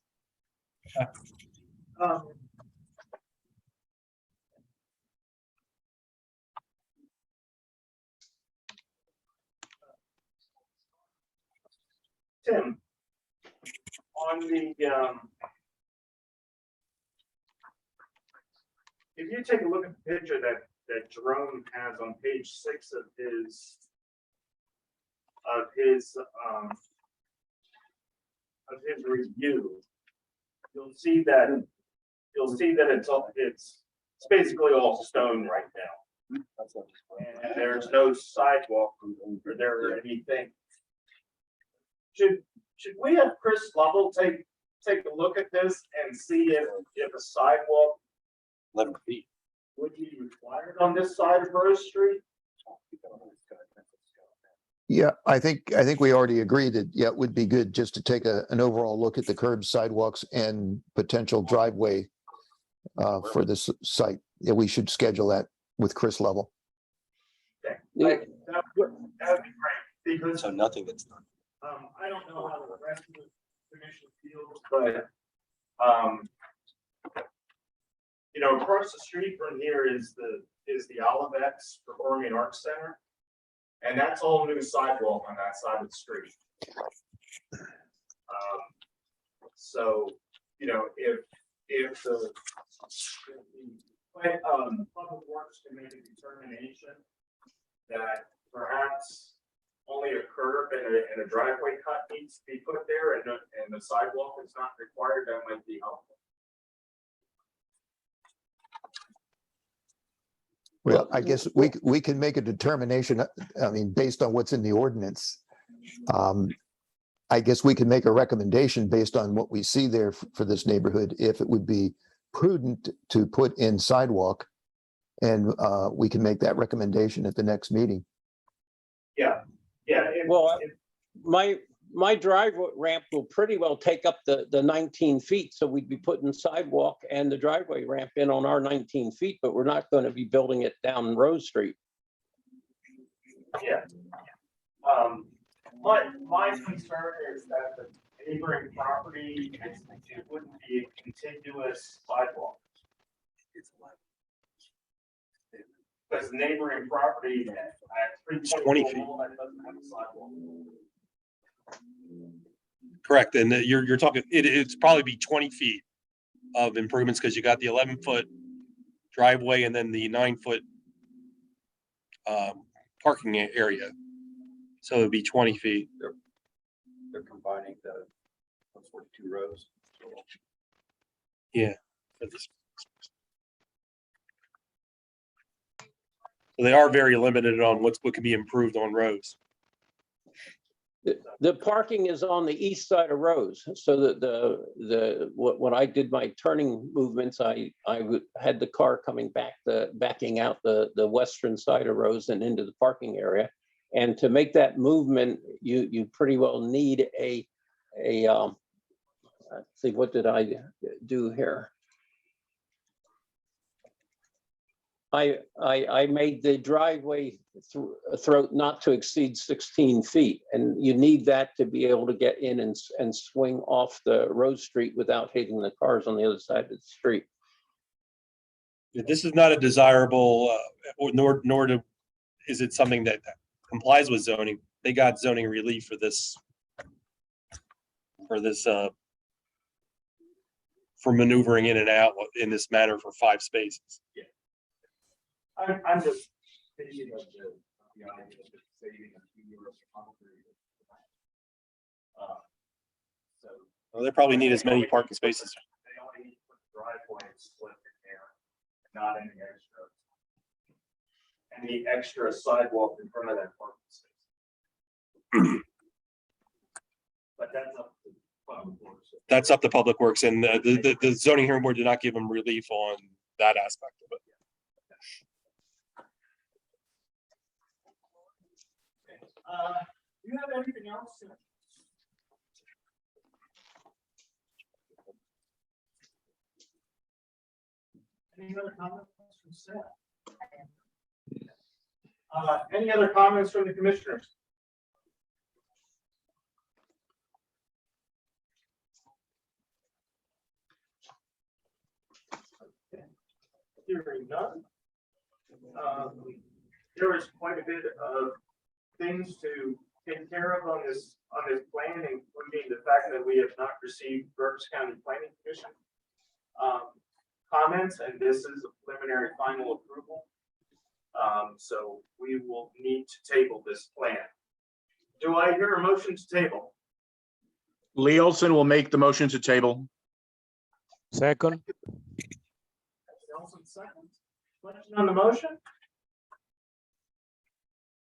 Tim, on the, if you take a look at the picture that Jerome has on page 6 of his review, you'll see that it's basically all stone right now. And there's no sidewalk or there or anything. Should we have Chris Lovell take a look at this and see if a sidewalk 11 feet. would be required on this side of Rose Street? Yeah, I think we already agreed that, yeah, it would be good just to take an overall look at the curbs, sidewalks and potential driveway for this site. Yeah, we should schedule that with Chris Level. Okay. That would be great, because So nothing that's done. I don't know how the rest of the commission feels, but you know, across the street from here is the Olivex Performing Arts Center. And that's all new sidewalk on that side of the street. So, you know, if the Public Works can make a determination that perhaps only a curb and a driveway cut needs to be put there and the sidewalk is not required, that might be helpful. Well, I guess we can make a determination, I mean, based on what's in the ordinance. I guess we can make a recommendation based on what we see there for this neighborhood, if it would be prudent to put in sidewalk. And we can make that recommendation at the next meeting. Yeah. Well, my drive ramp will pretty well take up the 19 feet, so we'd be putting sidewalk and the driveway ramp in on our 19 feet, but we're not going to be building it down Rose Street. Yeah. My concern is that the neighboring property, it wouldn't be a contiguous sidewalk. Because the neighboring property at 20 feet. that doesn't have a sidewalk. Correct, and you're talking, it's probably be 20 feet of improvements, because you got the 11-foot driveway and then the 9-foot parking area. So it'd be 20 feet. They're combining the 42 rows. Yeah. So they are very limited on what can be improved on roads. The parking is on the east side of Rose, so that when I did my turning movements, I had the car coming backing out the western side of Rose and into the parking area. And to make that movement, you pretty well need let's see, what did I do here? I made the driveway throat not to exceed 16 feet, and you need that to be able to get in and swing off the Rose Street without hitting the cars on the other side of the street. This is not a desirable, nor is it something that complies with zoning. They got zoning relief for this, for maneuvering in and out in this manner for 5 spaces. Yeah. I'm just thinking of the idea of saving a few euros for concrete. So. Well, they probably need as many parking spaces. They only need to put the driveway and split in there, not any extra. Any extra sidewalk in front of that parking space. But that's up to Public Works. That's up to Public Works, and the zoning hearing board did not give them relief on that aspect of it. Do you have anything else? Any other comments from staff? Any other comments from the commissioners? Okay. Hearing none. There is quite a bit of things to taken care of on this plan, including the fact that we have not received Berks County Planning Commission comments, and this is a preliminary final approval. So we will need to table this plan. Do I hear a motion to table? Lee Olson will make the motion to table. Second. Nelson seconds. Question on the motion?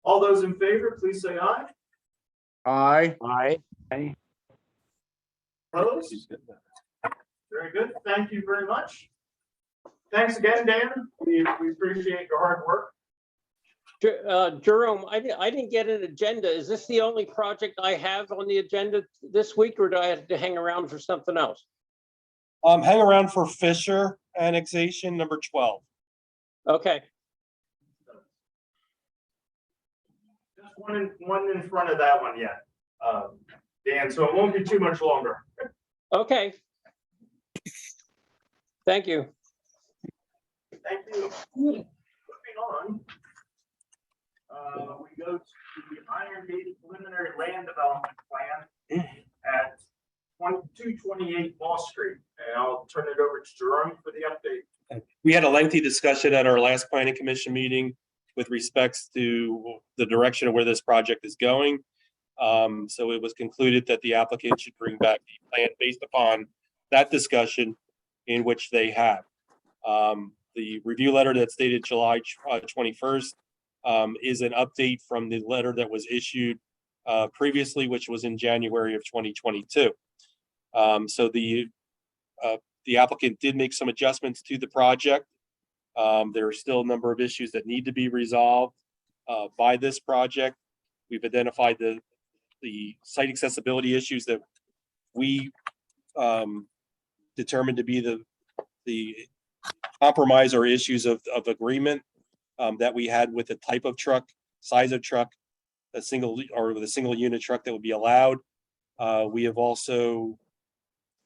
All those in favor, please say aye. Aye. Aye. Opposed? Very good. Thank you very much. Thanks again, Dan. We appreciate your hard work. Jerome, I didn't get an agenda. Is this the only project I have on the agenda this week, or do I have to hang around for something else? Hang around for Fisher annexation number 12. Okay. Just one in front of that one yet, Dan, so it won't be too much longer. Okay. Thank you. Thank you. Moving on. We go to the Iron Gate preliminary land development plan at 2228 Wall Street. And I'll turn it over to Jerome for the update. We had a lengthy discussion at our last planning commission meeting with respects to the direction of where this project is going. So it was concluded that the applicant should bring back the plan based upon that discussion in which they have. The review letter that's dated July 21st is an update from the letter that was issued previously, which was in January of 2022. So the applicant did make some adjustments to the project. There are still a number of issues that need to be resolved by this project. We've identified the site accessibility issues that we determined to be the compromise or issues of agreement that we had with the type of truck, size of truck, a single unit truck that would be allowed. We have also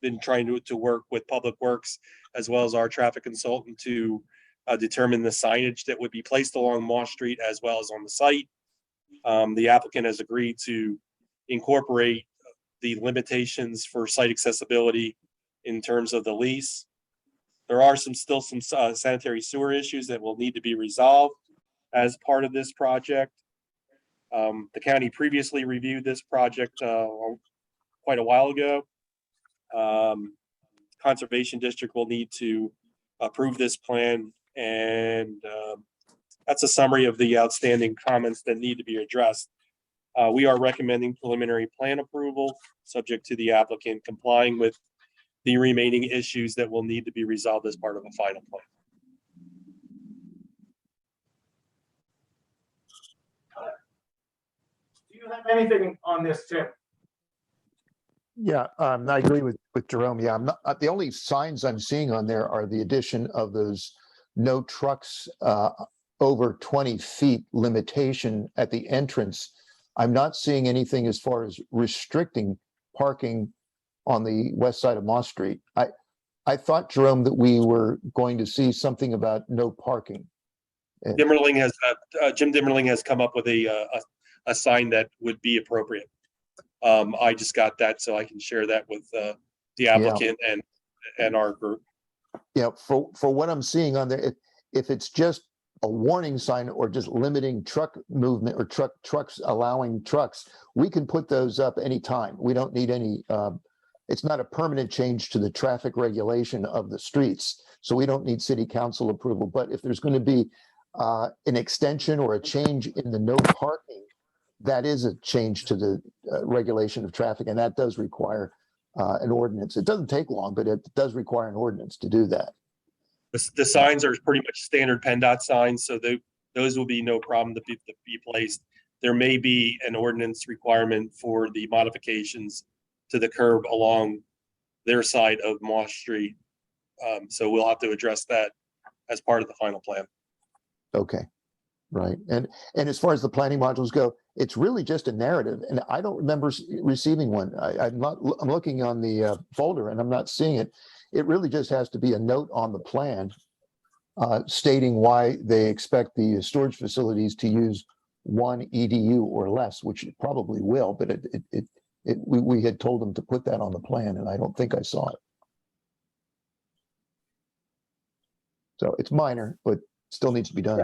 been trying to work with Public Works as well as our traffic consultant to determine the signage that would be placed along Moss Street as well as on the site. The applicant has agreed to incorporate the limitations for site accessibility in terms of the lease. There are still some sanitary sewer issues that will need to be resolved as part of this project. The county previously reviewed this project quite a while ago. Conservation District will need to approve this plan, and that's a summary of the outstanding comments that need to be addressed. We are recommending preliminary plan approval, subject to the applicant complying with the remaining issues that will need to be resolved as part of a final plan. Do you have anything on this, Tim? Yeah, I agree with Jerome. Yeah, I'm not, the only signs I'm seeing on there are the addition of those no trucks over 20 feet limitation at the entrance. I'm not seeing anything as far as restricting parking on the west side of Moss Street. I thought, Jerome, that we were going to see something about no parking. Dimmerling has Jim Dimmerling has come up with a sign that would be appropriate. I just got that, so I can share that with the applicant and our group. Yeah, for what I'm seeing on there, if it's just a warning sign or just limiting truck movement or trucks allowing trucks, we can put those up anytime. We don't need any. It's not a permanent change to the traffic regulation of the streets, so we don't need city council approval. But if there's going to be an extension or a change in the no parking, that is a change to the regulation of traffic, and that does require an ordinance. It doesn't take long, but it does require an ordinance to do that. The signs are pretty much standard PennDOT signs, so those will be no problem to be placed. There may be an ordinance requirement for the modifications to the curb along their side of Moss Street. So we'll have to address that as part of the final plan. Okay, right. And as far as the planning modules go, it's really just a narrative, and I don't remember receiving one. I'm looking on the folder and I'm not seeing it. It really just has to be a note on the plan stating why they expect the storage facilities to use one EDU or less, which it probably will, but we had told them to put that on the plan, and I don't think I saw it. So it's minor, but still needs to be done.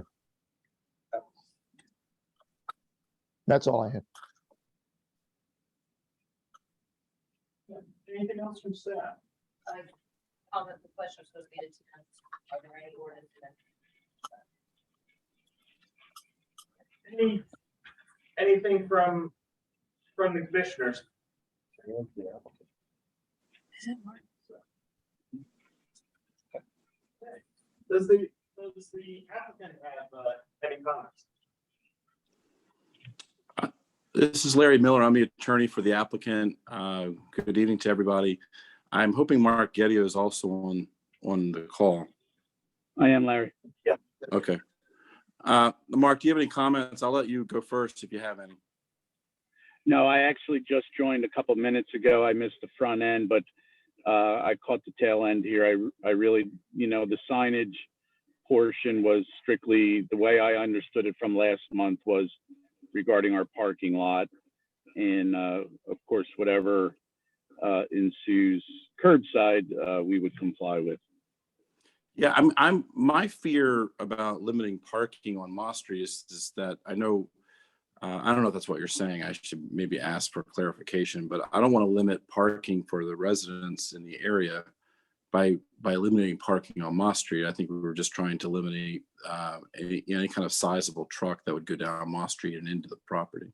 That's all I had. Anything else from staff? Comment, the question was supposed to be are there any ordinances? Anything from the commissioners? Does the applicant have any comments? This is Larry Miller. I'm the attorney for the applicant. Good evening to everybody. I'm hoping Mark Gedio is also on the call. I am, Larry. Yeah. Okay. Mark, do you have any comments? I'll let you go first if you have any. No, I actually just joined a couple minutes ago. I missed the front end, but I caught the tail end here. I really, the signage portion was strictly the way I understood it from last month was regarding our parking lot. And of course, whatever ensues curbside, we would comply with. Yeah, my fear about limiting parking on Moss Street is that I know, I don't know if that's what you're saying. I should maybe ask for clarification, but I don't want to limit parking for the residents in the area by limiting parking on Moss Street. I think we were just trying to eliminate any kind of sizable truck that would go down Moss Street and into the property.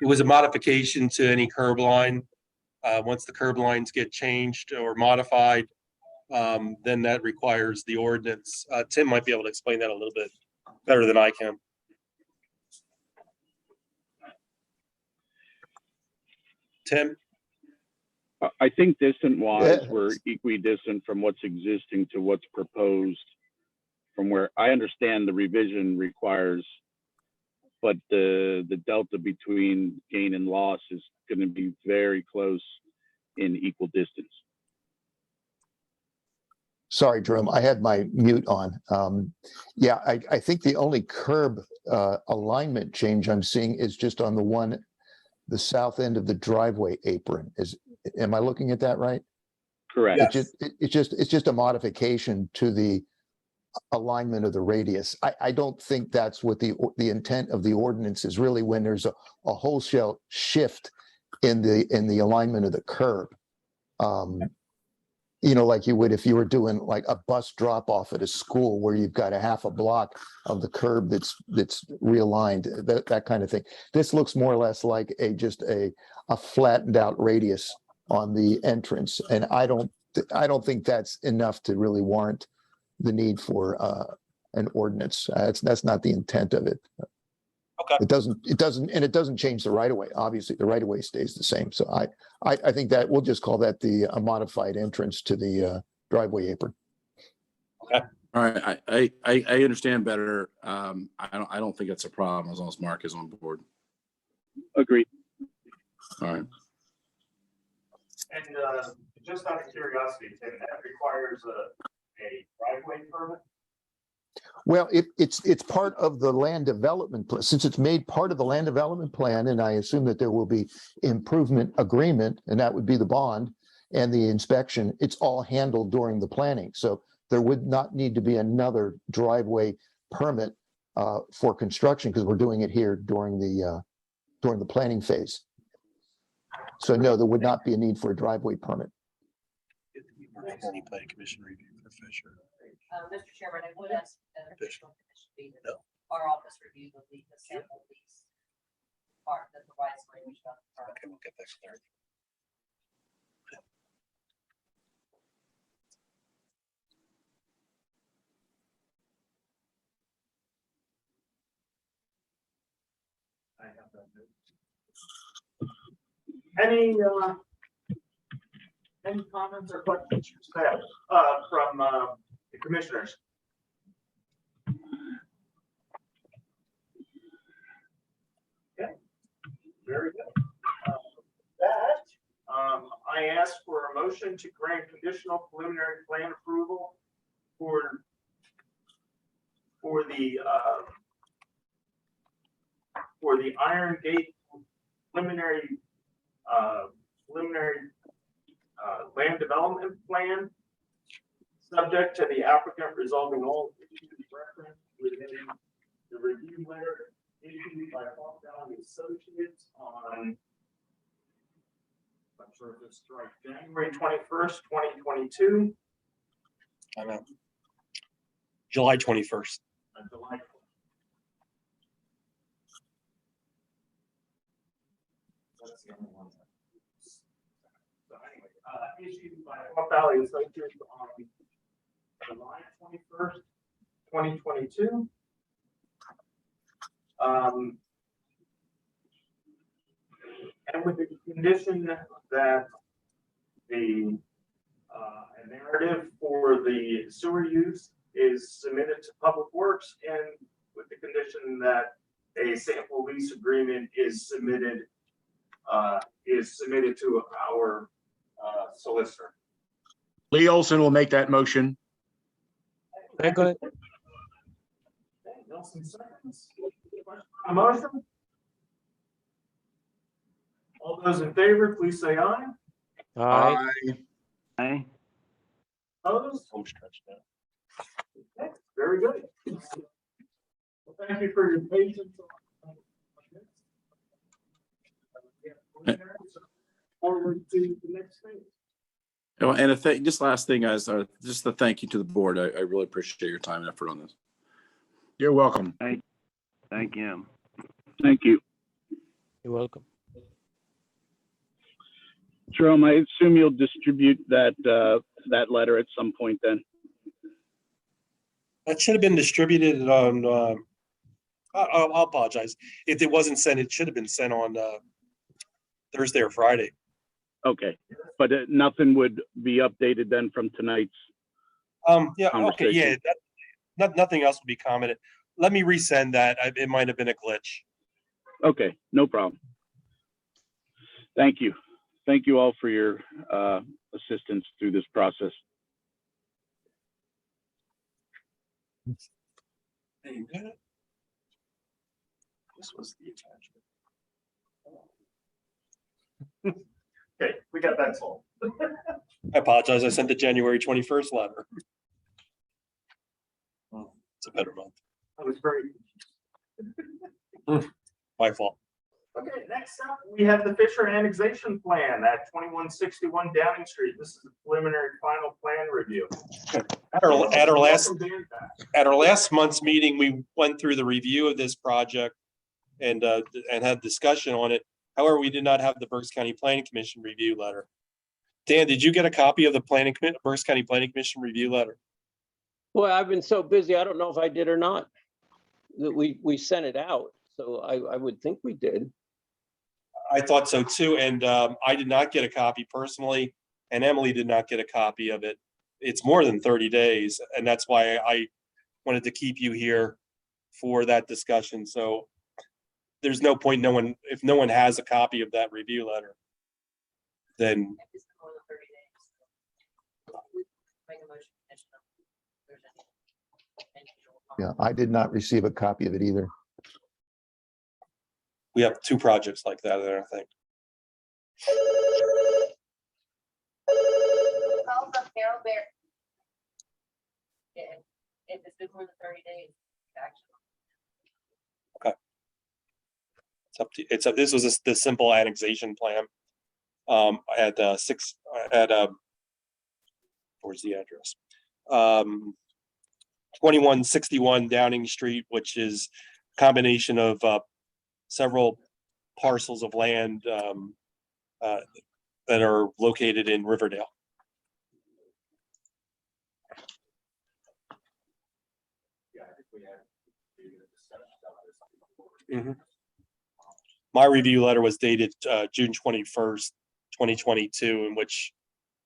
It was a modification to any curb line. Once the curb lines get changed or modified, then that requires the ordinance. Tim might be able to explain that a little bit better than I can. Tim? I think distant-wise, we're equidistant from what's existing to what's proposed. From where I understand the revision requires, but the delta between gain and loss is going to be very close in equal distance. Sorry, Jerome, I had my mute on. Yeah, I think the only curb alignment change I'm seeing is just on the south end of the driveway apron. Am I looking at that right? Correct. It's just a modification to the alignment of the radius. I don't think that's what the intent of the ordinance is really, when there's a wholesale shift in the alignment of the curb. Like you would if you were doing like a bus drop off at a school where you've got a half a block of the curb that's realigned, that kind of thing. This looks more or less like just a flattened out radius on the entrance, and I don't think that's enough to really warrant the need for an ordinance. That's not the intent of it. Okay. It doesn't change the right of way. Obviously, the right of way stays the same. So I think that we'll just call that a modified entrance to the driveway apron. Okay. All right, I understand better. I don't think that's a problem as long as Mark is on board. Agreed. All right. And just out of curiosity, Tim, that requires a driveway permit? Well, it's part of the land development plan. Since it's made part of the land development plan, and I assume that there will be improvement agreement, and that would be the bond and the inspection, it's all handled during the planning. So there would not need to be another driveway permit for construction, because we're doing it here during the planning phase. So no, there would not be a need for a driveway permit. Any planning commission review for Fisher. Mr. Chairman, I would ask that additional condition be that our office review the sample lease part that provides language about the permit. Okay, we'll get that clarity. I have that note. Any comments or questions from the commissioners? Okay, very good. I ask for a motion to grant conditional preliminary plan approval for the for the Iron Gate preliminary, land development plan, subject to the applicant resolving all issues referenced within the review letter issued by Hawk Valley Associates on, I'm sure if it's right, January 21st, 2022. I'm out. July 21st. July. That's the only one. So anyway, issued by Hawk Valley Associates on July 21st, 2022. And with the condition that the narrative for the sewer use is submitted to Public Works, and with the condition that a sample lease agreement is submitted to our solicitor. Lee Olson will make that motion. Second. Okay, Nelson seconds. A motion? All those in favor, please say aye. Aye. Aye. Opposed? Home stretch now. Okay, very good. Well, thank you for your patience. Forward to the next thing. Oh, and just last thing, guys, just a thank you to the board. I really appreciate your time and effort on this. You're welcome. Thank you. Thank you. You're welcome. Jerome, I assume you'll distribute that letter at some point then? That should have been distributed on, I'll apologize. If it wasn't sent, it should have been sent on Thursday or Friday. Okay, but nothing would be updated then from tonight's Yeah, okay, yeah, nothing else will be commented. Let me resend that. It might have been a glitch. Okay, no problem. Thank you. Thank you all for your assistance through this process. Hey, you got it? This was the attachment. Okay, we got that solved. I apologize. I sent the January 21st letter. Oh, it's a better month. I was very. My fault. Okay, next up, we have the Fisher annexation plan at 2161 Downing Street. This is the preliminary final plan review. At our last month's meeting, we went through the review of this project and had discussion on it. However, we did not have the Berks County Planning Commission review letter. Dan, did you get a copy of the Berks County Planning Commission review letter? Well, I've been so busy, I don't know if I did or not. We sent it out, so I would think we did. I thought so too, and I did not get a copy personally, and Emily did not get a copy of it. It's more than 30 days, and that's why I wanted to keep you here for that discussion. So there's no point, if no one has a copy of that review letter, then Yeah, I did not receive a copy of it either. we have two projects like that, I think. Call from Carol Bear. Yeah, if it's been more than 30 days, actually. This was the simple annexation plan. At where's the address? 2161 Downing Street, which is a combination of several parcels of land that are located in Riverdale. My review letter was dated June 21st, 2022, in which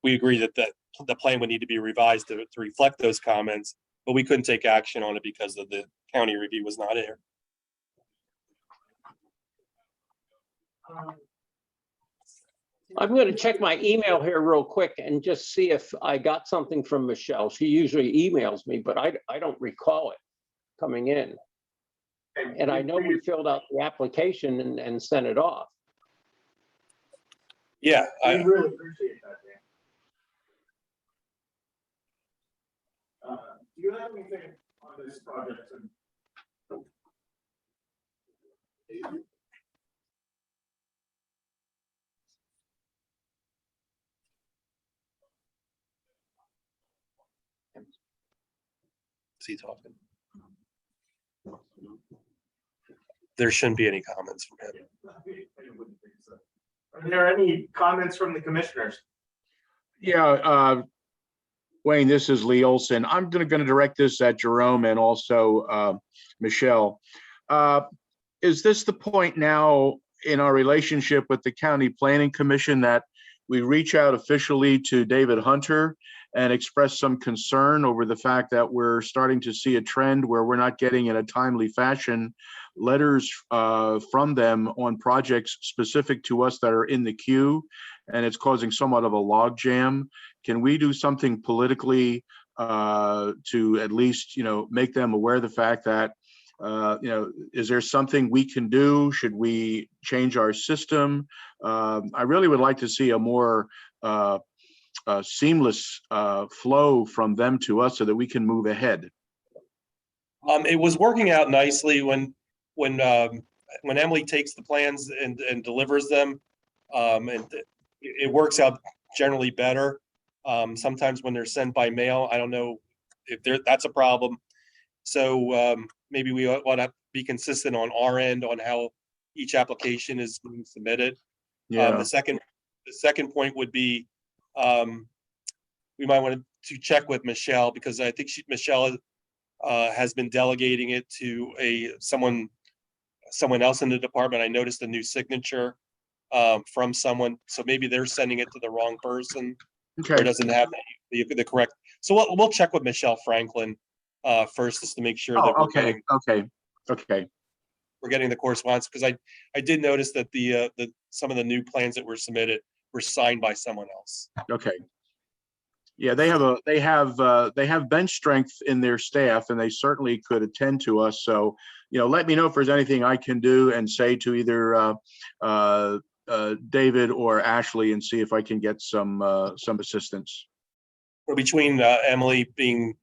we agreed that the plan would need to be revised to reflect those comments, but we couldn't take action on it because of the county review was not here. I'm going to check my email here real quick and just see if I got something from Michelle. She usually emails me, but I don't recall it coming in. Okay, And I know we filled out the application and sent it off. Yeah, We I, really appreciate that, Dan. Do you have anything on this project? is he talking? There shouldn't be any comments from him. Are there any comments from the commissioners? Yeah, Wayne, this is Lee Olson. I'm going to direct this at Jerome and also Michelle. Is this the point now in our relationship with the County Planning Commission that we reach out officially to David Hunter and express some concern over the fact that we're starting to see a trend where we're not getting in a timely fashion letters from them on projects specific to us that are in the queue, and it's causing somewhat of a log jam? Can we do something politically to at least, make them aware of the fact that, is there something we can do? Should we change our system? I really would like to see a more seamless flow from them to us so that we can move ahead. It was working out nicely when Emily takes the plans and delivers them. And it works out generally better. Sometimes when they're sent by mail, I don't know if that's a problem. So maybe we want to be consistent on our end on how each application is being submitted. Yeah. The second point would be we might want to check with Michelle, because I think Michelle has been delegating it to someone else in the department. I noticed a new signature from someone, so maybe they're sending it to the wrong person. Okay. Or doesn't have the correct. So we'll check with Michelle Franklin first, just to make sure that we're getting the correspondence, because I did notice that the some of the new plans that were submitted were signed by someone else. Okay. Yeah, they have bench strength in their staff, and they certainly could attend to us. So, let me know if there's anything I can do and say to either David or Ashley, and see if I can get some assistance. Well, between Emily being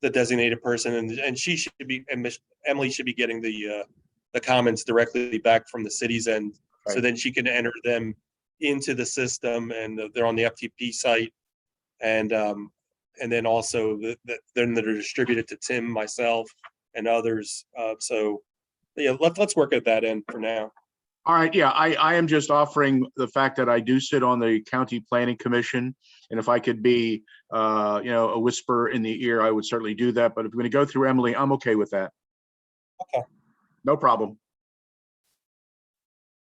the designated person, and she should be, and Emily should be getting the comments directly back from the city's end, so then she can enter them into the system, and they're on the FTP site, and then also then they're distributed to Tim, myself, and others. So yeah, let's work at that end for now. All right, yeah, I am just offering the fact that I do sit on the County Planning Commission, and if I could be, a whisper in the ear, I would certainly do that. But if we're going to go through Emily, I'm okay with that. Okay. No problem.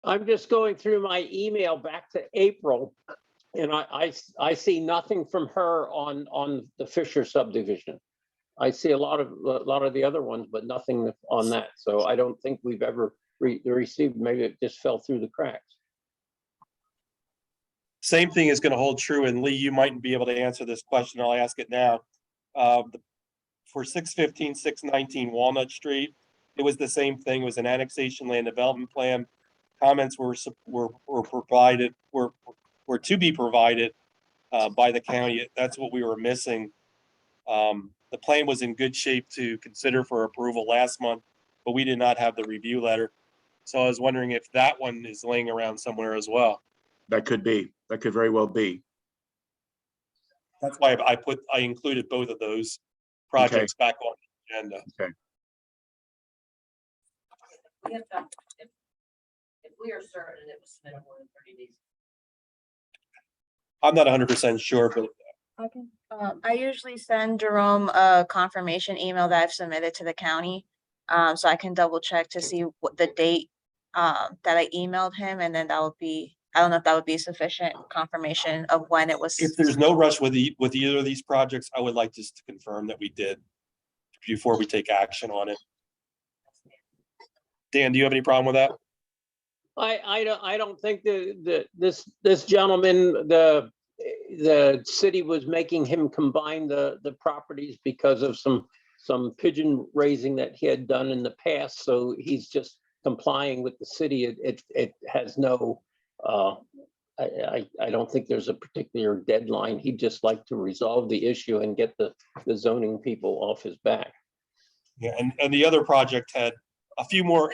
I'm just going through my email back to April, and I see nothing from her on the Fisher subdivision. I see a lot of the other ones, but nothing on that. So I don't think we've ever received. Maybe it just fell through the cracks. Same thing is going to hold true, and Lee, you might be able to answer this question. I'll ask it now. For 615, 619 Walnut Street, it was the same thing. It was an annexation land development plan. Comments were provided, were to be provided by the county. That's what we were missing. The plan was in good shape to consider for approval last month, but we did not have the review letter. So I was wondering if that one is laying around somewhere as well. That could be. That could very well be. That's why I included both of those projects back on the agenda. Okay. If we are certain it was submitted more than 30 days. I'm not 100% sure, but I usually send Jerome a confirmation email that I've submitted to the county. So I can double check to see what the date that I emailed him, and then that would be, I don't know if that would be sufficient confirmation of when it was. if there's no rush with either of these projects, I would like just to confirm that we did before we take action on it. Dan, do you have any problem with that? I don't think this gentleman, the city was making him combine the properties because of some some pigeon raising that he had done in the past, so he's just complying with the city. It has no, I don't think there's a particular deadline. He'd just like to resolve the issue and get the zoning people off his back. Yeah, and the other project had a few more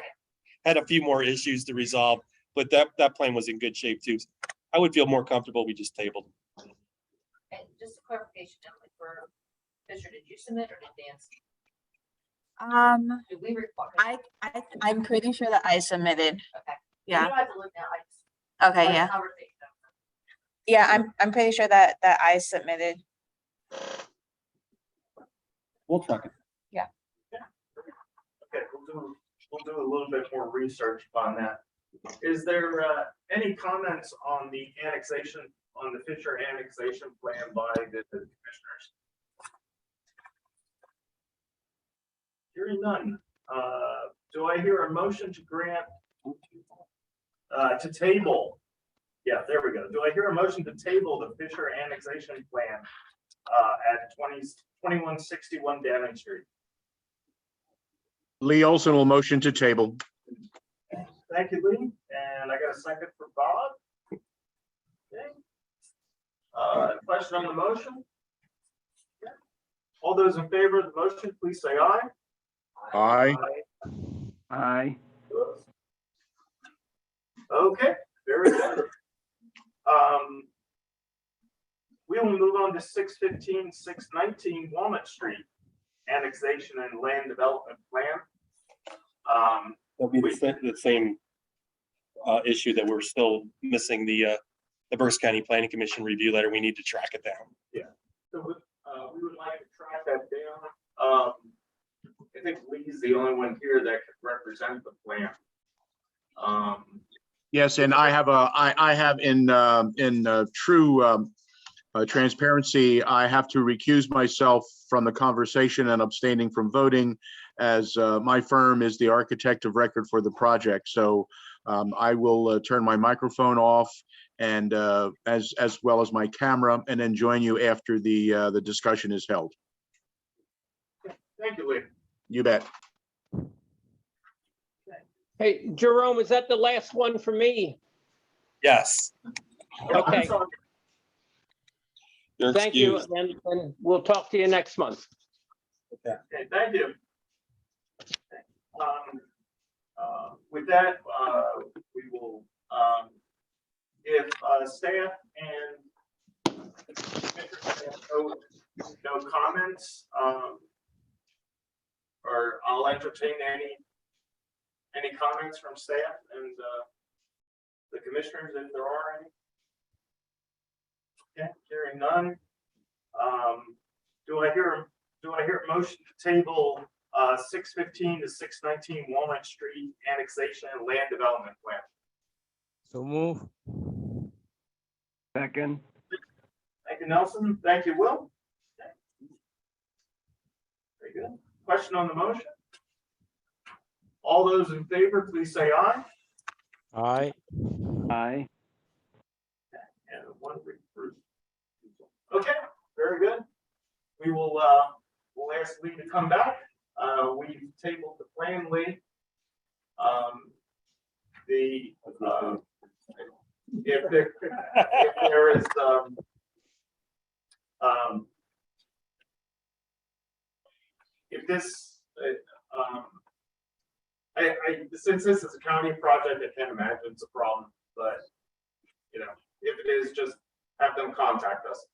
issues to resolve, but that plan was in good shape too. I would feel more comfortable we just tabled. And just a clarification, Emily, for Fisher, did you submit or did Dan? Do we require? I'm pretty sure that I submitted. Okay. You Yeah. don't have to look now, I just. Okay, yeah. Yeah, I'm pretty sure that I submitted. We'll track it. Yeah. Okay, we'll do a little bit more research on that. Is there any comments on the annexation, on the Fisher annexation plan by the commissioners? Hearing none. Do I hear a motion to grant to table? Yeah, there we go. Do I hear a motion to table the Fisher annexation plan at 2161 Downing Street? Lee Olson will motion to table. Thank you, Lee. And I got a second for Bob. Okay. Question on the motion? Okay. All those in favor of the motion, please say aye. Aye. Aye. Okay, very good. We will move on to 615, 619 Walnut Street, annexation and land development plan. That'll be the same issue that we're still missing the Berks County Planning Commission review letter. We need to track it down. Yeah, so we would like to track that down. I think Lee's the only one here that could represent the plan. Yes, and I have in true transparency, I have to recuse myself from the conversation and abstaining from voting, as my firm is the architect of record for the project. So I will turn my microphone off and as well as my camera, and then join you after the discussion is held. Thank you, Lee. You bet. Hey, Jerome, is that the last one for me? Yes. Okay. You're Thank you, excused. and we'll talk to you next month. Okay, thank you. With that, we will, if staff and no comments, or I'll entertain any comments from staff and the commissioners if there are any. Okay, hearing none. Do I hear a motion to table 615 to 619 Walnut Street annexation and land development plan? So move. Second. Thank you, Nelson. Thank you, Will. Okay. Very good. Question on the motion? All those in favor, please say aye. Aye. Aye. And one recruit. Okay, very good. We will we'll ask Lee to come back. We've tabled the plan, Lee. If there is if this since this is a county project, I can't imagine it's a problem, but you know, if it is, just have them contact us.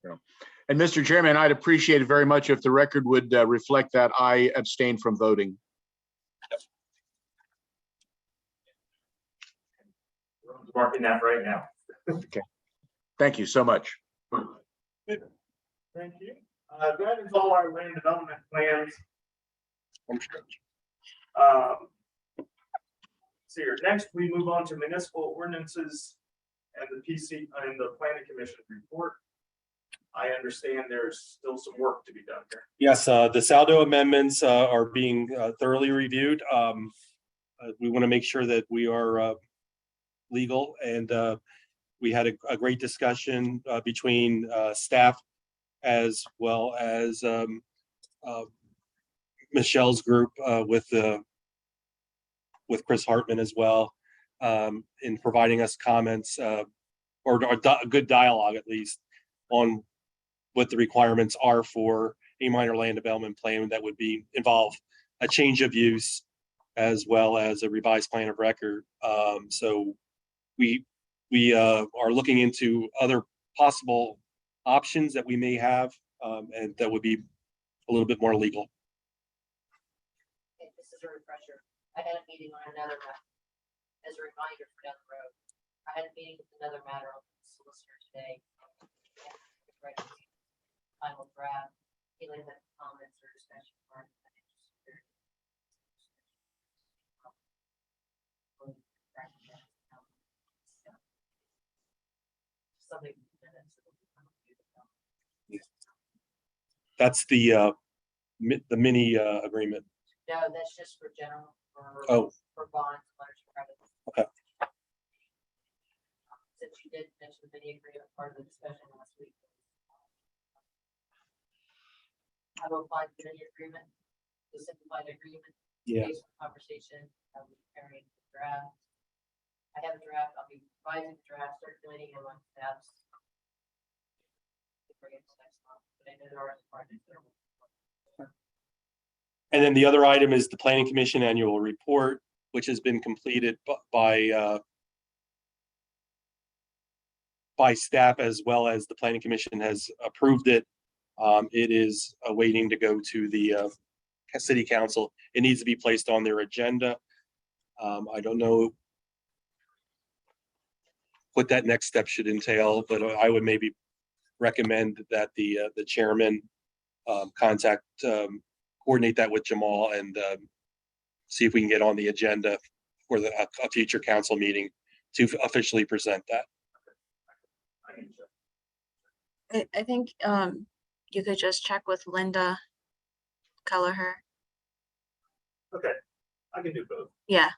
Yeah. And Mr. Chairman, I'd appreciate it very much if the record would reflect that I abstained from voting. Marking that right now. Okay. Thank you so much. Thank you. That is all our land development plans. See here. Next, we move on to municipal ordinances and the PC and the planning commission report. I understand there's still some work to be done here. Yes, the Saldo amendments are being thoroughly reviewed. We want to make sure that we are legal, and we had a great discussion between staff as well as Michelle's group with Chris Hartman as well, in providing us comments or a good dialogue at least on what the requirements are for a minor land development plan that would involve a change of use as well as a revised plan of record. So we are looking into other possible options that we may have, and that would be a little bit more legal. Okay, this is a refresher. I had a meeting on another matter. As a reminder for down the road, I had a meeting with another matter on the solicitor today. Final draft, he laid out comments or discussion. on it. Something. That's the mini agreement. No, that's just for general, Oh. for bonds, letters of credit. Okay. Since you did mention the mini agreement part of the discussion last week. I will apply the mini agreement, the simplified agreement. Yeah. Based on conversation, I will be carrying the draft. I have a draft, I'll be revising the draft, circulating among staffs. Bring it to next month, but I know there are some projects that are. And then the other item is the Planning Commission annual report, which has been completed by staff, as well as the Planning Commission has approved it. It is awaiting to go to the City Council. It needs to be placed on their agenda. I don't know what that next step should entail, but I would maybe recommend that the chairman coordinate that with Jamal and see if we can get on the agenda for a future council meeting to officially present that. I think you could just check with Linda Kelleher. Okay, I can do both. Yeah.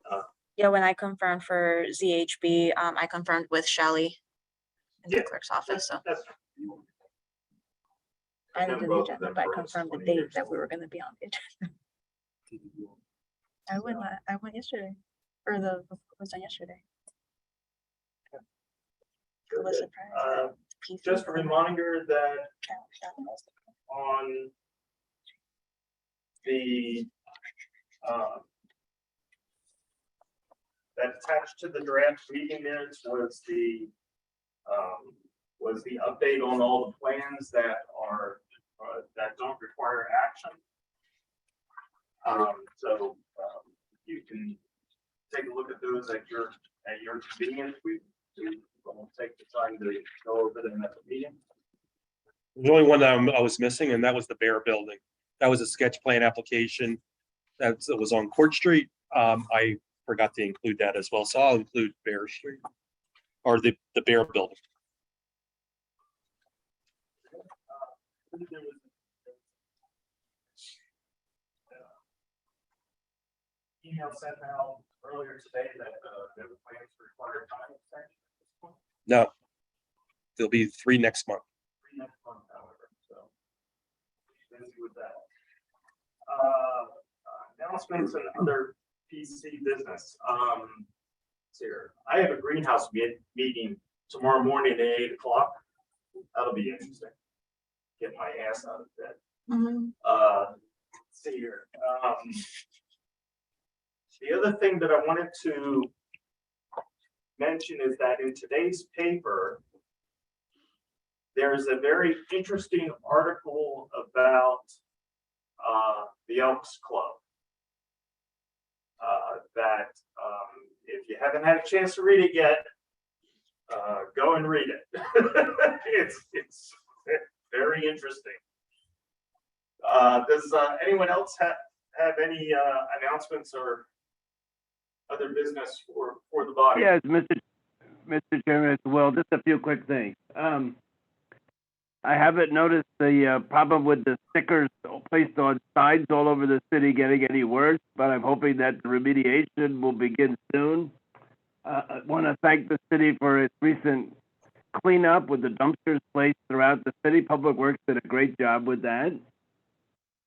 Uh, Yeah, when I confirmed for ZHB, I confirmed with Shelley in the clerk's office, so. That's. I didn't do the agenda, but I confirmed the date that we were gonna be on the agenda. I went yesterday, or was done yesterday. I was surprised. Just a reminder that on the, that attached to the draft meeting minutes was the update on all the plans that are, that don't require action. So you can take a look at those at your convenience. We won't take the time to go over them at the meeting. The only one that I was missing, and that was the Bear Building. That was a sketch plan application that was on Court Street. I forgot to include that as well, so I'll include Bear Street or the Bear Building. Email sent out earlier today that the plans require time extension. No, there'll be 3 next month. Next month, however, so. Busy with that. Announcements and other PC business. Here, I have a greenhouse meeting tomorrow morning at 8 o'clock. That'll be interesting. Get my ass out of bed. Let's see here. The other thing that I wanted to mention is that in today's paper, there's a very interesting article about the Elks Club. That if you haven't had a chance to read it yet, go and read it. It's very interesting. Does anyone else have any announcements or other business for the body? Yes, Mr. Chairman, as well, just a few quick things. I haven't noticed the problem with the stickers placed on signs all over the city getting any worse, but I'm hoping that the remediation will begin soon. I want to thank the city for its recent cleanup with the dumpsters placed throughout the city. Public Works did a great job with that.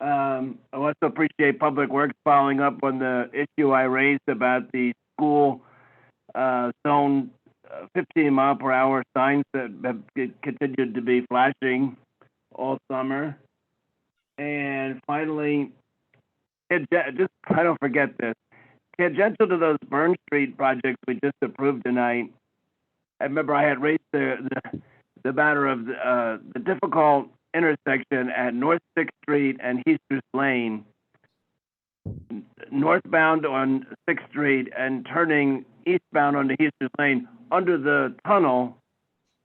I also appreciate Public Works following up on the issue I raised about the school zone 15 mile per hour signs that have continued to be flashing all summer. And finally, I don't forget this. Tangential to those Burn Street projects we just approved tonight, I remember I had raised the matter of the difficult intersection at North 6th Street and Heasters Lane, northbound on 6th Street and turning eastbound onto Heasters Lane under the tunnel,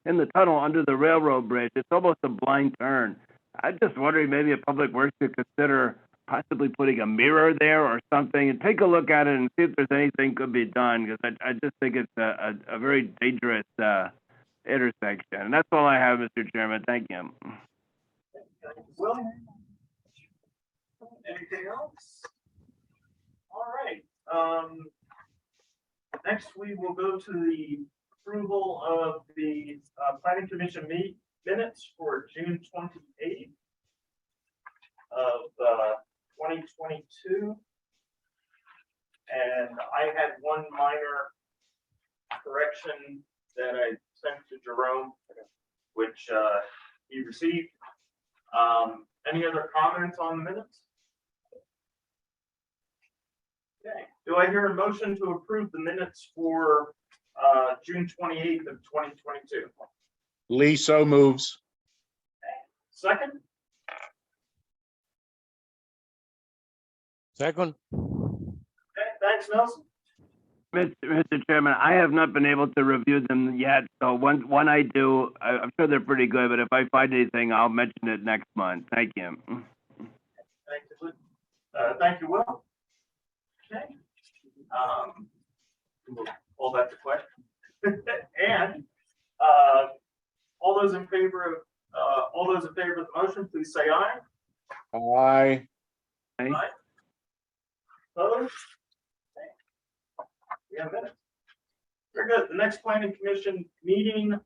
under the railroad bridge. It's almost a blind turn. I'm just wondering maybe if Public Works could consider possibly putting a mirror there or something and take a look at it and see if there's anything could be done, because I just think it's a very dangerous intersection. And that's all I have, Mr. Chairman. Thank you. Will? Anything else? All right. Next, we will go to the approval of the planning commission minutes for June 28th of 2022. And I had one minor correction that I sent to Jerome, which he received. Any other comments on the minutes? Okay, do I hear a motion to approve the minutes for June 28th of 2022? Lee so moves. Second? Second. Okay, thanks, Nelson. Mr. Chairman, I have not been able to review them yet, so when I do, I'm sure they're pretty good, but if I find anything, I'll mention it next month. Thank you. Thank you, Will. Okay. We'll hold that to question. And all those in favor of the motion, please say aye. Aye. Aye. Opposed? Okay. We have minutes. Very good. The next planning commission meeting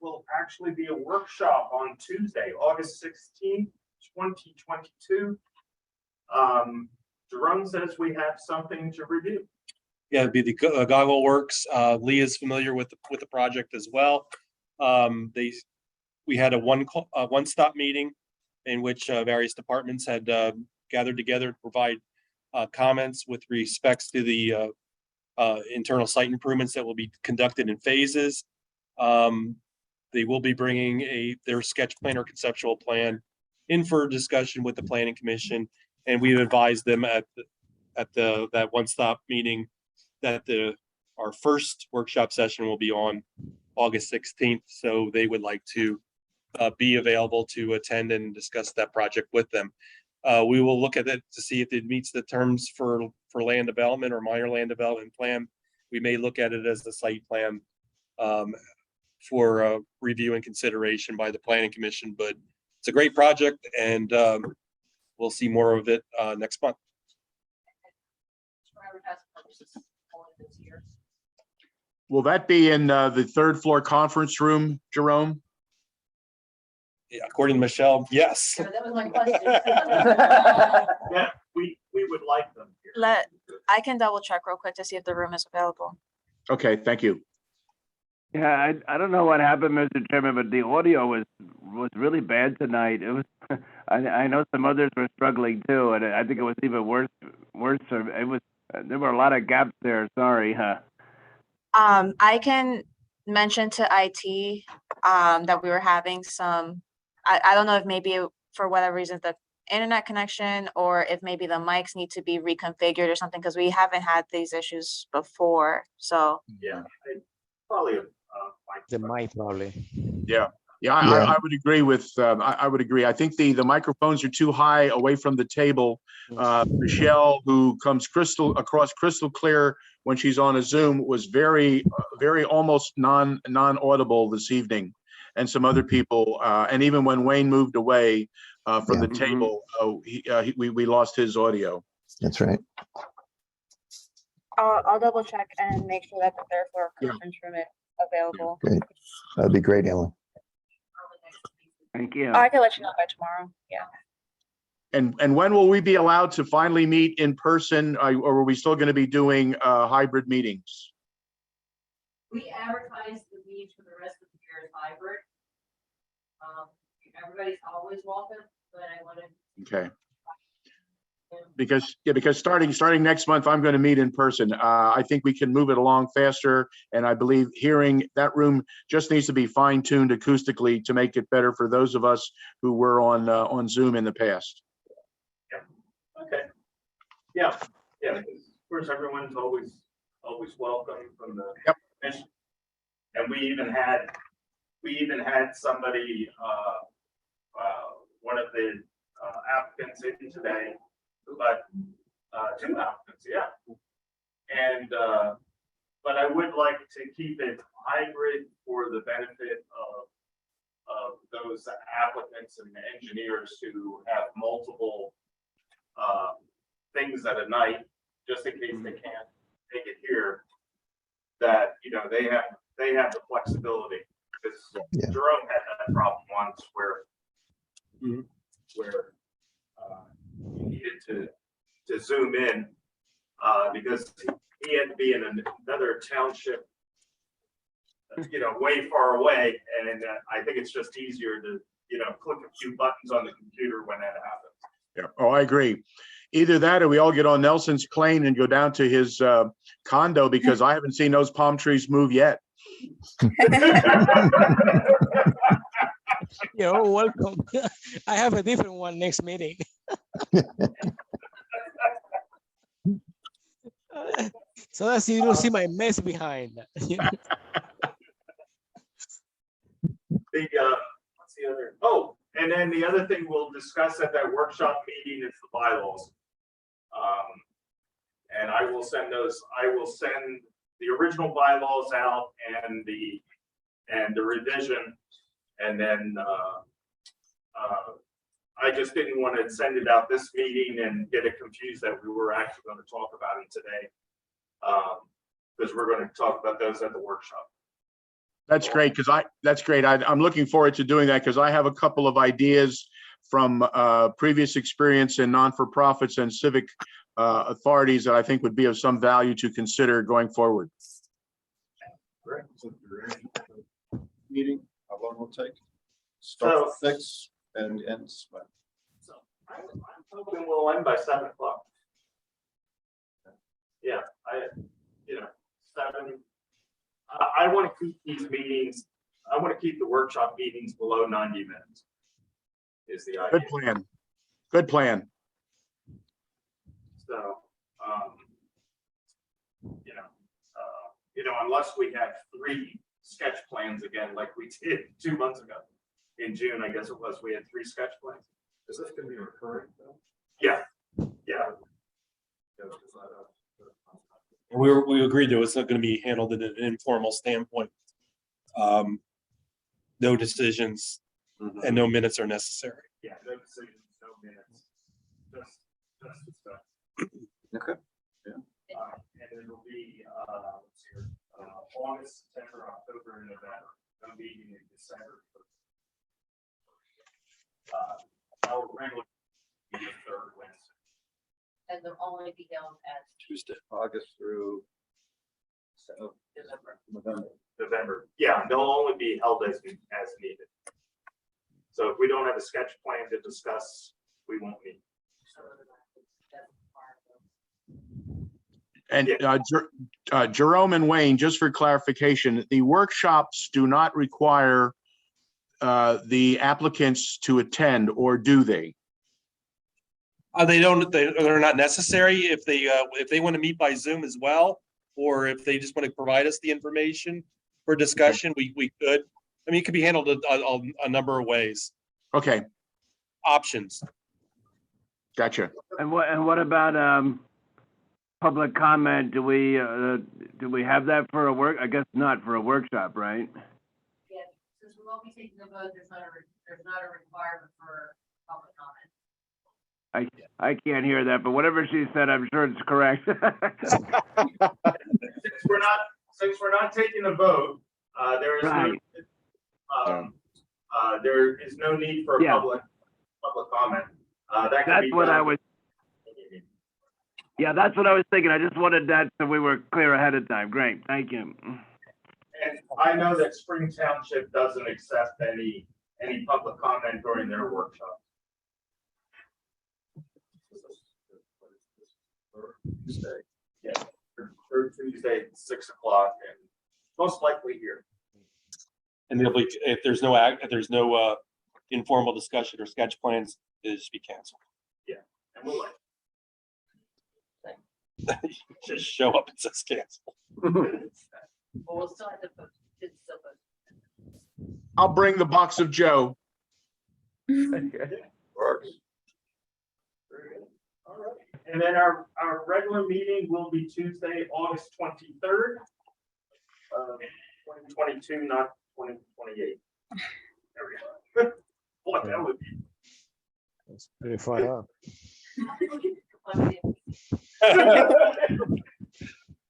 will actually be a workshop on Tuesday, August 16th, 2022. Jerome says we have something to review. Yeah, it'd be the Goggle Works. Lee is familiar with the project as well. We had a one-stop meeting in which various departments had gathered together to provide comments with respects to the internal site improvements that will be conducted in phases. They will be bringing their sketch plan or conceptual plan in for discussion with the planning commission, and we've advised them at that one-stop meeting that our first workshop session will be on August 16th. So they would like to be available to attend and discuss that project with them. We will look at it to see if it meets the terms for land development or minor land development plan. We may look at it as a site plan for review and consideration by the planning commission, but it's a great project, and we'll see more of it next month. Will that be in the third floor conference room, Jerome? Yeah, according to Michelle, yes. Yeah, that was my question. Yeah, we would like them here. I can double check real quick to see if the room is available. Okay, thank you. Yeah, I don't know what happened, Mr. Chairman, but the audio was really bad tonight. It was. I know some others were struggling too, and I think it was even worse. It was. There were a lot of gaps there. Sorry, huh? I can mention to IT that we were having some. I don't know if maybe for whatever reason the internet connection, or if maybe the mics need to be reconfigured or something, because we haven't had these issues before. So Yeah, probably The mic probably. Yeah, I would agree with. I would agree. I think the microphones are too high away from the table. Michelle, who comes crystal clear when she's on a Zoom, was very almost non-audible this evening, and some other people, and even when Wayne moved away from the table, we lost his audio. That's right. I'll double check and make sure that the third floor conference room is available. Great. That'd be great, Ellen. Thank you. I can let you know by tomorrow. Yeah. And when will we be allowed to finally meet in person, or are we still going to be doing hybrid meetings? We advertise the meetings for the rest of the year as hybrid. Everybody's always welcome, but I wanted. Okay. Because starting next month, I'm going to meet in person. I think we can move it along faster, and I believe hearing that room just needs to be fine-tuned acoustically to make it better for those of us who were on Zoom in the past. Okay. Yeah, yeah, of course, everyone's always welcome from the commission. And we even had somebody, one of the applicants in today, but two applicants, yeah. And but I would like to keep it hybrid for the benefit of those applicants and engineers who have multiple things at a night, just in case they can't take it here, that, you know, they have the flexibility. Because Jerome had that problem once where he needed to zoom in because he had to be in another township, you know, way far away, and I think it's just easier to, you know, click a few buttons on the computer when that happens. Yeah. Oh, I agree. Either that or we all get on Nelson's plane and go down to his condo, because I haven't seen those palm trees move yet. You're welcome. I have a different one next meeting. So that you don't see my mess behind. The what's the other? Oh, and then the other thing we'll discuss at that workshop meeting is the bylaws. And I will send the original bylaws out and the revision, and then I just didn't want to send it out this meeting and get it confused that we were actually going to talk about it today, because we're going to talk about those at the workshop. That's great, because that's great. I'm looking forward to doing that, because I have a couple of ideas from previous experience in non-for-profits and civic authorities that I think would be of some value to consider going forward. Great. Meeting, how long will it take? Start at 6 and ends by. So I'm hoping we'll end by 7 o'clock. Yeah, 7. I want to keep these meetings. I want to keep the workshop meetings below 90 minutes. Is the idea. Good plan. Good plan. So, unless we have 3 sketch plans again, like we did 2 months ago in June, I guess it was, we had 3 sketch plans. Is this going to be recurring though? Yeah, yeah. And we agreed that it's not going to be handled in an informal standpoint. No decisions and no minutes are necessary. Yeah, no decisions, no minutes. Just stuff. Okay. Yeah. And it'll be August, September, October, and November. No meeting in December. Our regular meeting is 3rd Wednesday. And they'll only be held at Tuesday, August through November. Yeah, they'll only be held as needed. So if we don't have a sketch plan to discuss, we won't meet. And Jerome and Wayne, just for clarification, the workshops do not require the applicants to attend, or do they? They're not necessary if they want to meet by Zoom as well, or if they just want to provide us the information for discussion, we could. I mean, it could be handled a number of ways. Okay. Options. Gotcha. And what about public comment? Do we have that for a work? I guess not for a workshop, right? Yeah, since we won't be taking the vote, there's not a requirement for public comment. I can't hear that, but whatever she said, I'm sure it's correct. Since we're not taking a vote, there is right. There is no need for public comment. That could be That's what I done. was, yeah, that's what I was thinking. I just wanted that so we were clear ahead of time. Great, thank you. And I know that Spring Township doesn't accept any public comment during their workshop. Yeah, third Tuesday, 6 o'clock, and most likely here. And there'll be, if there's no informal discussion or sketch plans, it'll just be canceled. And we'll Just show up and says cancel. But we'll still have to put, it's still put. I'll bring the box of Joe. Works. Very good. All right. And then our regular meeting will be Tuesday, August 23rd. 2022, not 2028. There we go. Boy, that would be. That's pretty far up. That's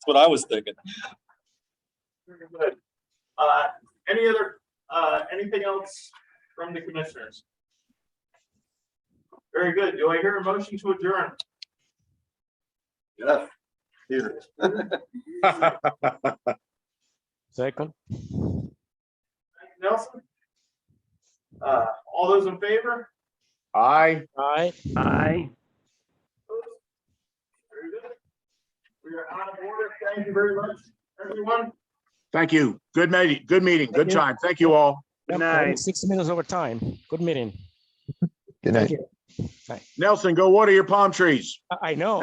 what I was thinking. Very good. Any other, anything else from the commissioners? Very good. Do I hear a motion to adjourn? Yeah. Here. Second. Thank you, Nelson. All those in favor? Aye. Aye. Aye. Very good. We are out of order. Thank you very much, everyone. Thank you. Good meeting, good time. Thank you all. Good night. 6 minutes over time. Good meeting. Good night. Nelson, go water your palm trees. I know.